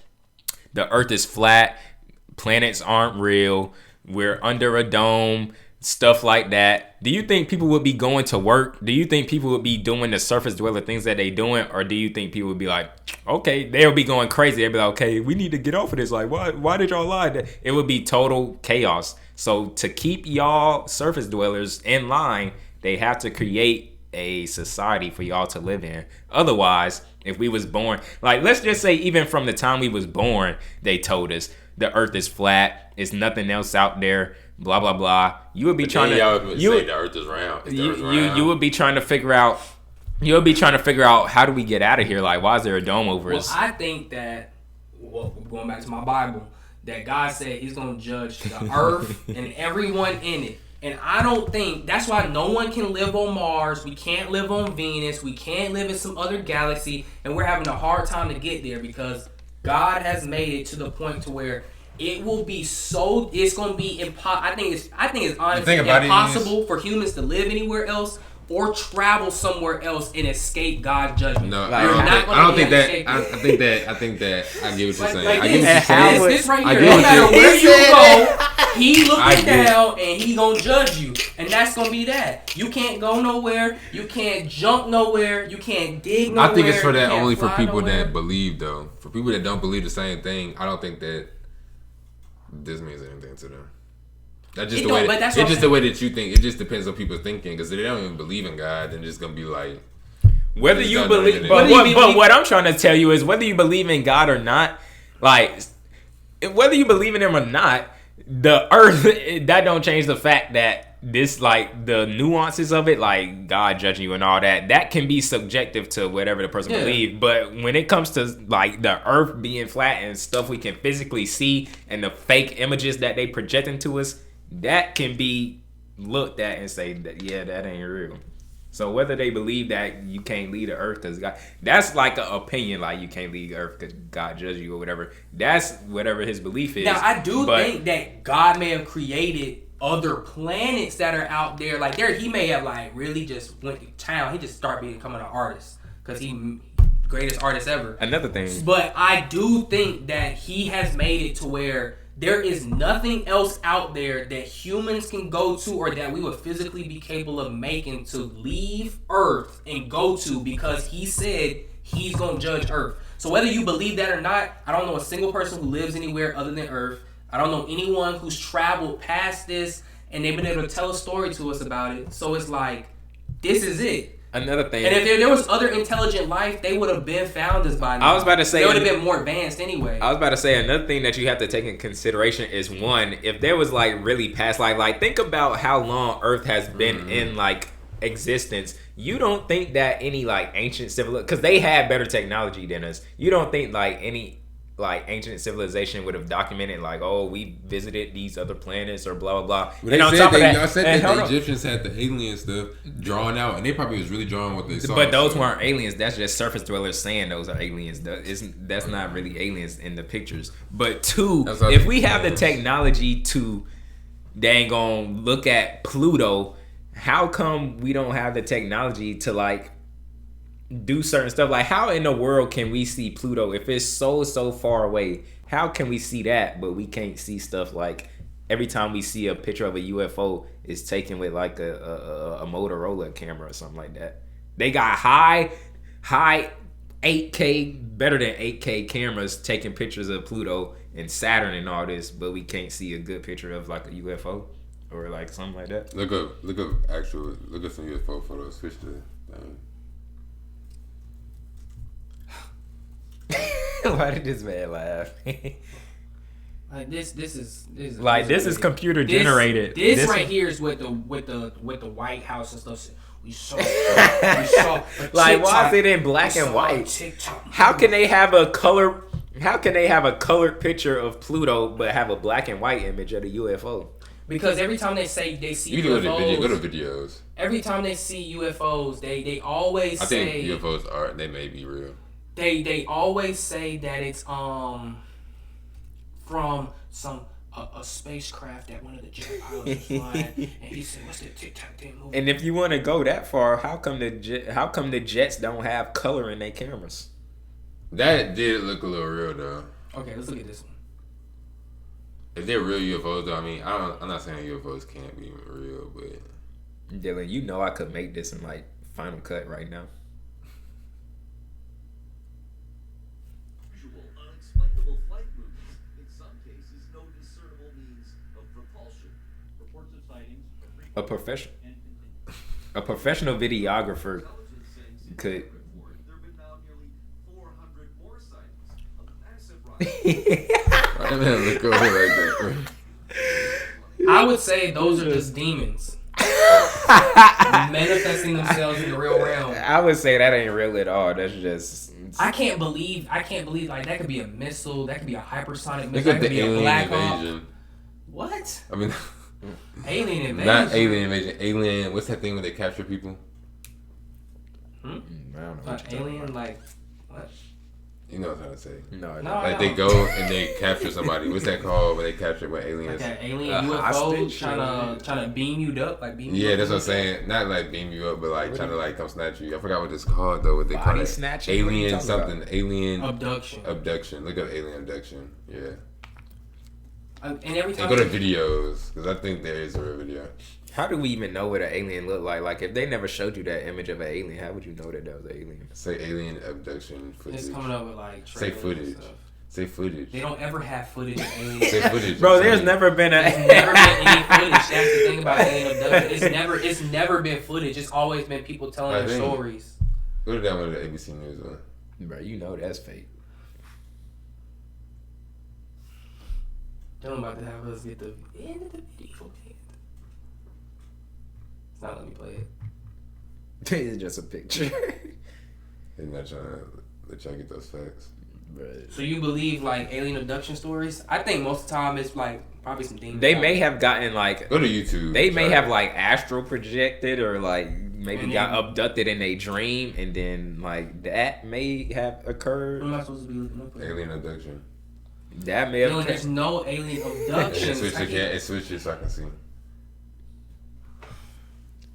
the Earth is flat, planets aren't real, we're under a dome, stuff like that. Do you think people would be going to work? Do you think people would be doing the surface dweller things that they doing? Or do you think people would be like, okay, they'll be going crazy. They'll be like, okay, we need to get off of this. Like, why did y'all lie? It would be total chaos. So to keep y'all surface dwellers in line, they have to create a society for y'all to live in. Otherwise, if we was born, like, let's just say even from the time we was born, they told us the Earth is flat. There's nothing else out there. Blah blah blah. You would be trying to. Say the Earth is round. You would be trying to figure out You'll be trying to figure out how do we get out of here? Like, why is there a dome over us? I think that, going back to my Bible, that God said He's going to judge the earth and everyone in it. And I don't think that's why no one can live on Mars. We can't live on Venus. We can't live in some other galaxy, and we're having a hard time to get there because God has made it to the point to where it will be so. It's going to be impossible. I think it's honestly impossible for humans to live anywhere else or travel somewhere else and escape God's judgment. No, I don't think that. I think that. I get what you're saying. I get what you're saying. This right here, no matter where you go, He looking down and He gonna judge you, and that's gonna be that. You can't go nowhere. You can't jump nowhere. You can't dig nowhere. I think it's for that only for people that believe though. For people that don't believe the same thing, I don't think that this means anything to them. That's just the way. It's just the way that you think. It just depends on people's thinking because if they don't even believe in God, then just gonna be like. Whether you believe, but what I'm trying to tell you is whether you believe in God or not, like whether you believe in Him or not, the earth that don't change the fact that this like the nuances of it, like God judging you and all that can be subjective to whatever the person believes. But when it comes to like the earth being flat and stuff we can physically see and the fake images that they projecting to us, that can be looked at and say that that ain't real. So whether they believe that you can't leave the earth because God, that's like an opinion, like you can't leave the earth because God judges you or whatever. That's whatever his belief is. Now I do think that God may have created other planets that are out there. Like he may have like really just went to town. He just started becoming an artist because he greatest artist ever. Another thing. But I do think that He has made it to where there is nothing else out there that humans can go to or that we would physically be capable of making to leave Earth and go to because He said He's going to judge Earth. So whether you believe that or not, I don't know a single person who lives anywhere other than Earth. I don't know anyone who's traveled past this and they've been able to tell a story to us about it. So it's like, this is it. Another thing. And if there was other intelligent life, they would have been found us by now. I was about to say. They would have been more advanced anyway. I was about to say another thing that you have to take in consideration is one, if there was like really past life, like think about how long Earth has been in like existence. You don't think that any like ancient civilization, because they had better technology than us. You don't think like any like ancient civilization would have documented like, oh, we visited these other planets or blah blah blah. Well, and on top of that, y'all said that the Egyptians had the alien stuff drawn out, and they probably was really drawing what they saw. But those weren't aliens. That's just surface dwellers saying those are aliens. That's not really aliens in the pictures. But two, if we have the technology to dang on look at Pluto, how come we don't have the technology to like do certain stuff? Like how in the world can we see Pluto if it's so far away? How can we see that but we can't see stuff like every time we see a picture of a UFO is taken with like a Motorola camera or something like that? They got high 8K, better than 8K cameras taking pictures of Pluto and Saturn and all this, but we can't see a good picture of like a UFO or like something like that. Look up some UFO photos. Switch to Why did this man laugh? Like this is computer generated. This right here is with the White House and stuff. We saw like why is it in black and white? How can they have a color? How can they have a colored picture of Pluto but have a black and white image of the UFO? Because every time they say they see UFOs, go to videos. Every time they see UFOs, they always say. I think UFOs they may be real. They always say that it's from some a spacecraft that one of the jet pilots was flying, and he said, "What's that tic-tac thing moving?" And if you want to go that far, how come the jets don't have color in their cameras? That did look a little real though. Okay, let's look at this one. If they're real UFOs though, I mean, I'm not saying UFOs can't be real, but Dylan, you know I could make this in like Final Cut right now. Unexplainable flight movements, in some cases no discernible means of propulsion. Reports of sightings A professional videographer could. There have been now nearly 400 more sightings of massive Why man look over like that? I would say those are just demons. manifesting themselves in the real realm. I would say that ain't real at all. That's just. I can't believe like that could be a missile, that could be a hypersonic Look missile, at that could the be a alien black invasion. hawk. What? I mean, Alien invasion? not alien invasion. Alien. What's that thing where they capture people? I don't know. What you're Alien, like what? You know what I'm trying to say. No. Like they go and they capture somebody. What's that called when they capture when aliens? Like an alien UFO hostage? trying to beam you up, like beam you Yeah, up. that's what I'm saying. Not like beam you up, but like trying to like come snatch you. I forgot what it's called though. What they call Body it? snatching? What are you Alien talking something. about? Alien Abduction. abduction. Look up alien abduction. Yeah. And every time And go to videos because I think there is a real video. How do we even know what an alien look like? Like, if they never showed you that image of an alien, how would you know that was an alien? Say alien abduction footage. it's coming up with like Say trailers and footage. stuff. Say footage. They don't ever have footage of aliens. Say footage. Bro, there's never been There's a. never been any footage. That's the thing about alien abduction. It's never been footage. It's always been people telling I their think- stories. Go to that one, the ABC News one. Bro, you know that's fake. Tell them about to have us get the end of the video. It's not letting me play it. It's just a picture. They're not trying to let y'all get those facts. So you believe like alien abduction stories? I think most of the time it's like probably some things. They may have gotten like. Go to YouTube. They may Try have it. like astral projected or like maybe And got then- abducted in a dream, and then like that may have What occurred. am I supposed to be looking up? Alien abduction. That may have. Dylan, there's no alien And abductions. switch I it, can't- it switches so I can see.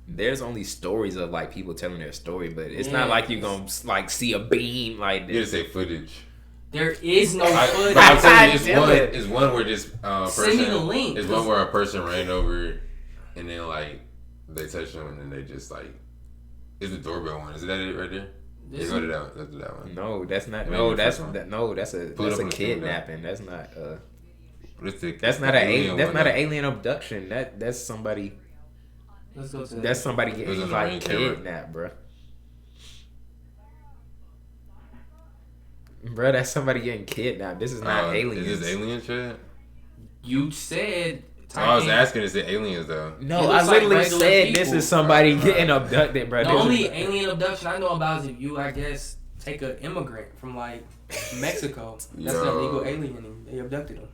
There's only stories of like people telling their story, but it's not Yeah. like you gonna like see a beam like You just this. say footage. There is no But footage. I'm telling you, Damn it. it's one where this person. Send me the link, It's one where a person ran over, and then like they touched them, and then they just like. It's the doorbell one. Is that it right there? Yeah, This go to that one. Let's do that one. No, that's not. Maybe No, the that's first one. that. No, that's a Pull it that's up a on the camera. kidnapping. That's not. What's the- That's not the an alien. That's one not that- an alien abduction. That's somebody. Let's go to That's somebody was getting on the like ring camera. kidnapped, bro. Bro, that's somebody getting kidnapped. This is not aliens. Is this alien shit? You said. Oh, I was asking, is it aliens though? No, It I looks like literally regular said people. this is somebody Right. getting abducted, bro. The This is- only alien abduction I know about is if you, I guess, take an immigrant from like Mexico. That's an Yo. illegal alien, and they abducted him.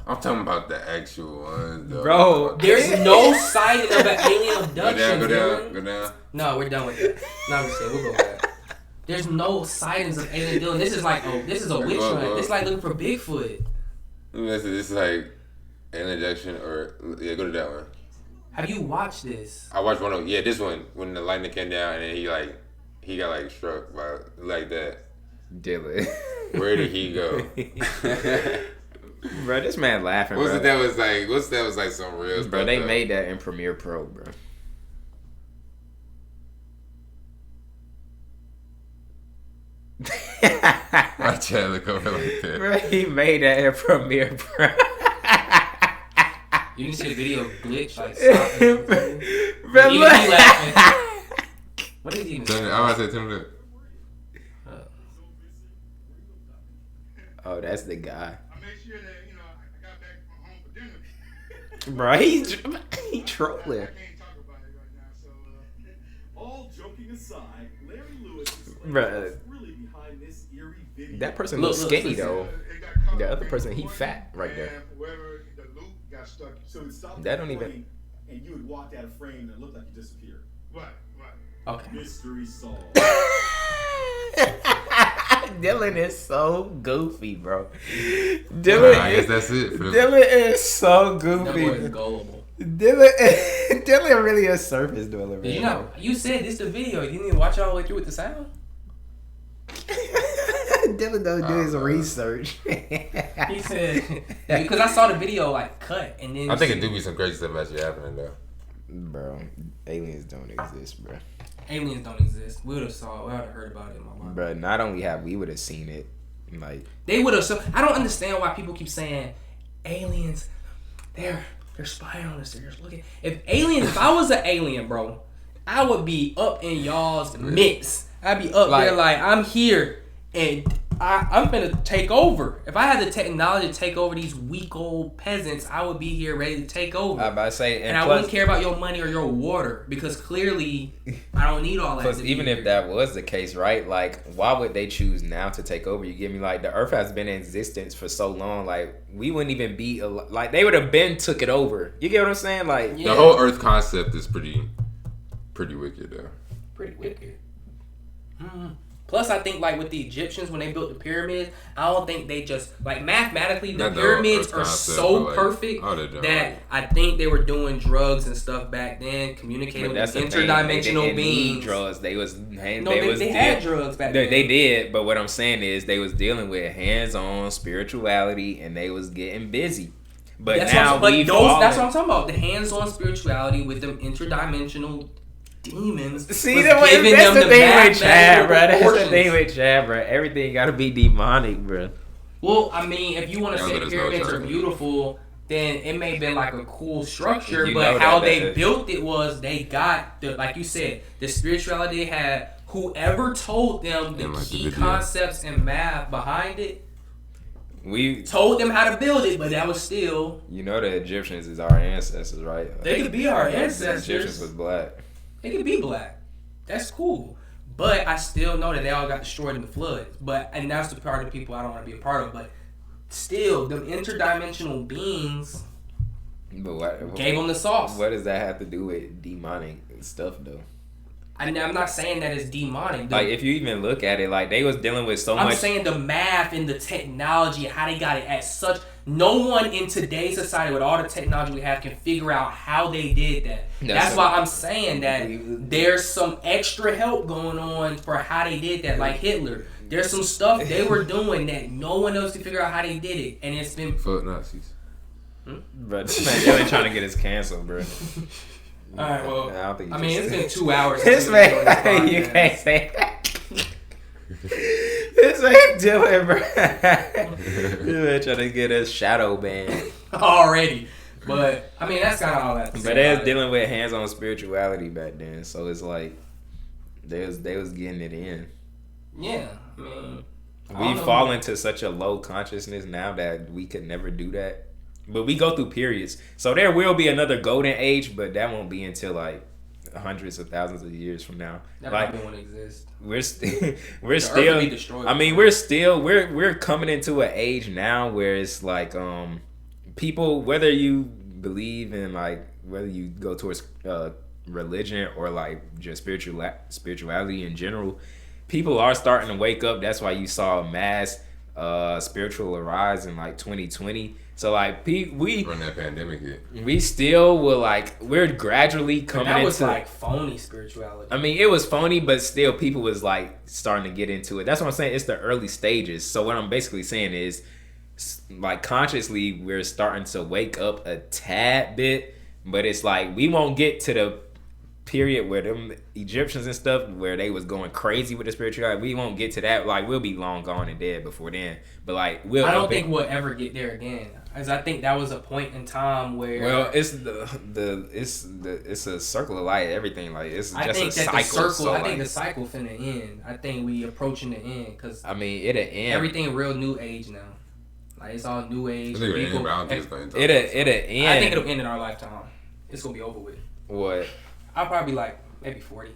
I'm talking about the actual one, though. Bro, There's no sighting of an alien Go abduction. down, go down, Dylan. go down. No, we're done with that. No, I'm just saying, we'll go with that. There's no sightings of alien Dylan. This is like, this is a witch Go, hunt. go. It's like looking for Bigfoot. This is like alien abduction, or yeah, go to that one. Have you watched this? I watched one of this one when the lightning came down and then he got like struck by like that. Dylan. Where did he go? Bro, this man laughing, What's bro. that was like? What's that was like some real Bro, stuff, they though. made that in Premiere Pro, bro. I try to look over like that. Bro, he made that in Premiere Pro. You didn't see the video glitch, like, stop and everything? Bro, Even look. he laughing. What is he even I'm saying? about to say tell him that. Oh, that's the guy. I made sure that, I got back from home for dinner. Bro, he trolling. I can't talk about it right now, so All joking aside, Larry Lewis is Bruh. what's really behind this eerie video. That person Look, looks look, skinny, listen. though. it got caught The up other in person, he recording, fat right there. and whoever the loop got stuck. So it stopped That don't recording, even- and you had walked out of frame and it looked like you disappeared. Right. Okay. Mystery solved. Dylan is so goofy, bro. I Dylan, guess that's it. For the, Dylan is so That boy is goofy. gullible. Dylan really a surface dweller, man. You know, you said this the video. You didn't watch all the way through with the sound? Dylan don't do his Oh, research. He said, because I saw the video, like, cut, and then... I think it do be some crazy stuff actually happening though. Bro, aliens don't exist, bro. Aliens don't exist. We would have saw it. We would have heard about it in my life. Bro, not only have we would have seen it, like They would have... So, I don't understand why people keep saying, aliens, they're spying on us. They're just looking... If I was an alien, bro, I would be up in y'all's midst. I'd be up Like- there like, I'm here, and I'm gonna take over. If I had the technology to take over these weak old peasants, I would be here ready to take over. I about to say, and I wouldn't care about your money or your water because clearly I don't need all that. Because even if that was the case, right? Like, why would they choose now to take over? You get me? Like, the Earth has been in existence for so long. Like, we wouldn't even be like they would have been took it over. You get what I'm saying? Like, the whole Earth concept is pretty wicked though. Pretty wicked. Mm-hmm. Plus, I think like with the Egyptians when they built the pyramids, I don't think they just like mathematically the pyramids are so perfect that I think they were doing drugs and stuff back then, communicating with interdimensional beings. Drugs. They had drugs back then. They did, but what I'm saying is they was dealing with hands-on spirituality and they was getting busy. But that's what I'm talking about. The hands-on spirituality with them interdimensional demons. See, that's the thing with Chad, bro. That's the thing with Chad, bro. Everything gotta be demonic, bro. Well, I mean, if you want to say pyramids are beautiful, then it may have been like a cool structure, but how they built it was they got the, like you said, the spirituality they had. Whoever told them the key concepts and math behind it, we told them how to build it, but that was still. You know, the Egyptians is our ancestors, right? They could be our ancestors. The Egyptians was black. They could be black. That's cool. But I still know that they all got destroyed in the flood. And that's the part of the people I don't want to be a part of. But still, them interdimensional beings gave them the sauce. What does that have to do with demonic stuff, though? I'm not saying that it's demonic. Like, if you even look at it, like, they was dealing with so much. I'm saying the math and the technology, how they got it at such. No one in today's society with all the technology we have can figure out how they did that. That's why I'm saying that there's some extra help going on for how they did that. Like Hitler, there's some stuff they were doing that no one else can figure out how they did it, and it's been fuck Nazis. Bro, this man really trying to get us canceled, bro. All right, well, I mean, it's been 2 hours. This man, you can't say that. This ain't doing, bro. This man trying to get us shadow banned already. But I mean, that's kind of all that. But they was dealing with hands-on spirituality back then, so it's like they was getting it in. Yeah, I mean, we fall into such a low consciousness now that we could never do that. But we go through periods, so there will be another golden age, but that won't be until like hundreds of thousands of years from now. That probably won't exist. We're still. I mean, we're coming into an age now where it's like people, whether you believe in like whether you go towards religion or like just spirituality in general, people are starting to wake up. That's why you saw a mass spiritual rise in like 2020. So like we when that pandemic hit, we still will like we're gradually coming into. That was like phony spirituality. I mean, it was phony, but still people was like starting to get into it. That's what I'm saying. It's the early stages. So what I'm basically saying is, like consciously, we're starting to wake up a tad bit, but it's like we won't get to the period where them Egyptians and stuff where they was going crazy with the spirituality. We won't get to that. Like we'll be long gone and dead before then. But like I don't think we'll ever get there again. As I think that was a point in time where it's it's a circle of life. Everything like it's just a cycle. I think the cycle finna end. I think we approaching the end because I mean it'll end. Everything real new age now. Like it's all new age. It'll end. I think it'll end in our lifetime. It's gonna be over with. What? I'll probably like maybe 40.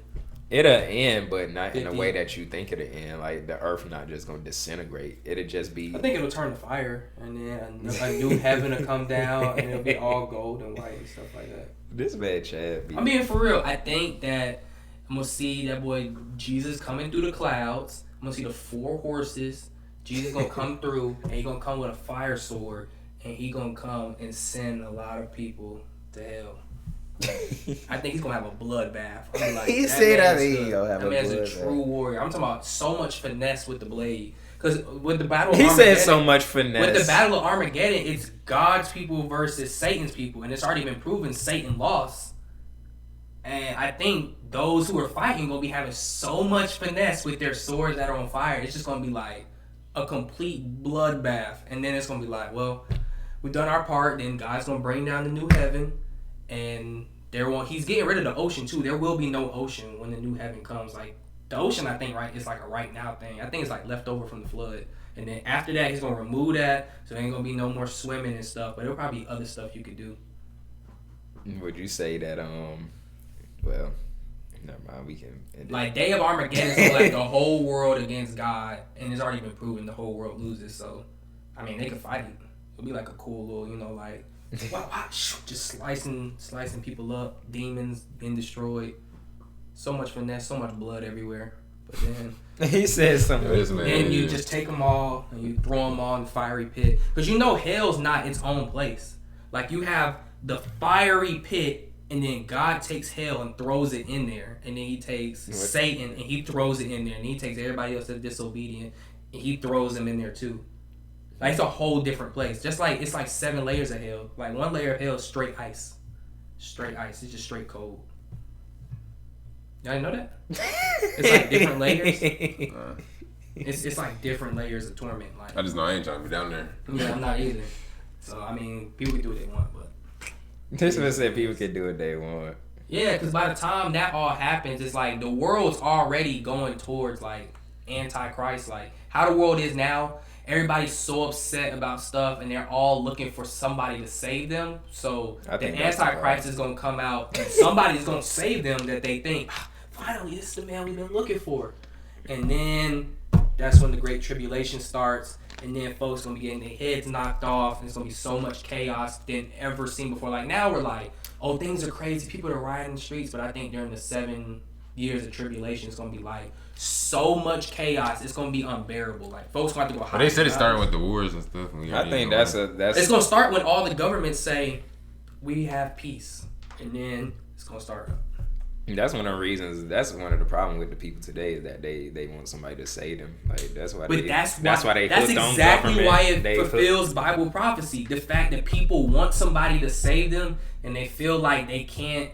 It'll end, but not 50. In a way that you think it'll end. Like the earth not just gonna disintegrate. It'll just be. I think it'll turn to fire, and then a new heaven will come down, and it'll be all gold and white and stuff like that. This bad Chad. I'm being for real. I think that I'm gonna see that boy Jesus coming through the clouds. I'm gonna see the 4 horses. Jesus gonna come through, and he gonna come with a fire sword, and he gonna come and send a lot of people to hell. I think he's gonna have a bloodbath. I mean, like, he said that he gonna have a bloodbath. That man's a true warrior. I'm talking about so much finesse with the blade. Because with the battle of Armageddon, he said so much finesse. With the battle of Armageddon, it's God's people versus Satan's people, and it's already been proven Satan lost. And I think those who are fighting gonna be having so much finesse with their swords that are on fire. It's just gonna be like a complete bloodbath, and then it's gonna be like, well, we've done our part. Then God's gonna bring down the new heaven. And he's getting rid of the ocean too. There will be no ocean when the new heaven comes. Like the ocean, I think, right, is like a right now thing. I think it's like left over from the flood. And then after that, he's going to remove that. So there ain't going to be no more swimming and stuff. But there'll probably be other stuff you could do. Would you say that, well, never mind, we can end it. Like, Day of Armageddon is like the whole world against God. And it's already been proven the whole world loses. So, I mean, they could fight it. It'll be like a cool little, you know, like, just slicing people up. Demons being destroyed. So much finesse, so much blood everywhere. But then he said something. Then you just take them all and you throw them all in the fiery pit. Because you know hell's not its own place. Like, you have the fiery pit, and then God takes hell and throws it in there. And then he takes Satan and he throws it in there. And he takes everybody else that's disobedient and he throws them in there too. Like, it's a whole different place. Just like, it's like 7 layers of hell. Like, one layer of hell is straight ice. Straight ice. It's just straight cold. Y'all didn't know that? It's like different layers. It's like different layers of torment. Like, I just know I ain't trying to be down there. Yeah, I'm not either. So, I mean, people can do what they want, but... This man said people can do what they want. Yeah, because by the time that all happens, it's like the world's already going towards, like, Antichrist. Like, how the world is now, everybody's so upset about stuff, and they're all looking for somebody to save them. So, the Antichrist is going to come out, and somebody's going to save them that they think, finally, this is the man we've been looking for. And then that's when the Great Tribulation starts. And then folks gonna be getting their heads knocked off, and it's gonna be so much chaos than ever seen before. Like, now we're like, oh, things are crazy, people are rioting in the streets, but I think during the 7 years of tribulation, it's gonna be like so much chaos, it's gonna be unbearable. Like, folks gonna have to go hide. But they said it started with the wars and stuff. I think that's it's gonna start when all the governments say we have peace, and then it's gonna start. That's one of the reasons. That's one of the problems with the people today is that they want somebody to save them. Like, that's why they. That's exactly why it fulfills Bible prophecy. The fact that people want somebody to save them, and they feel like they can't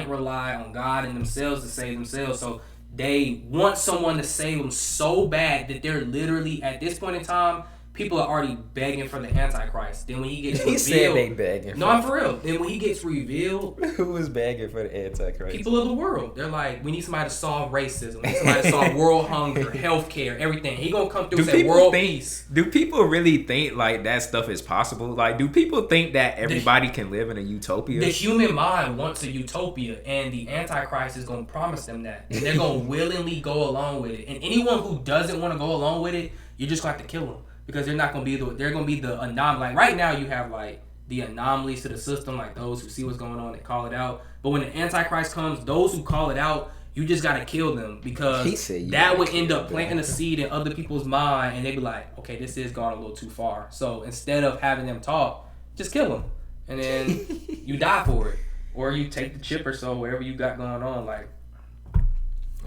rely on God and themselves to save themselves. So they want someone to save them so bad that they're literally, at this point in time, people are already begging for the Antichrist. Then when he gets revealed... He said they begging. No, I'm for real. Then when he gets revealed... Who is begging for the Antichrist? People of the world. They're like, we need somebody to solve racism. We need somebody to solve world hunger, healthcare, everything. He gonna come through and say world peace. Do people really think, like, that stuff is possible? Like, do people think that everybody can live in a utopia? The human mind wants a utopia, and the Antichrist is gonna promise them that. And they're gonna willingly go along with it. And anyone who doesn't want to go along with it, you're just gonna have to kill them. Because they're not gonna be they're gonna be the anomaly. Like, right now, you have like the anomalies to the system, like those who see what's going on, they call it out. But when the Antichrist comes, those who call it out, you just gotta kill them, because that would end up planting a seed in other people's mind, and they'd be like, okay, this is going a little too far. So instead of having them talk, just kill them, and then you die for it, or you take the chip or so, wherever you got going on. Like,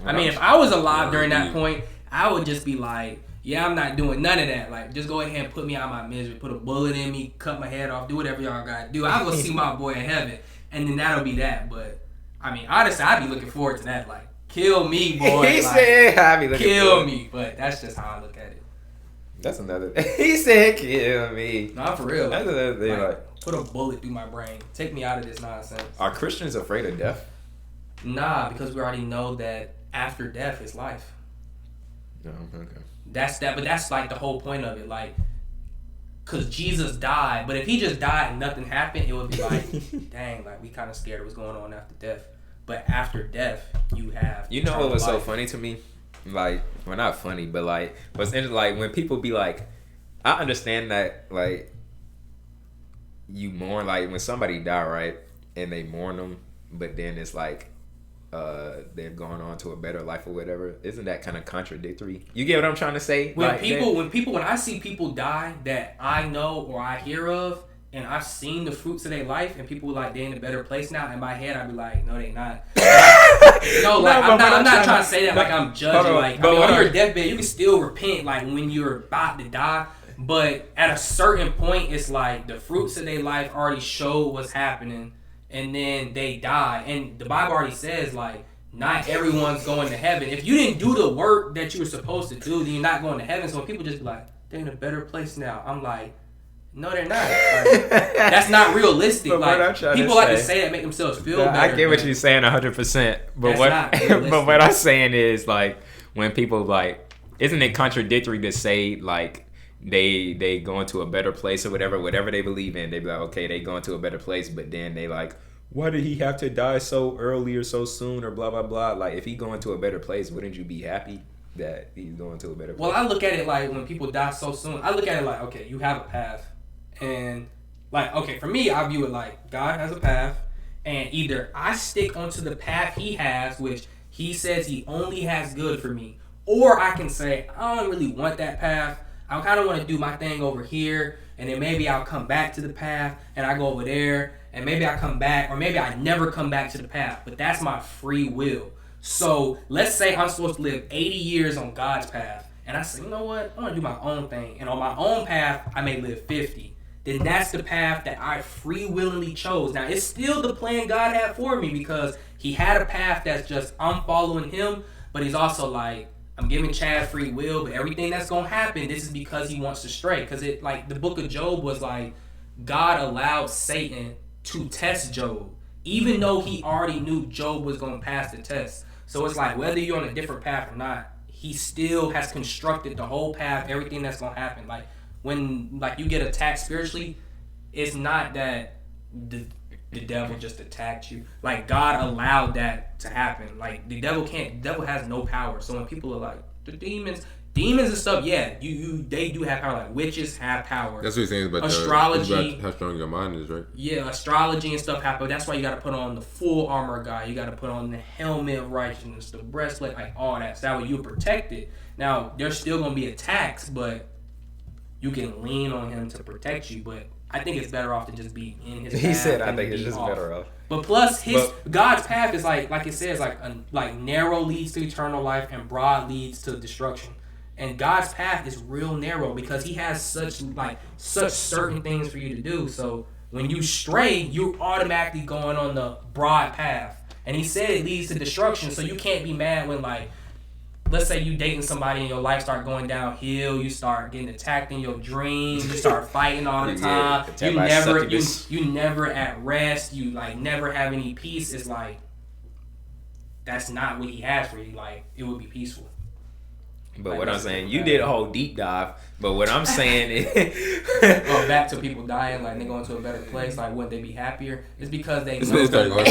I mean, if I was alive during that point, I would just be like, yeah, I'm not doing none of that. Like, just go ahead and put me out of my misery. Put a bullet in me, cut my head off, do whatever y'all got to do. I will see my boy in heaven, and then that'll be that. But, I mean, honestly, I'd be looking forward to that. Like, kill me, boy. He like, said, I'd be looking kill me. But that's just how I look at it. That's another thing. He said, kill me. Not for real. That's another thing. Like, put a bullet through my brain. Take me out of this nonsense. Are Christians afraid of death? Nah, because we already know that after death is life. No, okay. That's that, but that's like the whole point of it, like, cause Jesus died. But if he just died and nothing happened, it would be like, dang, like, we kind of scared of what's going on after death. But after death, you have. You know what was so funny to me? Like, well, not funny, but like, what's interesting, like, when people be like, I understand that, like, you mourn, like, when somebody die, right, and they mourn them, but then it's like, they've gone on to a better life or whatever. Isn't that kind of contradictory? You get what I'm trying to say? When I see people die that I know or I hear of, and I've seen the fruits of their life, and people like they're in a better place now, in my head I'd be like, no, they not. No, like, I'm not trying to say that like I'm judging. Like, I mean, on your deathbed, you can still repent, like, when you're about to die. But at a certain point, it's like the fruits of their life already showed what's happening. And then they die. And the Bible already says, like, not everyone's going to heaven. If you didn't do the work that you were supposed to do, then you're not going to heaven. So people just be like, they're in a better place now. I'm like, No, they're not. Like, that's not realistic. But what I'm like trying to people like to say- say that make themselves feel No, better. I get what but you're saying 100%. But That's what not realistic. but what I'm saying is like when people like, isn't it contradictory to say like they go into a better place or whatever they believe in, they be like, okay, they go into a better place, but then they like, why did he have to die so early or so soon or blah blah blah? Like if he go into a better place, wouldn't you be happy that he's going to a better place? Well, I look at it like when people die so soon. I look at it like, okay, you have a path, and like, okay, for me, I view it like God has a path, and either I stick onto the path He has, which He says He only has good for me, or I can say I don't really want that path. I kind of want to do my thing over here, and then maybe I'll come back to the path, and I go over there, and maybe I come back, or maybe I never come back to the path. But that's my free will. So let's say I'm supposed to live 80 years on God's path, and I say, you know what, I want to do my own thing, and on my own path, I may live 50. Then that's the path that I free willingly chose. Now, it's still the plan God had for me because He had a path that's just, I'm following Him, but He's also like, I'm giving Chad free will, but everything that's going to happen, this is because He wants to stray. Because it, like, the book of Job was like, God allowed Satan to test Job, even though He already knew Job was going to pass the test. So it's like, whether you're on a different path or not, He still has constructed the whole path, everything that's going to happen. Like, when like you get attacked spiritually, it's not that the devil just attacked you. Like, God allowed that to happen. Like, the devil has no power. So when people are like, the demons and stuff, yeah, they do have power. Like, witches have power. That's what he's saying about Astrology. about how strong your mind is, right? Yeah, astrology and stuff happen. That's why you got to put on the full armor of God. You got to put on the helmet of righteousness, the breastplate, like all that. So that way you're protected. Now, there's still going to be attacks, but you can lean on Him to protect you. But I think it's better off to just be in His path. He said, I than think to it's be just off. better off. But plus, God's path is like it says, like narrow leads to eternal life and broad leads to destruction. And God's path is real narrow because He has such certain things for you to do. So when you stray, you're automatically going on the broad path. And He said it leads to destruction. So you can't be mad when, like, let's say you dating somebody and your life start going downhill, you start getting attacked in your dreams, you start fighting all the time, you never at rest, you like never have any peace. It's like, that's not what He has for you. Like, it would be peaceful. But Like, what I'm that's saying, not you bad. did a whole deep dive. But what I'm saying is, Back to people dying, like they going to a better place, like would they be happier? It's because they This know man started that-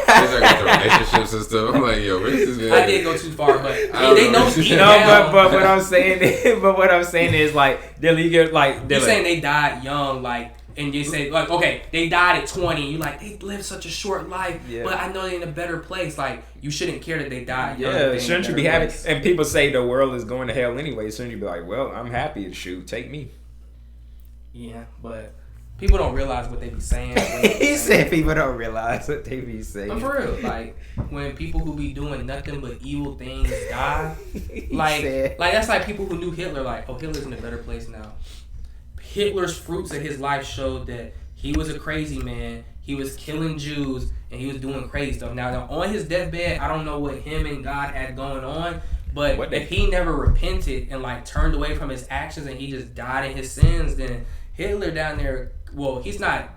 going to relationships and stuff. I'm like, yo, where's this man? I did go too far, but they don't know know. deep no, down. but what I'm saying is like, Dylan, you get like, You're Dylan, saying they died young, like, and you say, like, okay, they died at 20. You like, they lived such a short life, Yeah. but I know they're in a better place. Like, you shouldn't care that they died young. yeah, They in a shouldn't you better be happy? place. And people say the world is going to hell anyway. Shouldn't you be like, well, I'm happy. Shoot, take me. Yeah, but people don't realize what they be saying. He said people don't realize what they be saying. But for real, like, when people who be doing nothing but evil things die, He like said- that's like people who knew Hitler, like, oh, Hitler's in a better place now. Hitler's fruits of his life showed that he was a crazy man. He was killing Jews and he was doing crazy stuff. Now on his deathbed, I don't know what him and God had going on, but What they- if he never repented and like turned away from his actions and he just died in his sins, then Hitler down there, well, he's not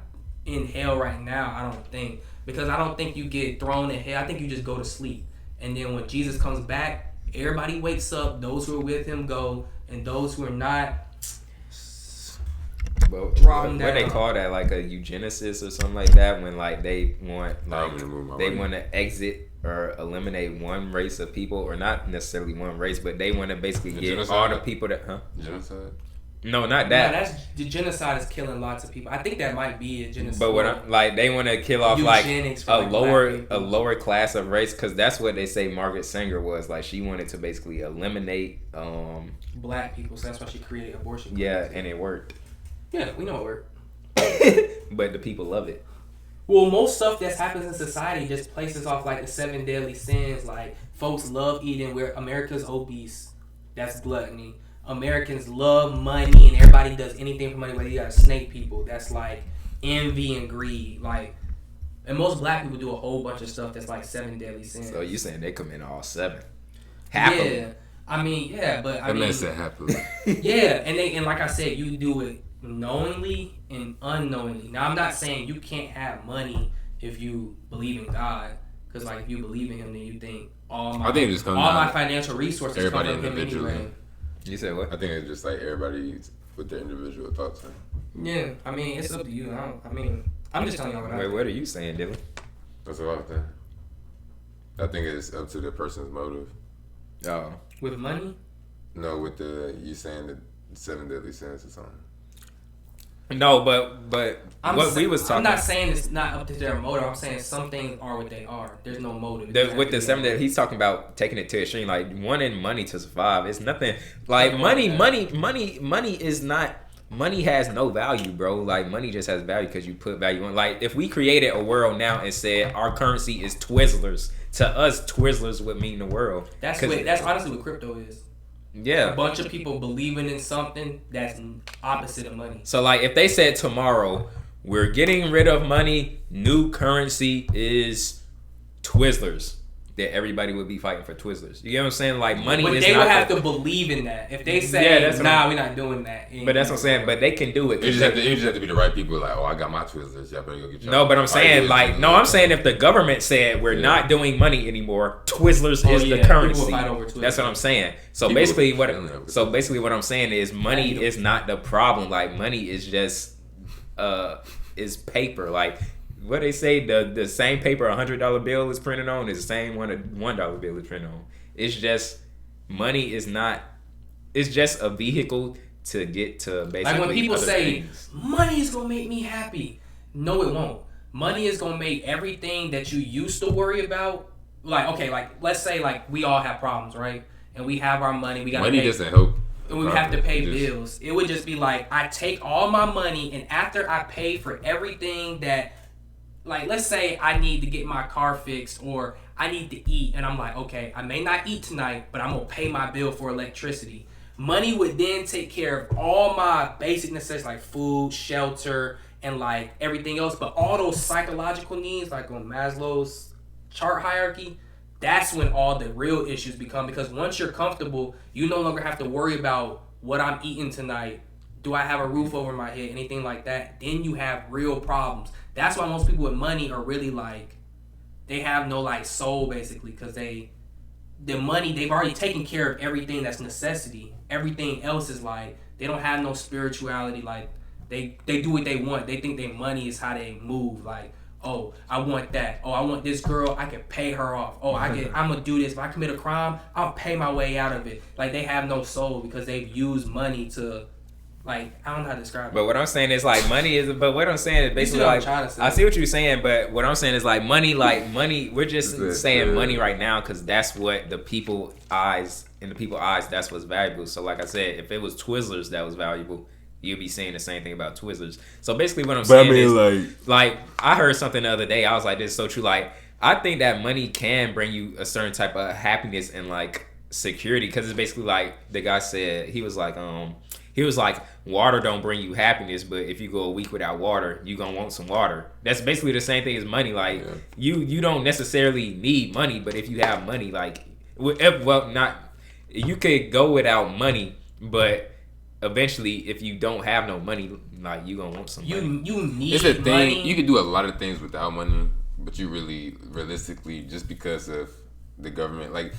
in hell right now, I don't think, because I don't think you get thrown in hell. I think you just go to sleep, and then when Jesus comes back, everybody wakes up. Those who are with him go, and those who are not, Well, Drop 'em what they down. call that, like a eugenicist or something like that, when like they want I'm gonna move my they way. want to exit or eliminate one race of people, or not necessarily one race, but they want to basically The get genocide? all the people that Genocide? no, not nah, that. that's the genocide is killing lots of people. I think that might be a genocide. But what I'm, like they want to kill off like Eugenics for, a like, black lower people. class of race, because that's what they say Margaret Sanger was like. She wanted to basically eliminate black people, so that's why she created abortion. yeah, clinics. and it worked. Yeah, we know it worked. But the people love it. Well, most stuff that happens in society just places off like the 7 deadly sins. Like, folks love eating. Where America's obese, that's gluttony. Americans love money, and everybody does anything for money. Whether you got snake people, that's like envy and greed. Like, and most black people do a whole bunch of stuff that's like 7 deadly sins. So you saying they commit all 7? Happily. Yeah, I mean, yeah, but I That mean, man said happily. yeah, and like I said, you do it knowingly and unknowingly. Now, I'm not saying you can't have money if you believe in God, because like if you believe in Him, then you think all my financial resources come from Him anyway. You said what? I think it's just like everybody with their individual thoughts. Yeah, I mean it's up to you. I'm just telling y'all what I think. What are you saying, Dylan? That's what I think. I think it's up to the person's motive. Oh, With money? No, with you saying the 7 deadly sins or something. no, but we was talking. I'm not saying it's not up to their motive. I'm saying some things are what they are. There's no motive. With the 7 that he's talking about taking it to extreme, like wanting money to survive. It's nothing like money is not. Money has no value, bro. Like money just has value because you put value on. Like if we created a world now and said our currency is Twizzlers, to us Twizzlers would mean the world. That's honestly what crypto is. Yeah, a bunch of people believing in something that's opposite of money. So like if they said tomorrow we're getting rid of money, new currency is Twizzlers, that everybody would be fighting for Twizzlers. You get what I'm saying? Like money but is they not would have to believe in that. If they say, we're not doing that. But that's what I'm saying. But they can do it. You just have to be the right people. Like, oh, I got my Twizzlers. Y'all better go get your. No, but I'm saying I'm saying if the government said we're not doing money anymore, Twizzlers is the currency. That's what I'm saying. So basically what I'm saying is money is not the problem. Like money is just is paper. Like what they say, the same paper $100 bill is printed on is the same $1 bill is printed on. It's just money is not. It's just a vehicle to get to basically. Like when people say money is gonna make me happy, no, it won't. Money is gonna make everything that you used to worry about. Like okay, like let's say like we all have problems, right? And we have our money. We got money doesn't help. And we have to pay bills. It would just be like I take all my money and after I pay for everything that. Like, let's say I need to get my car fixed or I need to eat. And I'm like, okay, I may not eat tonight, but I'm going to pay my bill for electricity. Money would then take care of all my basic necessities like food, shelter, and like everything else. But all those psychological needs, like on Maslow's chart hierarchy, that's when all the real issues become. Because once you're comfortable, you no longer have to worry about what I'm eating tonight. Do I have a roof over my head? Anything like that. Then you have real problems. That's why most people with money are really like, they have no like soul basically, because the money, they've already taken care of everything that's necessity. Everything else is like, they don't have no spirituality. Like they do what they want. They think their money is how they move. Like, oh, I want that. Oh, I want this girl. I can pay her off. Oh, I'm gonna do this. If I commit a crime, I'll pay my way out of it. Like they have no soul because they've used money to. Like, I don't know how to describe it. But what I'm saying is like money is. But what I'm saying is basically like I see what you're saying. But what I'm saying is like money. We're just saying money right now because that's what the people eyes that's what's valuable. So like I said, if it was Twizzlers that was valuable, you'd be saying the same thing about Twizzlers. So basically, what I'm saying is like I heard something the other day. I was like, this is so true. Like I think that money can bring you a certain type of happiness and like security because it's basically like the guy said he was like water don't bring you happiness, but if you go a week without water, you gonna want some water. That's basically the same thing as money. Like you don't necessarily need money, but if you have money, like you could go without money, but eventually if you don't have no money, like you gonna want some money. You need it's a thing. Money. You can do a lot of things without money, but you really realistically just because of the government, like.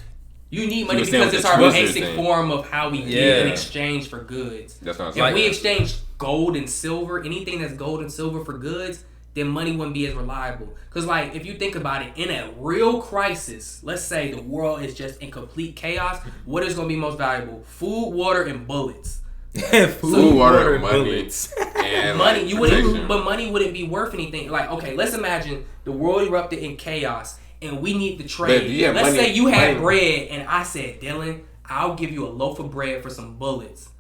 You need money because it's our basic form of how we give in exchange for goods. That's what I'm saying. If we exchange gold and silver, anything that's gold and silver for goods, then money wouldn't be as reliable. Because, like, if you think about it, in a real crisis, let's say the world is just in complete chaos, what is going to be most valuable? Food, water, and bullets. Food, water, and bullets. And money, you wouldn't, but money wouldn't be worth anything. Like, okay, let's imagine the world erupted in chaos. And we need to trade. Let's say you had bread and I said, Dylan, I'll give you a loaf of bread for some bullets.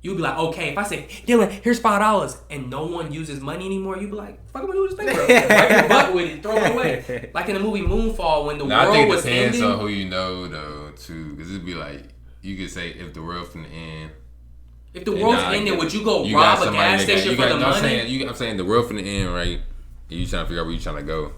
You'd be like, okay. If I say, Dylan, here's $5 and no one uses money anymore, you'd be like, fuck, I'm gonna do this thing, bro. Break your butt with it, throw it away. Like in the movie Moonfall when the world was ending. I think it depends on who you know, though, too. Because it'd be like, you could say, if the world's finna end. If the world's ending, would you go rob a gas station for the money? I'm saying the world finna end, right? And you trying to figure out where you trying to go.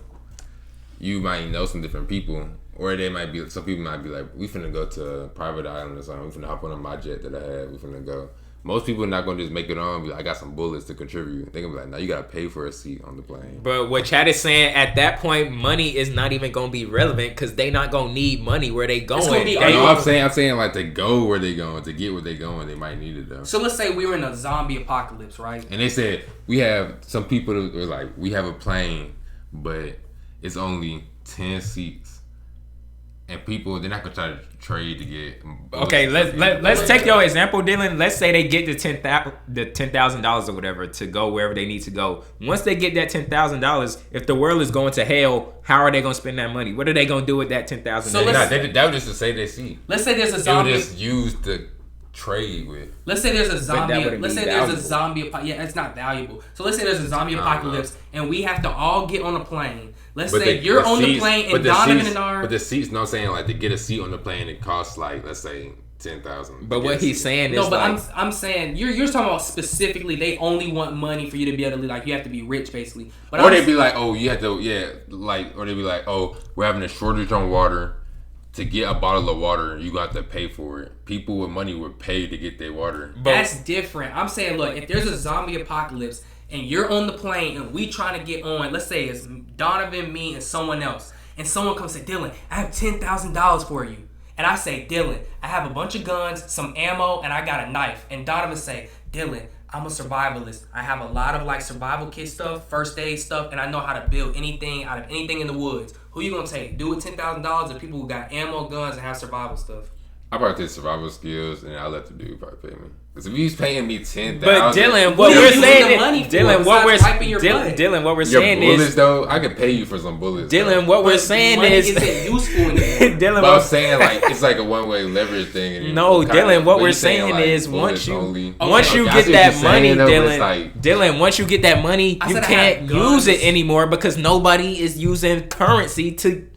You might know some different people, or they might be. Some people might be like, "We finna go to a private island or something. We finna hop on my jet that I had. We finna go." most people are not gonna just make it on. And be like, I got some bullets to contribute. They're gonna be like, no, you gotta pay for a seat on the plane. But what Chad is saying, at that point, money is not even gonna be relevant because they not gonna need money where they going. I'm saying like to go where they going, to get where they going, they might need it though. So let's say we were in a zombie apocalypse, right? And they said we have some people that were like, we have a plane, but it's only 10 seats. And people, they're not gonna try to trade to get. Okay, let's take your example, Dylan. Let's say they get the $10,000 or whatever to go wherever they need to go. Once they get that $10,000, if the world is going to hell, how are they gonna spend that money? What are they gonna do with that $10,000? So that was just to say they see. Let's say there's a zombie. It was just used to trade with. Let's say there's a zombie. Let's say there's a zombie. Yeah, it's not valuable. So let's say there's a zombie apocalypse, and we have to all get on a plane. Let's say you're on the plane and Donovan and I. But the seats, no, saying like to get a seat on the plane, it costs like, let's say, $10,000. But what he's saying is no, but I'm saying you're talking about specifically they only want money for you to be able to like you have to be rich basically. But or they'd be like, oh, you have to or they'd be like, oh, we're having a shortage on water. To get a bottle of water, you got to pay for it. People with money would pay to get their water. That's different. I'm saying, look, if there's a zombie apocalypse and you're on the plane and we trying to get on, let's say it's Donovan, me, and someone else, and someone comes and say, Dylan, I have $10,000 for you. And I say, Dylan, I have a bunch of guns, some ammo, and I got a knife. And Donovan say, Dylan, I'm a survivalist. I have a lot of like survival kit stuff, first aid stuff, and I know how to build anything out of anything in the woods. Who you gonna take? Do with $10,000 or people who got ammo, guns, and have survival stuff? I probably take survival skills, and I'll let the dude probably pay me. Because if he's paying me $10,000, but Dylan, what we're saying is, Dylan, what we're saying is, bullets though, I could pay you for some bullets. Dylan, what we're saying is, isn't useful anymore. Dylan, but I'm saying like it's like a one-way leverage thing. No, Dylan, what we're saying is once you get that money, Dylan, once you get that money, you can't use it anymore because nobody is using currency to.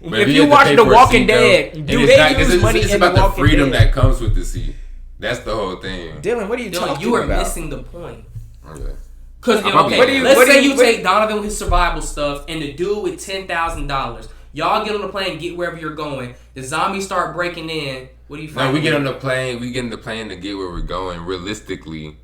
If you watch The Walking Dead, do they use money in The Walking Dead? It's about the freedom that comes with the seat. That's the whole thing. Dylan, what are you talking about? You are missing the point. Okay. Because let's say you take Donovan with his survival stuff and the dude with $10,000. Y'all get on the plane, get wherever you're going. The zombies start breaking in. What do you find? No, we get on the plane. We get in the plane to get where we're going. Realistically,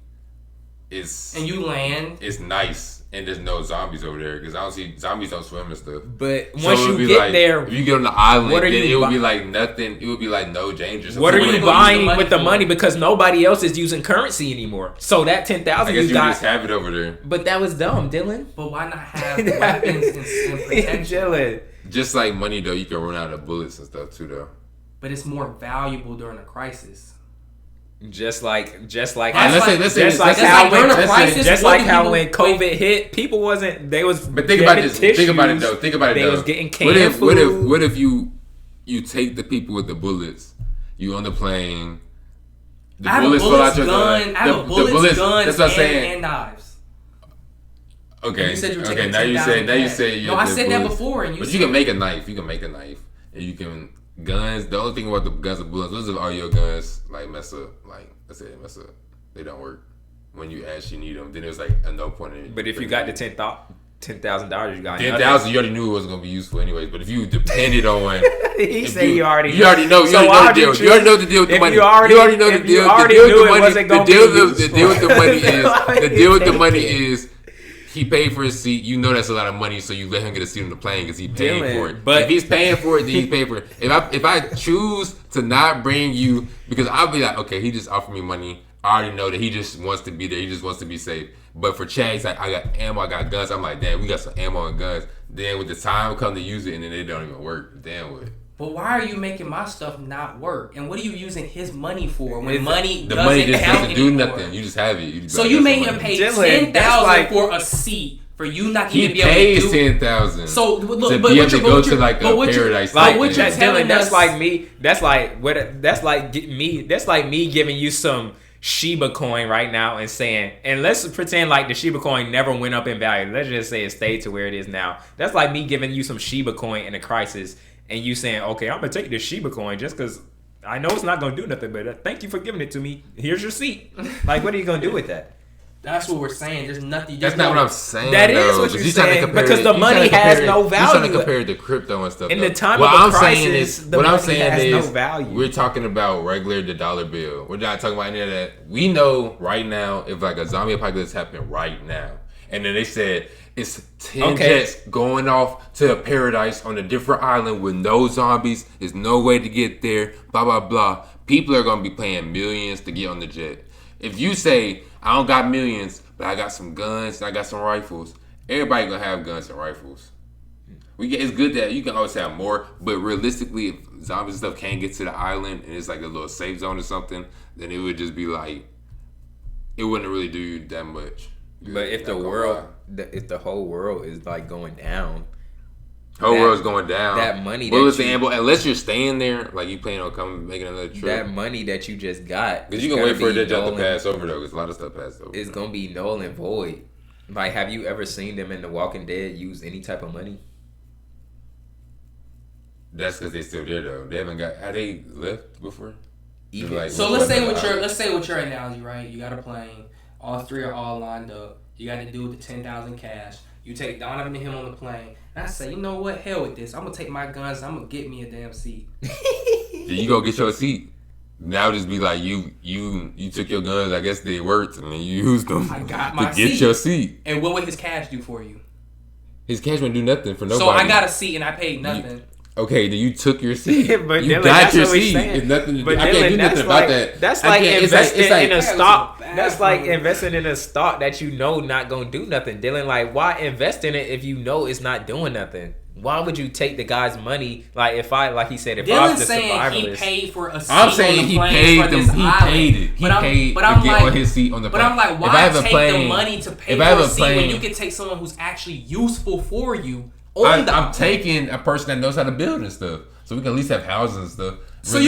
it's and you land. It's nice. And there's no zombies over there because I don't see zombies don't swim and stuff. But once you get there, if you get on the island, then it would be like nothing. It would be like no danger. What are you buying with the money? Because nobody else is using currency anymore. So that $10,000 you got, just have it over there. But that was dumb, Dylan. But why not have weapons and protection? Dylan. Just like money though, you can run out of bullets and stuff too though. But it's more valuable during a crisis. Just like how when COVID hit, people wasn't. They was. But think about this. Think about it though. They was getting canned food. What if you take the people with the bullets? You on the plane. The bullets fall out your gun. I have a bullets, guns, that's what I'm saying. And knives. Okay. You said you were taking now you say. No, I said that before. And you can make a knife. You can make a knife, and you can. Guns. The only thing about the guns and bullets, those are your guns like mess up. Like I said, mess up. They don't work when you actually need them. Then it was like a no point in it. But if you got the $10,000, you got $10,000. You already knew it wasn't gonna be useful anyways. But if you depended on, he said you already know. You already know. You already know the deal with the money. You already know the deal. The deal with the money is the deal with the money is. He paid for his seat. You know that's a lot of money, so you let him get a seat on the plane because he paid for it. But if he's paying for it, then he's paying for it. If I choose to not bring you, because I'll be like, okay, he just offered me money. I already know that he just wants to be there. He just wants to be safe. But for Chad, he's like, I got ammo, I got guns. I'm like, damn, we got some ammo and guns. Then with the time come to use it, and then they don't even work. Damn what? But why are you making my stuff not work? And what are you using his money for? When money the doesn't money just count doesn't do anymore? Nothing. You just have it. So you made him pay $10,000 for a seat for you not to even be able to do. He pays $10,000. So look, to be able to go to like a paradise. Like what you're telling us, that's like me. That's like me giving you some Shiba coin right now and saying, and let's pretend like the Shiba coin never went up in value. Let's just say it stayed to where it is now. That's like me giving you some Shiba coin in a crisis. And you saying, okay, I'm going to take this Shiba coin just because I know it's not going to do nothing, but thank you for giving it to me. Here's your seat. Like, what are you going to do with that? That's what we're saying. There's nothing. That's not what I'm saying. That is though, what you're he's trying to saying, compare because it- the he's money trying to has compare it- no He's trying to value. compare it to crypto and stuff. In though. the time what of the I'm saying crisis, is, the what I'm money saying has is, no value. we're talking about the dollar bill. We're not talking about any of that. We know right now if like a zombie apocalypse happened right now, and then they said it's 10 jets going off to a paradise on a different island with no zombies. There's no way to get there. Blah blah blah. People are gonna be paying millions to get on the jet. If you say I don't got millions, but I got some guns and I got some rifles, everybody gonna have guns and rifles. It's good that you can always have more, but realistically, if zombies and stuff can't get to the island and it's like a little safe zone or something, then it would just be like, it wouldn't really do you that much. But if the world, if the whole world is like going down, whole world's going down. That money, unless you're staying there, like you plan on coming making another trip. That money that you just got, because you can wait for it to pass over though. Because a lot of stuff passed over. It's gonna be null and void. Like, have you ever seen them in The Walking Dead use any type of money? That's because they still there though. They haven't got. Have they left before? Like, so let's say with your analogy, right? You got a plane. All three are all lined up. You got to do with the 10,000 cash. You take Donovan and him on the plane. And I say, you know what? Hell with this. I'm gonna take my guns. I'm gonna get me a damn seat. You go get your seat. Now just be like you took your guns. I guess they worked, and then you used them I got my to get your seat. And what would his cash do for you? His cash wouldn't do nothing for nobody. So I got a seat and I paid nothing. Okay, then you took your seat. But you Dylan, got your seat. It's nothing. But I can't do nothing about that. That's like investing in a stock. bad That's like bro. investing in a stock that you know not gonna do nothing. Dylan, like, why invest in it if you know it's not doing nothing? Why would you take the guy's money? Like, if I, like he said, if I was Dylan's the survivalist, saying he paid for a seat I'm saying on the he plane paid for them. this He island. paid it. He paid to get on his seat on the plane. But I'm like, If I have why a take plane, the money to pay if for I have a a seat plane, when you can take someone who's actually useful for you? I'm taking a person that knows how to build and stuff, so we can at least have houses and stuff. So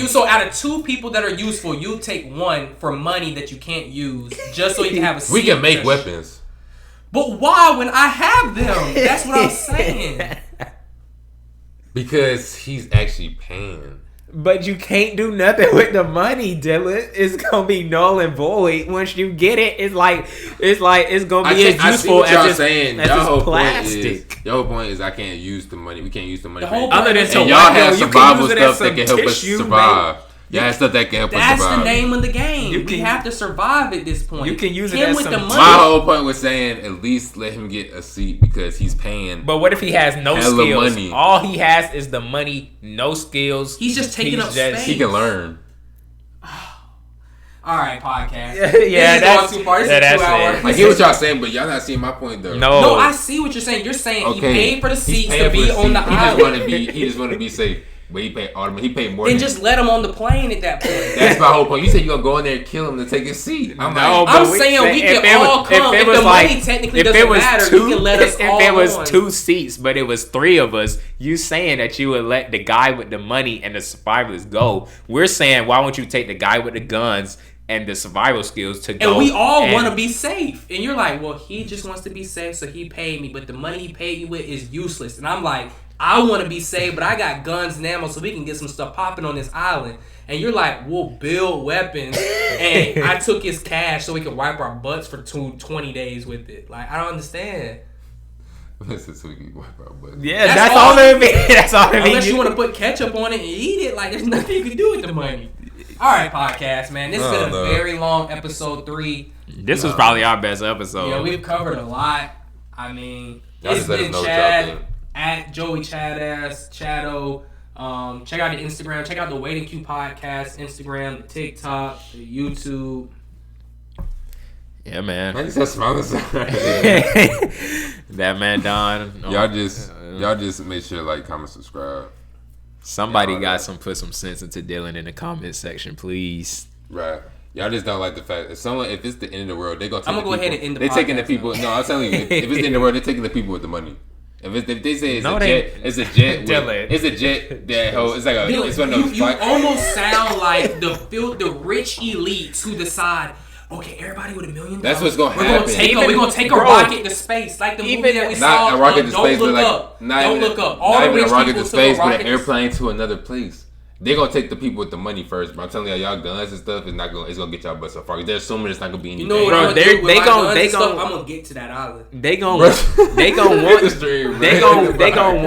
so out of two people that are useful, you take one for money that you can't use just so you can have a seat. We can make weapons. But why when I have them? That's what I'm saying. Because he's actually paying. but you can't do nothing with the money, Dylan. It's gonna be null and void. Once you get it, it's gonna be as useful as it's plastic. Your whole point is I can't use the money. We can't use the money. Other than and y'all have survival stuff that can help us survive. Y'all have stuff that can help us survive. That's the name of the game. We have to survive at this point. You can use it as with some the money. My whole point was saying at least let him get a seat because he's paying. But what if he has no hella skills? money. All he has is the money, no skills. He's just taking up space. He can learn. All right, podcast. Yeah, that's too far. This is 2 hours. I get what y'all saying, but y'all not seeing my point though. No, I see what you're saying. You're saying he paid for the seats to be on the island. He just want to be safe. But he paid more. Then just let him on the plane at that point. That's my whole point. You said you gonna go in there and kill him to take his seat. I'm saying we can all come. If the money technically doesn't matter, you can let us all on. If there was 2 seats, but it was 3 of us, you saying that you would let the guy with the money and the survivors go. We're saying, why won't you take the guy with the guns and the survival skills to go? And we all want to be safe. And you're like, well, he just wants to be safe, so he paid me. But the money he paid me with is useless. And I'm like, I want to be safe, but I got guns and ammo so we can get some stuff popping on this island. And you're like, we'll build weapons. And I took his cash so we could wipe our butts for 20 days with it. Like, I don't understand. So we can wipe our butts. Yeah, that's all it means. That's all it means. Unless you want to put ketchup on it and eat it, like, there's nothing you can do with the money. All right, podcast, man. This has been a very long episode 3. This was probably our best episode. Yeah, we've covered a lot. I mean, Y'all it's just let us been know what y'all Chad think. at Joey Chadass, Chado. Check out the Instagram. Check out the Waiting Q podcast Instagram, the TikTok, the YouTube. Yeah, man. I just have smiling That man Don. Y'all just make sure like, comment, subscribe. Somebody put some sense into Dylan in the comment section, please. Right. Y'all just don't like the fact if it's the end of the world, they gonna take I'm gonna go ahead and end the podcast. They're taking the people. No, I'm telling you, if it's the end of the world, they're taking the people with the money. If they say it's a jet that it's like it's one of those. You almost sound like the rich elites who decide. Okay, everybody with $1 million. That's what's gonna happen. We're gonna take a rocket to space, like the movie that we saw. Not a rocket to space, Don't but look up. not Don't even look up. All not the even rich a rocket people to space, took a but rocket an airplane to another place. They gonna take the people with the money first, but I'm telling y'all guns and stuff is not gonna. It's gonna get y'all but so far. They're assuming it's not gonna be any. You know what Bro, I'm gonna they do with my gon' guns they and stuff? gon' I'm gonna get to that island. they gon' want Industry, they gon' want